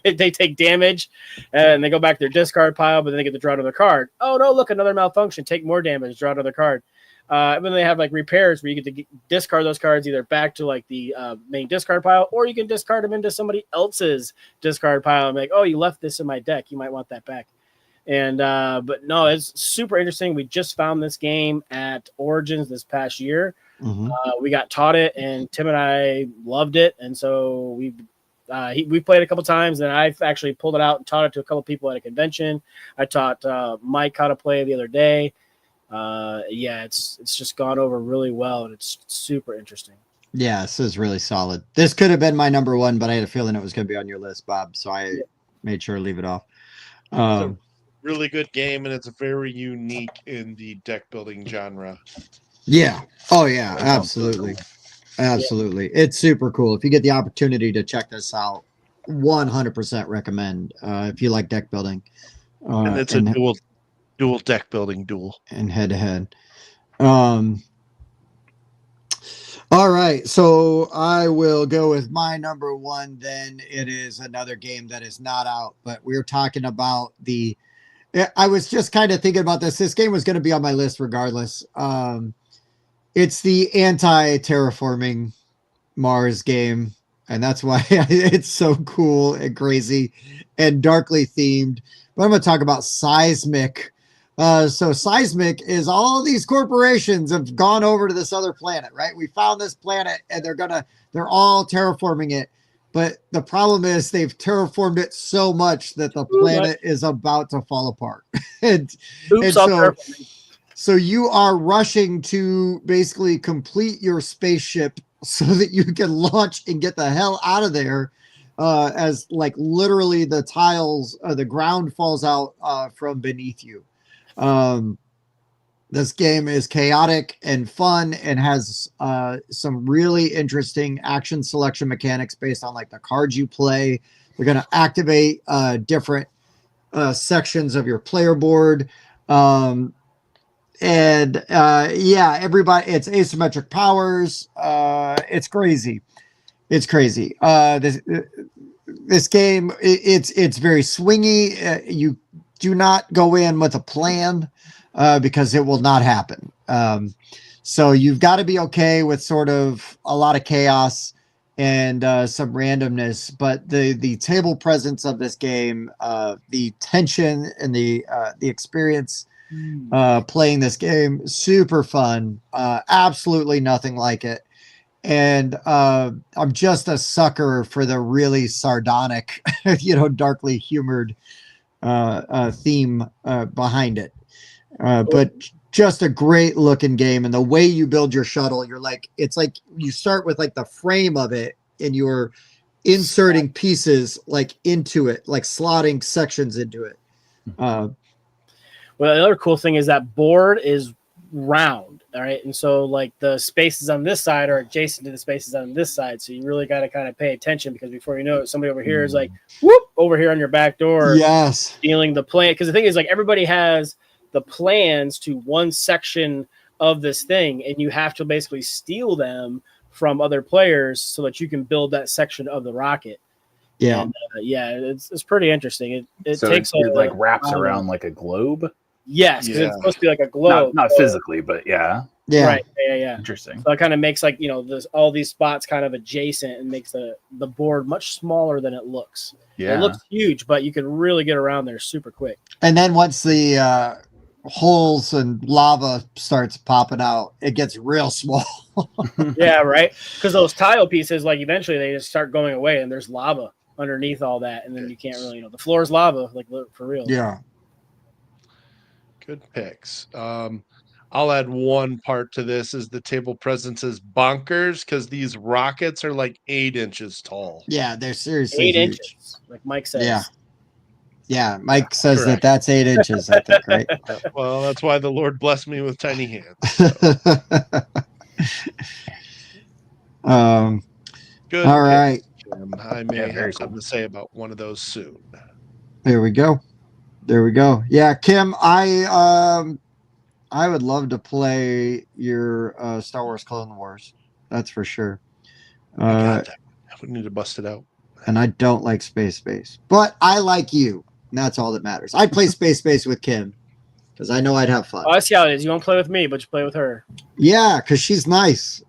They take damage, and they go back to their discard pile, but then they get to draw another card. Oh no! Look, another malfunction. Take more damage. Draw another card. And then they have like repairs where you get to discard those cards either back to like the main discard pile, or you can discard them into somebody else's discard pile and be like, oh, you left this in my deck. You might want that back. And but no, it's super interesting. We just found this game at Origins this past year. Mm-hmm. We got taught it, and Tim and I loved it. And so we played a couple times, and I've actually pulled it out and taught it to a couple people at a convention. I taught Mike how to play the other day. It's just gone over really well, and it's super interesting. Yeah, this is really solid. This could have been my number one, but I had a feeling it was going to be on your list, Bob, so I made sure to leave it off. It's a really good game, and it's very unique in the deck building genre. Yeah. Oh, yeah, absolutely. Absolutely. It's super cool. If you get the opportunity to check this out, 100% recommend if you like deck building. And it's a dual deck building duel. And head-to-head. All right, so I will go with my number one. Then it is another game that is not out, but we're talking about I was just kind of thinking about this. This game was going to be on my list regardless. It's the anti-terraforming Mars game, and that's why it's so cool and crazy and darkly themed. But I'm going to talk about Seismic. So Seismic is all these corporations have gone over to this other planet, right? We found this planet, and they're all terraforming it. But the problem is they've terraformed it so much that the planet is about to fall apart. So you are rushing to basically complete your spaceship so that you can launch and get the hell out of there as like literally the tiles, the ground falls out from beneath you. This game is chaotic and fun and has some really interesting action selection mechanics based on like the cards you play. They're going to activate different sections of your player board. Everybody, it's asymmetric powers. It's crazy. It's crazy. This game, it's very swingy. You do not go in with a plan because it will not happen. So you've got to be okay with sort of a lot of chaos and some randomness, but the table presence of this game, the tension and the experience playing this game, super fun. Absolutely nothing like it. And I'm just a sucker for the really sardonic, darkly humored theme behind it. But just a great looking game, and the way you build your shuttle, it's like you start with like the frame of it, and you're inserting pieces like into it, like slotting sections into it. Well, another cool thing is that board is round, all right, and so like the spaces on this side are adjacent to the spaces on this side, so you really got to kind of pay attention, because before you know it, somebody over here is like whoop over here on your back door, stealing the plan. Because the thing is, like, everybody has the plans to one section of this thing, and you have to basically steal them from other players so that you can build that section of the rocket. And, it's pretty interesting. It takes it wraps around like a globe. Yes, because it's supposed to be like a globe, not physically, but yeah, right, interesting. So it kind of makes like all these spots kind of adjacent, and makes the board much smaller than it looks. It looks huge, but you can really get around there super quick. And then once the holes and lava starts popping out, it gets real small. Yeah, right, because those tile pieces, like, eventually they just start going away, and there's lava underneath all that, and then you can't really, the floor is lava, like, for real. Yeah. Good picks. I'll add one part to this: is the table presence is bonkers, because these rockets are like 8 inches tall. Yeah, they're seriously 8 huge. inches, like Mike says. Yeah, Mike says that's 8 inches, I think, right? Well, that's why the Lord blessed me with tiny hands. So. Good. All right. Jim. I may have something to say about one of those soon. There we go. Yeah, Kim, I I would love to play your Star Wars Clone Wars. That's for sure. I got that. We need to bust it out. And I don't like Space, but I like you. And that's all that matters. I'd play Space with Kim because I know I'd have fun. Oh, I see how it is. You won't play with me, but you play with her. Yeah, because she's nice.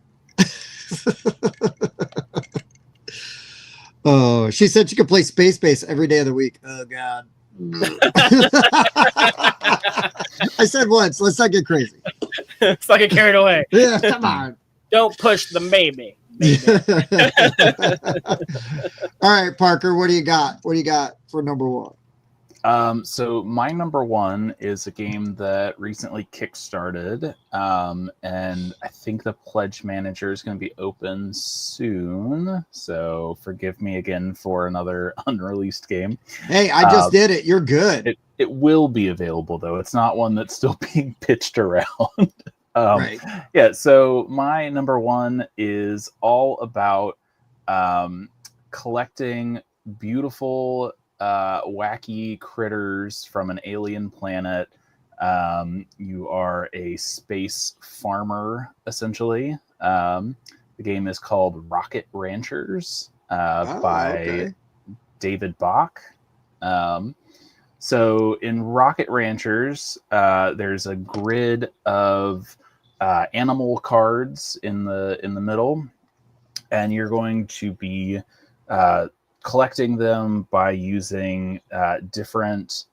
Oh, she said she could play Space every day of the week. Oh, God. I said once. Let's not get crazy. It's like it carried away. Yeah, come on. Don't push the baby. All right, Parker, what do you got? What do you got for number one? So my number one is a game that recently kickstarted, and I think the pledge manager is going to be open soon. So forgive me again for another unreleased game. Hey, I just did it. You're good. It will be available though. It's not one that's still being pitched around. Right. Yeah, so my number one is all about collecting beautiful, wacky critters from an alien planet. You are a space farmer, essentially. The game is called Rocket Ranchers by David Bach. So in Rocket Ranchers, there's a grid of animal cards in the middle, and you're going to be collecting them by using different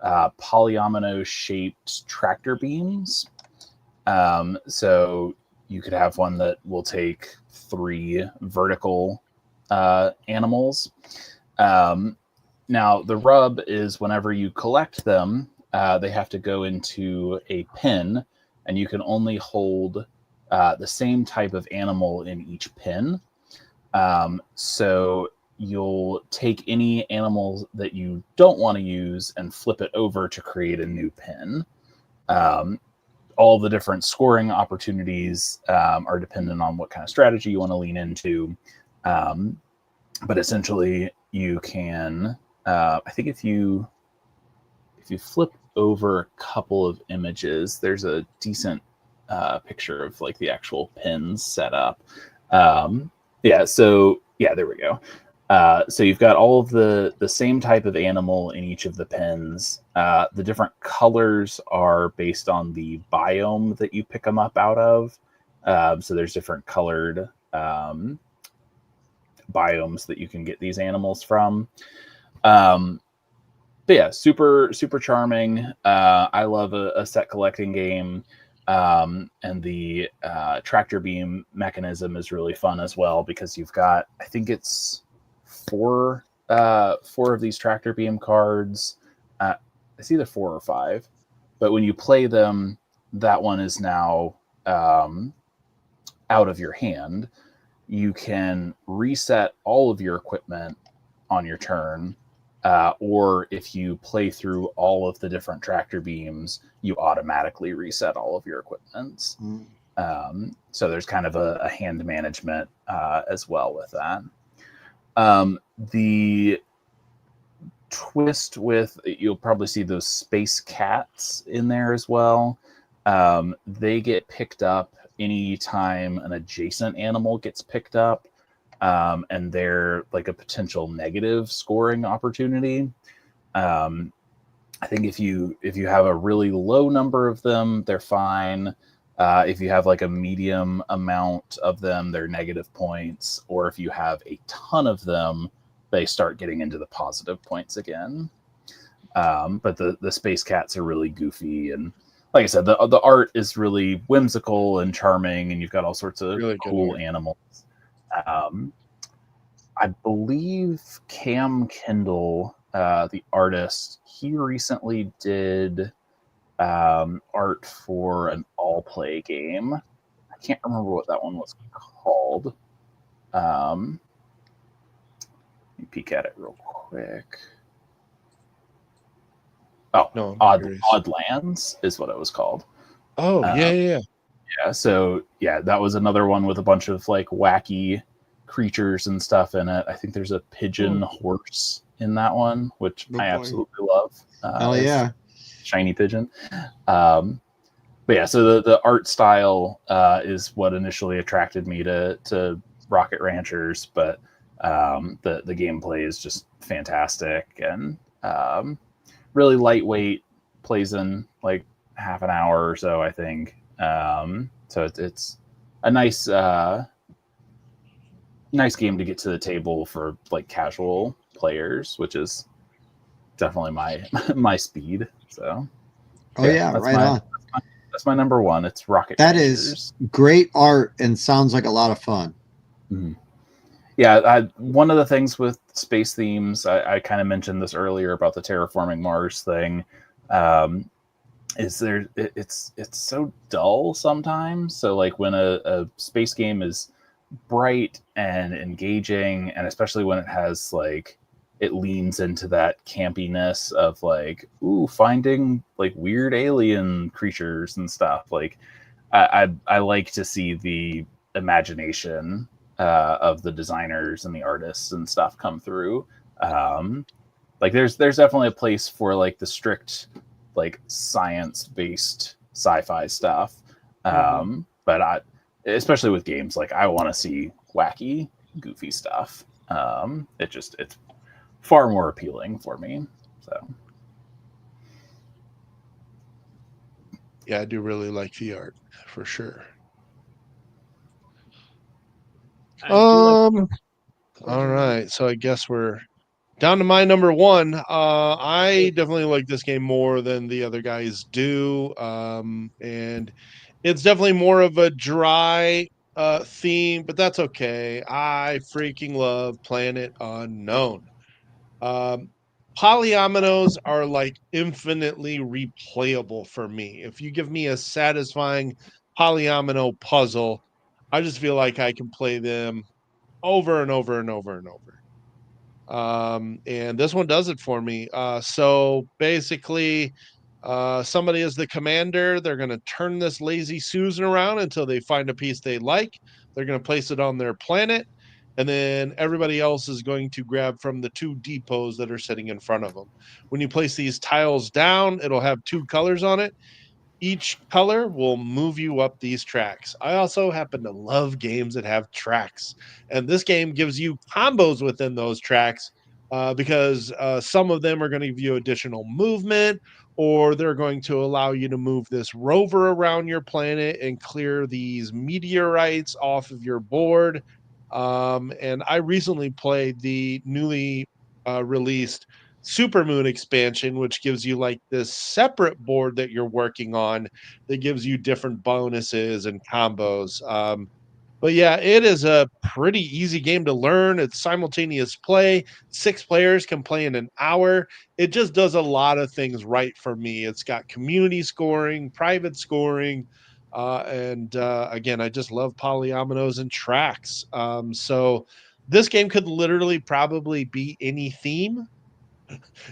polyomino shaped tractor beams. So you could have one that will take 3 vertical animals. Now the rub is whenever you collect them, they have to go into a pin, and you can only hold the same type of animal in each pin. So you'll take any animal that you don't want to use and flip it over to create a new pin. All the different scoring opportunities are dependent on what kind of strategy you want to lean into. But essentially you can, I think if you flip over a couple of images, there's a decent picture of like the actual pins set up. There we go. So you've got all of the same type of animal in each of the pins. The different colors are based on the biome that you pick them up out of. So there's different colored biomes that you can get these animals from. But yeah, super charming. I love a set collecting game. And the tractor beam mechanism is really fun as well, because you've got, I think it's 4 of these tractor beam cards. It's either 4 or 5, but when you play them, that one is now out of your hand. You can reset all of your equipment on your turn, or if you play through all of the different tractor beams, you automatically reset all of your equipment. So there's kind of a hand management as well with that. The twist with, you'll probably see those space cats in there as well. They get picked up anytime an adjacent animal gets picked up, and they're like a potential negative scoring opportunity. I think if you have a really low number of them, they're fine. If you have like a medium amount of them, they're negative points. Or if you have a ton of them, they start getting into the positive points again. But the space cats are really goofy, and like I said, the art is really whimsical and charming, and you've got all sorts of really cool animals. I believe Cam Kendall, the artist, he recently did art for an all-play game. I can't remember what that one was called. Let me peek at it real quick. Oh, no, Odd Lands is what it was called. Oh, yeah. So that was another one with a bunch of like wacky creatures and stuff in it. I think there's a pigeon horse in that one, which I absolutely love. Hell yeah. Shiny pigeon. But But yeah, so the art style is what initially attracted me to Rocket Ranchers, but the gameplay is just fantastic and really lightweight. Plays in like half an hour or so, I think. So it's a nice nice game to get to the table for like casual players, which is definitely my speed. So Right on. That's my number one. It's Rocket That Ranchers. Is great art and sounds like a lot of fun. Mm-hmm. Yeah, one of the things with space themes, I kind of mentioned this earlier about the terraforming Mars thing, is it's so dull sometimes. So like when a space game is bright and engaging, and especially when it has like it leans into that campiness of like finding like weird alien creatures and stuff. Like I like to see the imagination of the designers and the artists and stuff come through. Like there's definitely a place for like the strict like science based sci-fi stuff. But especially with games, like I want to see wacky, goofy stuff. It's far more appealing for me. So yeah, I do really like the art for sure. All right, so I guess we're down to my number one. I definitely like this game more than the other guys do, and it's definitely more of a dry theme, but that's okay. I freaking love Planet Unknown. Polyominoes are like infinitely replayable for me. If you give me a satisfying polyomino puzzle, I just feel like I can play them over and over and over and over. And this one does it for me. So basically, somebody is the commander. They're going to turn this lazy Susan around until they find a piece they like. They're going to place it on their planet. And then everybody else is going to grab from the two depots that are sitting in front of them. When you place these tiles down, it'll have two colors on it. Each color will move you up these tracks. I also happen to love games that have tracks, and this game gives you combos within those tracks because some of them are going to give you additional movement, or they're going to allow you to move this rover around your planet and clear these meteorites off of your board. And I recently played the newly released Supermoon expansion, which gives you like this separate board that you're working on that gives you different bonuses and combos. But yeah, it is a pretty easy game to learn. It's simultaneous play. 6 players can play in an hour. It just does a lot of things right for me. It's got community scoring, private scoring, and again, I just love polyominoes and tracks. So this game could literally probably be any theme.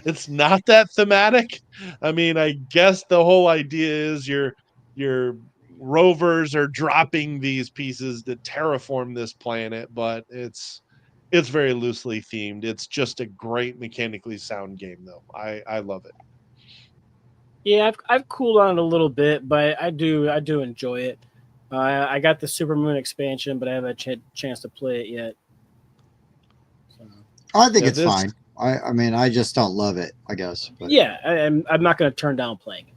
It's not that thematic. I mean, I guess the whole idea is your rovers are dropping these pieces to terraform this planet, but it's very loosely themed. It's just a great mechanically sound game, though. I love it. Yeah, I've cooled on it a little bit, but I do enjoy it. I got the Supermoon expansion, but I haven't had a chance to play it yet. So. I think it's fine. I mean, I just don't love it, I guess. But. Yeah, I'm not going to turn down playing it.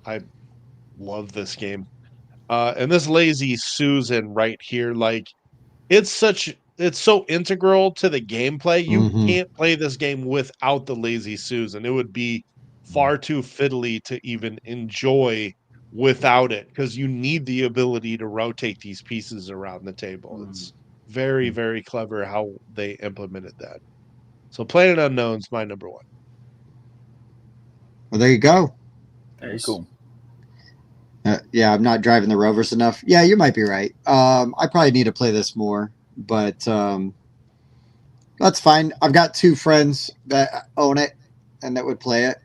I love this game. And this lazy Susan right here, like it's so integral to the gameplay. You can't play this game without the lazy Susan. It would be far too fiddly to even enjoy without it, because you need the ability to rotate these pieces around the table. It's very, very clever how they implemented that. So Planet Unknown's my number one. Well, there you go. Very cool. Yeah, I'm not driving the rovers enough. Yeah, you might be right. I probably need to play this more, but that's fine. I've got 2 friends that own it and that would play it.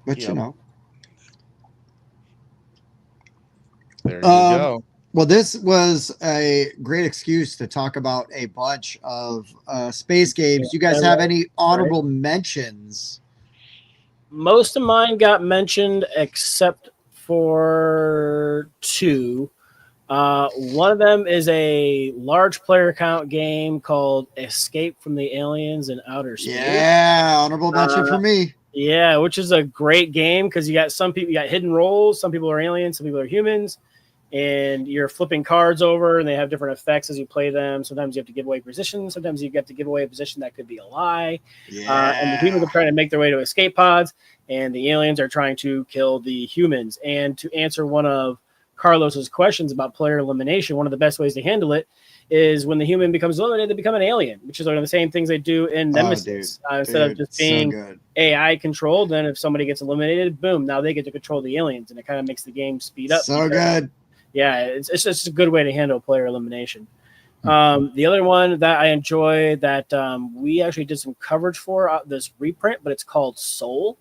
But you know. There you go. Well, this was a great excuse to talk about a bunch of space games. You guys have any honorable mentions Most of mine got mentioned except for 2. One of them is a large player count game called Escape from the Aliens in Outer Space. Yeah, honorable mention for me. Yeah, which is a great game because you got some people, you got hidden roles. Some people are aliens, some people are humans, and you're flipping cards over, and they have different effects as you play them. Sometimes you have to give away positions. Sometimes you have to give away a position that could be a lie. And the humans are trying to make their way to escape pods, and the aliens are trying to kill the humans. And to answer one of Carlos's questions about player elimination, one of the best ways to handle it is when the human becomes eliminated, they become an alien, which is one of the same things they do in Nemesis. Instead of just being AI controlled, then if somebody gets eliminated, boom, now they get to control the aliens, and it kind of makes the game speed up. So good. Yeah, it's just a good way to handle player elimination. The other one that I enjoy that we actually did some coverage for this reprint, but it's called Soul.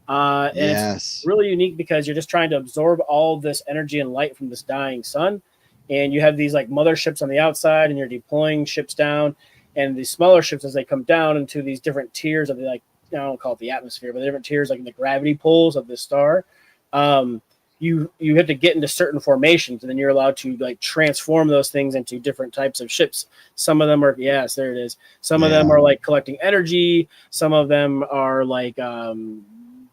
And it's really unique because you're just trying to absorb all this energy and light from this dying sun. And you have these like motherships on the outside, and you're deploying ships down. And the smaller ships, as they come down into these different tiers of the, like, I don't call it the atmosphere, but the different tiers, like the gravity pulls of the star, you have to get into certain formations, and then you're allowed to like transform those things into different types of ships. Some of them are, yes, there it is. Some of them are like collecting energy. Some of them are like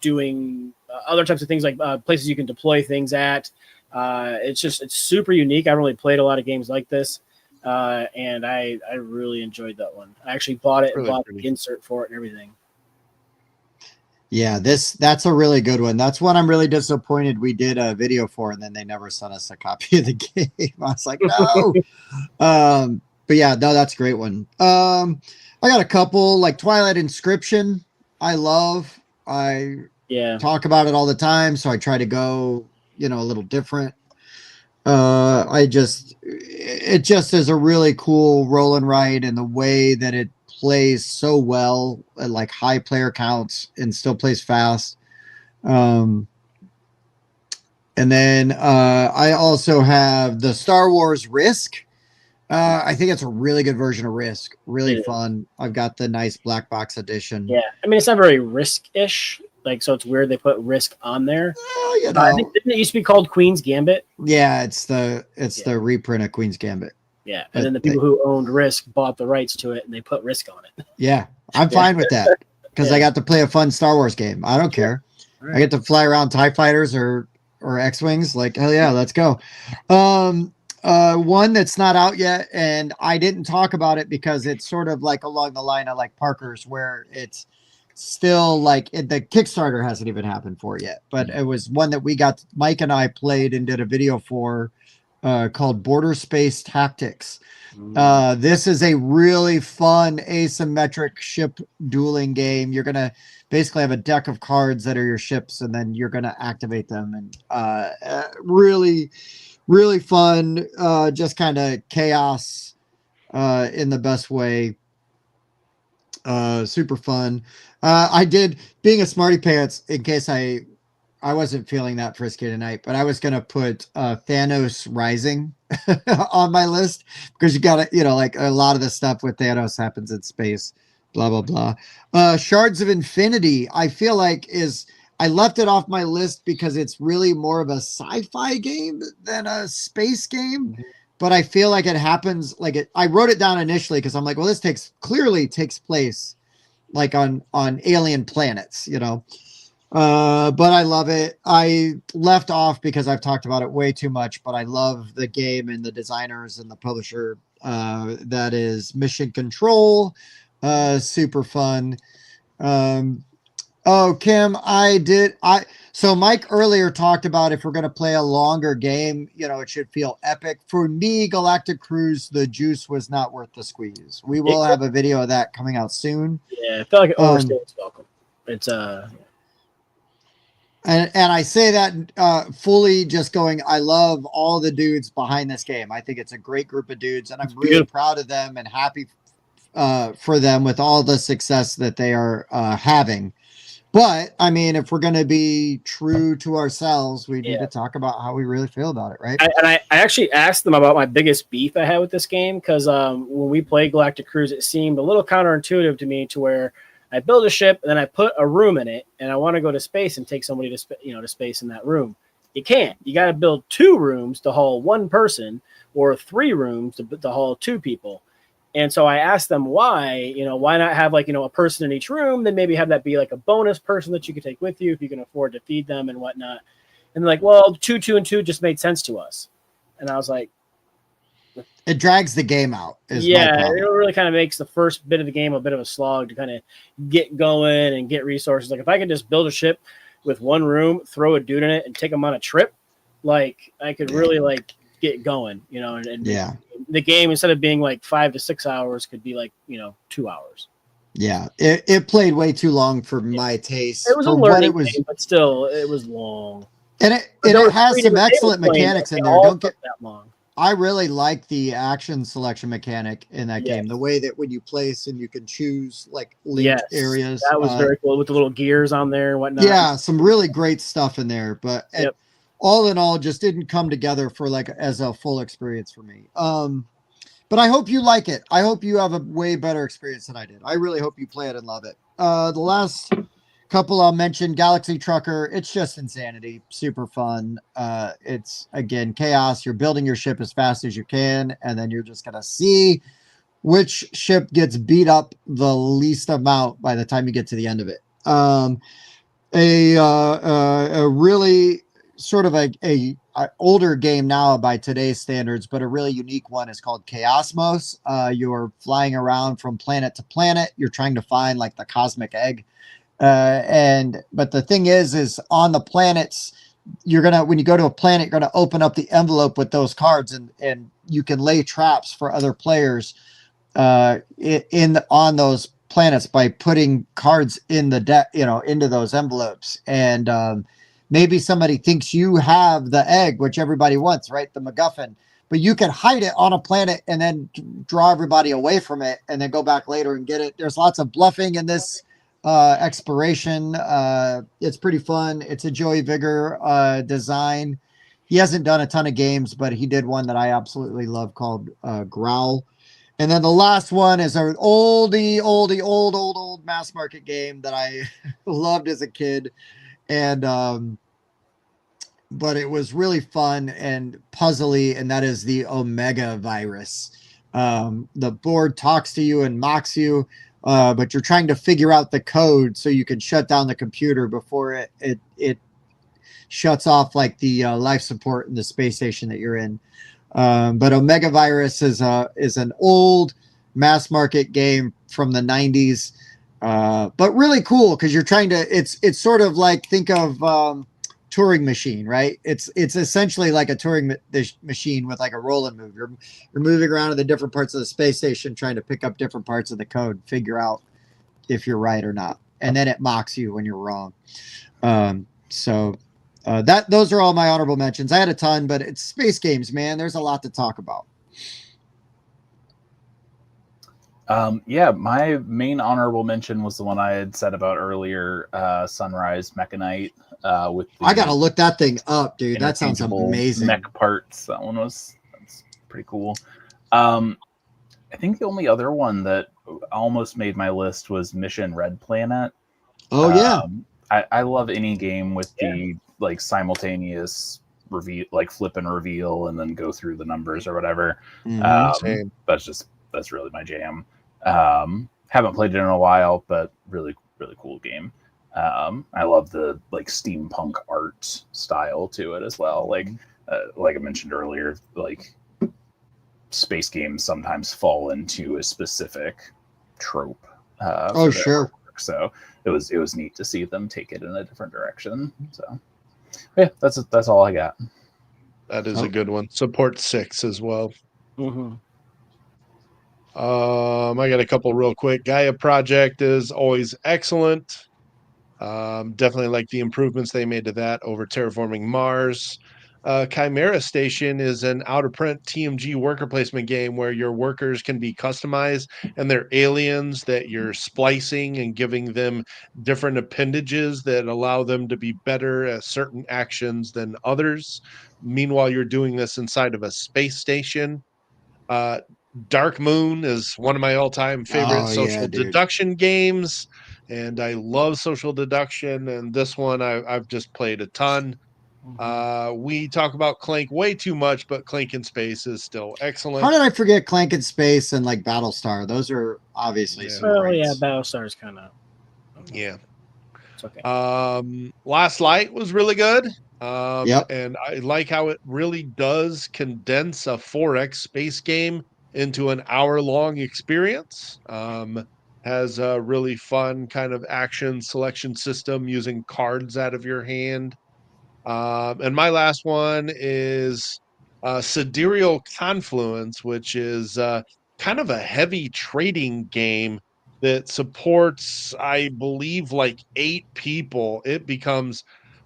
doing other types of things, like places you can deploy things at. It's super unique. I haven't really played a lot of games like this, and I really enjoyed that one. I actually bought it and bought the insert for it and everything. Yeah, that's a really good one. That's one I'm really disappointed we did a video for, and then they never sent us a copy of the game. I was like, no. But yeah, no, that's a great one. I got a couple, like Twilight Inscription. I love. I talk about it all the time, so I try to go, a little different. It just is a really cool roll and write, and the way that it plays so well at like high player counts and still plays fast. And then I also have the Star Wars Risk. I think it's a really good version of Risk. Really fun. I've got the nice black box edition. Yeah, I mean, it's not very Risk-ish. Like, so it's weird they put Risk on there. I think, didn't it used to be called Queen's Gambit? Yeah, it's the reprint of Queen's Gambit. Yeah, and then the people who owned Risk bought the rights to it, and they put Risk on it. Yeah, I'm fine with that because I got to play a fun Star Wars game. I don't care. Right. I get to fly around TIE fighters or X-Wings. Like, hell yeah, let's go. One that's not out yet, and I didn't talk about it because it's sort of like along the line of like Parker's, where it's still like the Kickstarter hasn't even happened for yet, but it was one that Mike and I played and did a video for, called Border Space Tactics. This is a really fun asymmetric ship dueling game. You're going to basically have a deck of cards that are your ships, and then you're going to activate them, and really, really fun, just kind of chaos in the best way. Super fun. I did, being a smarty pants, in case I wasn't feeling that frisky tonight, but I was going to put Thanos Rising on my list because you got to, like a lot of the stuff with Thanos happens in space, blah, blah, blah. Shards of Infinity, I feel like I left it off my list because it's really more of a sci-fi game than a space game. But I feel like it happens I wrote it down initially because I'm like, well, this clearly takes place like on alien planets, but I love it. I left off because I've talked about it way too much, but I love the game and the designers and the publisher. That is Mission Control. Super fun. Oh, Kim, so Mike earlier talked about if we're going to play a longer game, it should feel epic. For me, Galactic Cruise, the juice was not worth the squeeze. We will have a video of that coming out soon. Yeah, I felt like it overstayed its welcome. It's and I say that fully just going, I love all the dudes behind this game. I think it's a great group of dudes, and I'm really proud of them and happy for them with all the success that they are having. But I mean, if we're going to be true to ourselves, we need to talk about how we really feel about it, right? I actually asked them about my biggest beef I had with this game because when we played Galactic Cruise, it seemed a little counterintuitive to me, to where I build a ship and then I put a room in it, and I want to go to space and take somebody to space in that room. You can't. You got to build 2 rooms to haul 1 person, or 3 rooms to haul 2 people. And so I asked them why, why not have like, a person in each room, then maybe have that be like a bonus person that you could take with you if you can afford to feed them and whatnot. And they're like, well, 2, 2, and 2 just made sense to us. And I was like, it drags the game out. It really kind of makes the first bit of the game a bit of a slog to kind of get going and get resources. Like if I could just build a ship with 1 room, throw a dude in it, and take them on a trip, like I could really like get going, and the game, instead of being like 5 to 6 hours, could be like 2 hours. Yeah, it played way too long for my taste. It was a learning game, but still, it was long. And it has some excellent mechanics in there. Don't get that long. I really like the action selection mechanic in that game. The way that when you place and you can choose like linked areas. That was very cool with the little gears on there and whatnot. Yeah, some really great stuff in there. But all in all, just didn't come together for like as a full experience for me. But I hope you like it. I hope you have a way better experience than I did. I really hope you play it and love it. The last couple I'll mention, Galaxy Trucker. It's just insanity. Super fun. It's, again, chaos. You're building your ship as fast as you can, and then you're just going to see which ship gets beat up the least amount by the time you get to the end of it. A really sort of a older game now by today's standards, but a really unique one is called Chaosmos. You're flying around from planet to planet. You're trying to find like the cosmic egg. But the thing is on the planets, when you go to a planet, you're gonna open up the envelope with those cards, and you can lay traps for other players on those planets by putting cards in the deck, into those envelopes. And maybe somebody thinks you have the egg, which everybody wants, right? The MacGuffin. But you can hide it on a planet and then draw everybody away from it and then go back later and get it. There's lots of bluffing in this exploration. It's pretty fun. It's a Joey Vigor design. He hasn't done a ton of games, but he did one that I absolutely love called Growl. And then the last one is an old mass market game that I loved as a kid. And but it was really fun and puzzly, and that is the Omega Virus. The board talks to you and mocks you, but you're trying to figure out the code so you can shut down the computer before it shuts off like the life support in the space station that you're in. But Omega Virus is an old mass market game from the 90s, but really cool because you're trying to. It's sort of like, think of Turing Machine, right? It's essentially like a Turing machine with like a roll and move. You're moving around in the different parts of the space station, trying to pick up different parts of the code, figure out if you're right or not, and then it mocks you when you're wrong. Those are all my honorable mentions. I had a ton, but it's space games, man. There's a lot to talk about. My main honorable mention was the one I had said about earlier, Sunrise Mechanite. I gotta look that thing up, dude. That sounds amazing. Mech parts. That's pretty cool. I think the only other one that almost made my list was Mission Red Planet. Oh yeah. I love any game with the like simultaneous reveal, like flip and reveal, and then go through the numbers or whatever. That's really my jam. Haven't played it in a while, but really, really cool game. I love the like steampunk art style to it as well. Like I mentioned earlier, like space games sometimes fall into a specific trope. Sure. So it was neat to see them take it in a different direction. So yeah, that's all I got. That is a good one. Support 6 as well. Mm-hmm. I got a couple real quick. Gaia Project is always excellent. Definitely like the improvements they made to that over Terraforming Mars. Chimera Station is an out-of-print TMG worker placement game where your workers can be customized, and they're aliens that you're splicing and giving them different appendages that allow them to be better at certain actions than others. Meanwhile, you're doing this inside of a space station. Dark Moon is one of my all-time favorite social deduction games. and I love social deduction. And this one I've just played a ton. We talk about Clank way too much, but Clank in Space is still excellent. How did I forget Clank in Space and like Battlestar? Those are obviously some greats. Yeah, Battlestar is kind of yeah. It's okay. Last Light was really good. Yep. And I like how it really does condense a 4X space game into an hour-long experience. Has a really fun kind of action selection system using cards out of your hand. And my last one is Sidereal Confluence, which is kind of a heavy trading game that supports, I believe, like 8 people. It becomes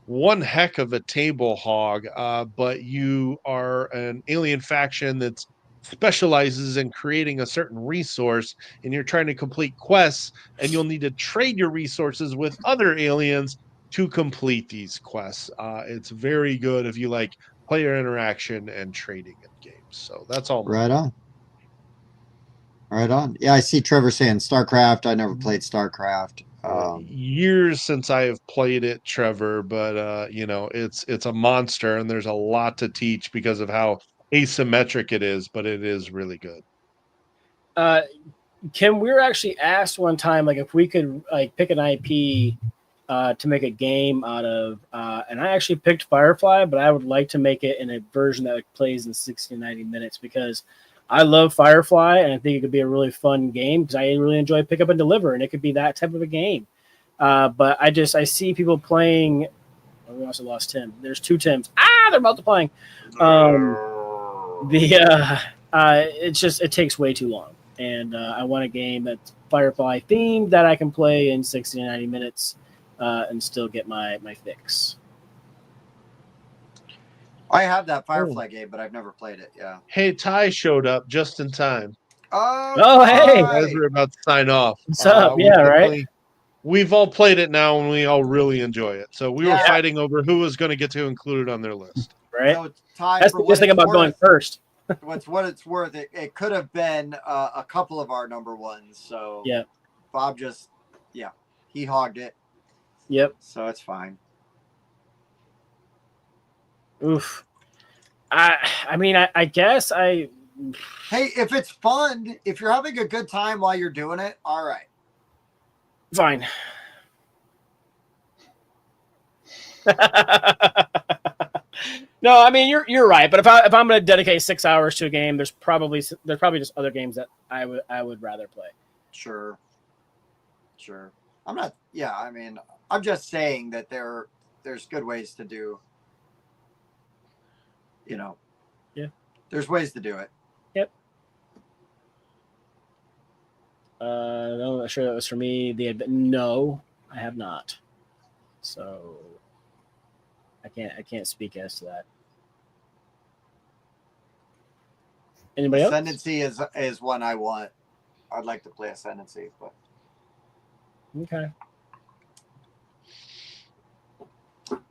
one heck of a table hog, but you are an alien faction that specializes in creating a certain resource, and you're trying to complete quests, and you'll need to trade your resources with other aliens to complete these quests. It's very good if you like player interaction and trading in games. So that's all. Right on. Right on. Yeah, I see Trevor saying StarCraft. I never played StarCraft. Years since I have played it, Trevor, but you know, it's a monster, and there's a lot to teach because of how asymmetric it is, but it is really good. Kim, we were actually asked one time, like, if we could like pick an IP to make a game out of, and I actually picked Firefly, but I would like to make it in a version that plays in 60 to 90 minutes because I love Firefly, and I think it could be a really fun game because I really enjoy Pick Up and Deliver, and it could be that type of a game. But I see people playing. Oh, we also lost Tim. There's 2 Tims. They're multiplying. It takes way too long, and I want a game that's Firefly themed that I can play in 60 to 90 minutes and still get my fix. I have that Firefly game, but I've never played it. Yeah. Hey, Ty showed up just in time. Oh, hey. As we're about to sign off. What's up? Yeah, right. We've all played it now, and we all really enjoy it. So we were fighting over who was going to get to include it on their list. Right. So, Ty, that's the best thing about going first. What it's worth, it could have been a couple of our number ones. So yeah, Bob he hogged it. Yep. So it's fine. Oof. I mean, I guess I. Hey, if it's fun, if you're having a good time while you're doing it, all right. Fine. No, I mean you're right. But if I'm going to dedicate 6 hours to a game, there's probably just other games that I would rather play. Sure. I'm not. Yeah, I mean, I'm just saying that there's good ways to do. You know. Yeah. There's ways to do it. Yep. I'm not sure that was for me. No, I have not. So I can't speak as to that. Anybody else? Ascendancy is one I want. I'd like to play Ascendancy, but okay.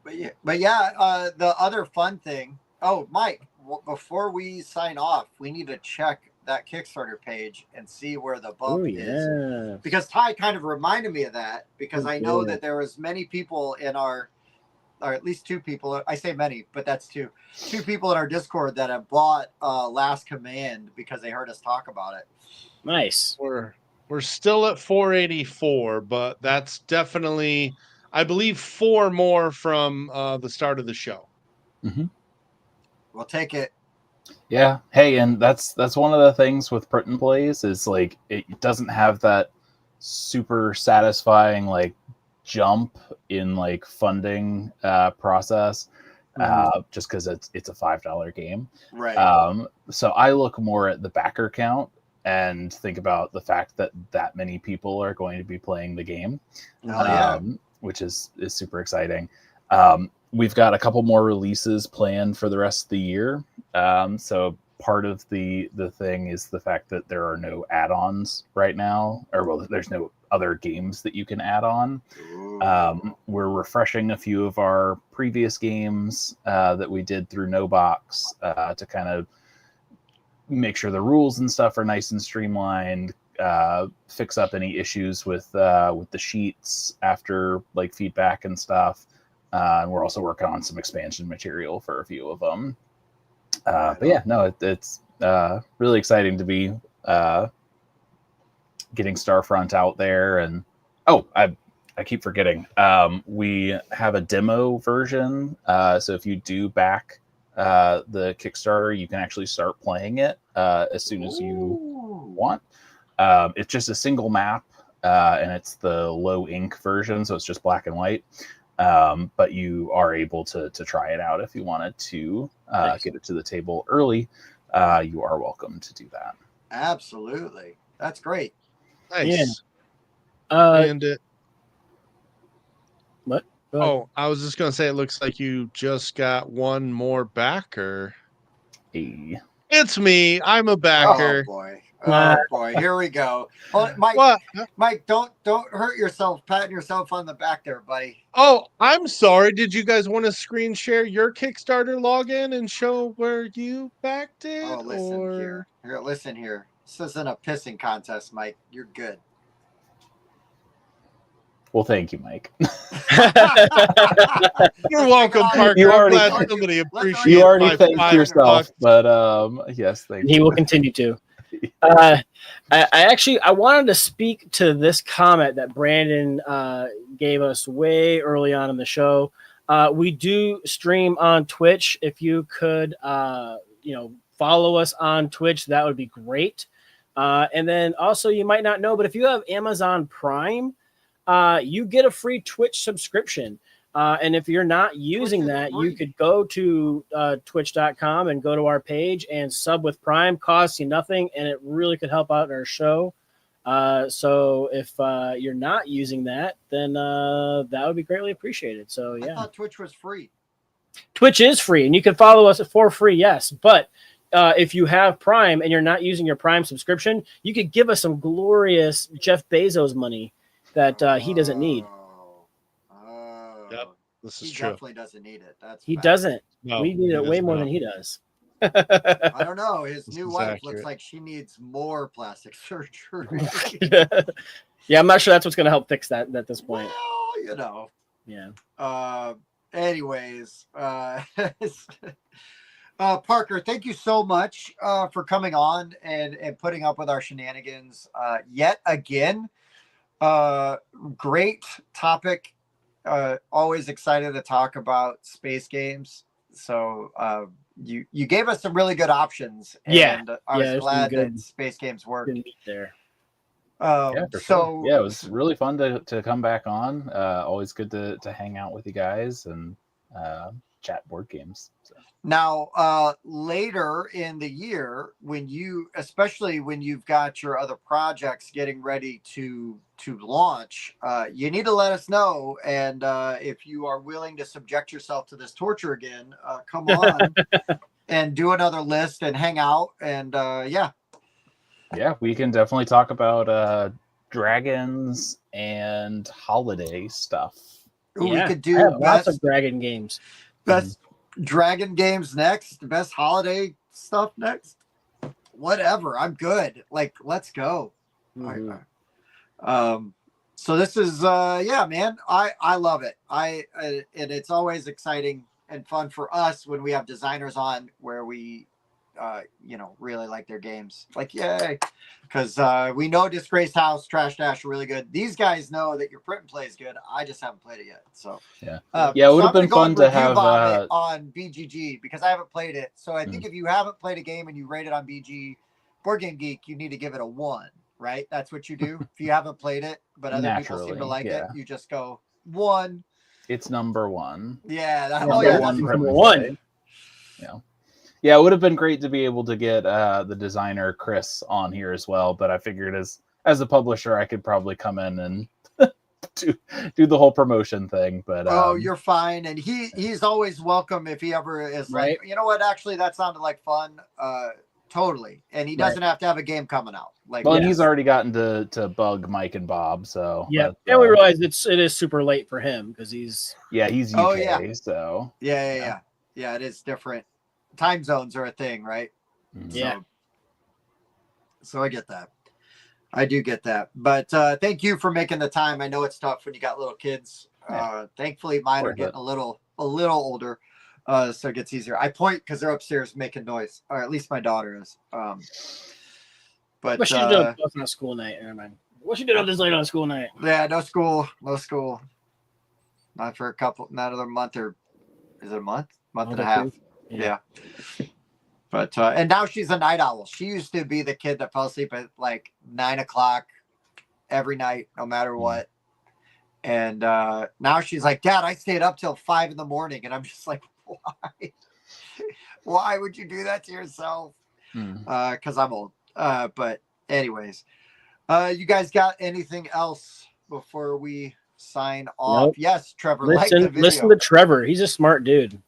But yeah, the other fun thing. Oh, Mike, before we sign off, we need to check that Kickstarter page and see where the bump is. Because Ty kind of reminded me of that because I know that there was many people in our, or at least 2 people. I say many, but that's 2 people in our Discord that have bought Last Command because they heard us talk about it. Nice. We're still at 484, but that's definitely, I believe, 4 more from the start of the show. Mm-hmm. We'll take it. Yeah. Hey, and that's one of the things with print and plays is like it doesn't have that super satisfying like jump in like funding process just because it's a $5 game. Right. So I look more at the backer count and think about the fact that many people are going to be playing the game, which is super exciting. We've got a couple more releases planned for the rest of the year. So part of the thing is the fact that there are no add-ons right now, there's no other games that you can add on. We're refreshing a few of our previous games that we did through No Box to kind of make sure the rules and stuff are nice and streamlined. fix up any issues with the sheets after like feedback and stuff. And we're also working on some expansion material for a few of them. But yeah, no, it's really exciting to be getting Starfront out there. And I keep forgetting, we have a demo version. So if you do back the Kickstarter, you can actually start playing it as soon as you want. It's just a single map, and it's the low ink version, so it's just black and white. But you are able to try it out if you wanted to get it to the table early. You are welcome to do that. Absolutely, that's great. Nice. Yeah. And What? Oh, I was just gonna say, it looks like you just got one more backer. Hey. It's me. I'm a backer. Oh boy, here we go. Oh, Mike, What? Mike, don't hurt yourself patting yourself on the back there, buddy. Oh, I'm sorry. Did you guys want to screen share your Kickstarter login and show where you backed it? Oh, listen here. Listen here. This isn't a pissing contest, Mike. You're good. Well, thank you, Mike. You're welcome, Parker. You already, I'm glad somebody appreciates you already my thanked yourself, $5. but yes, thank you. He will continue to. I wanted to speak to this comment that Brandon gave us way early on in the show. We do stream on Twitch. If you could, follow us on Twitch, that would be great. And then also, you might not know, but if you have Amazon Prime, you get a free Twitch subscription. And if you're not using that, you could go to twitch.com and go to our page and sub with Prime. Costs you nothing, and it really could help out in our show. So if you're not using that, then that would be greatly appreciated. So yeah, I thought Twitch was free. Twitch is free, and you can follow us for free. Yes, but if you have Prime and you're not using your Prime subscription, you could give us some glorious Jeff Bezos money that he doesn't need. Yep, this is he true. Definitely doesn't need it. He doesn't. No, we need it way more not. than he does. I don't know. His new wife accurate. looks like she needs more plastic surgery. Yeah, I'm not sure that's what's going to help fix that at this point. Well, Yeah. Anyways, Parker, thank you so much for coming on and putting up with our shenanigans yet again. Great topic. Always excited to talk about space games. So you gave us some really good options. And I was glad that space games worked. There. Sure. Yeah, it was really fun to come back on. Always good to hang out with you guys and chat board games. So. Now, later in the year, especially when you've got your other projects getting ready to launch, you need to let us know. And if you are willing to subject yourself to this torture again, come on and do another list and hang out. And yeah, we can definitely talk about dragons and holiday stuff. We could do lots of dragon games. Best dragon games next, best holiday stuff next. Whatever, I'm good. Like, let's go. Mm-hmm. So this is man, I love it. And it's always exciting and fun for us when we have designers on where we really like their games. Like, yay. Because we know Disgraced House, Trash Dash are really good. These guys know that your print and play is good. I just haven't played it yet. So it would have been fun to have on BGG because I haven't played it. So I think if you haven't played a game and you rate it on BG Board Game Geek, you need to give it a 1, right? That's what you do if you haven't played it, but other people seem to like it. You just go 1. It's number 1. Yeah, that's number 1. Yeah, it would have been great to be able to get the designer Chris on here as well, but I figured as a publisher, I could probably come in and do the whole promotion thing. But you're fine, and he's always welcome if he ever is like, you know what? Actually, that sounded like fun. Totally, and he doesn't have to have a game coming out. Like, and he's already gotten to bug Mike and Bob, so and we realize it is super late for him because he's UK, so yeah, it is different. Time zones are a thing, right? Yeah. So I get that. I do get that. But thank you for making the time. I know it's tough when you got little kids. Thankfully, mine are getting a little older, so it gets easier. I point because they're upstairs making noise, or at least my daughter is. But what you doing on a school night? Never mind. What you did on this late on a school night? Yeah, no school. Not for not another month, or is it a month and a half? Yeah. But and now she's a night owl. She used to be the kid that fell asleep at like 9 o'clock every night, no matter what. And now she's like, Dad, I stayed up till 5 a.m. And I'm just like, why? Why would you do that to yourself? Because I'm old. But anyways, you guys got anything else before we sign off? Nope. Yes, Trevor. Listen to Trevor. He's a smart dude.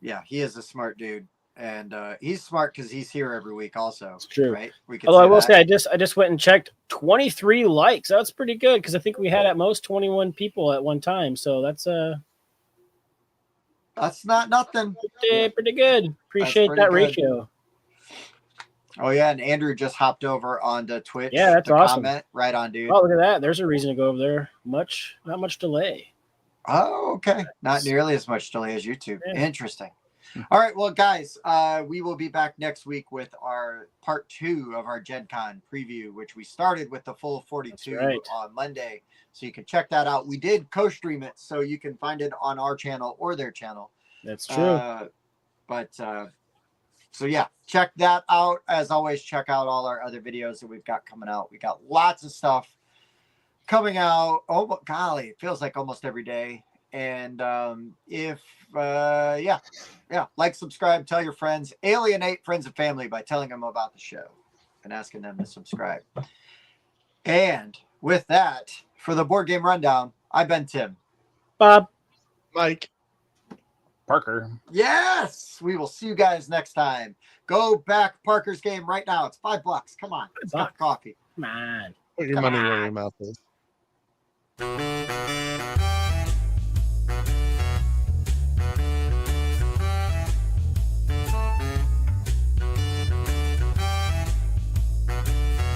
Yeah, he is a smart dude, and he's smart because he's here every week. Also, it's true, right? Although I will say, I just went and checked 23 likes. That's pretty good because I think we had at most 21 people at one time. So that's not nothing. Pretty good. Appreciate that ratio. Oh yeah, and Andrew just hopped over onto Twitch. Yeah, that's awesome. Comment. Right on, dude. Oh, look at that. There's a reason to go over there. Not much delay. Oh, okay. Not nearly as much delay as YouTube. Yeah. Interesting. All right. Well, guys, we will be back next week with our part 2 of our Gen Con preview, which we started with the full 42 on Monday. So you can check that out. We did co-stream it, so you can find it on our channel or their channel. That's true. So yeah, check that out. As always, check out all our other videos that we've got coming out. We got lots of stuff coming out. Oh golly, it feels like almost every day. And like, subscribe, tell your friends, alienate friends and family by telling them about the show and asking them to subscribe. And with that, for the Board Game Rundown, I've been Tim, Bob, Mike, Parker. Yes, we will see you guys next time. Go back Parker's game right now. It's $5. Come on, it's got coffee. Come on. Put your money where your mouth is.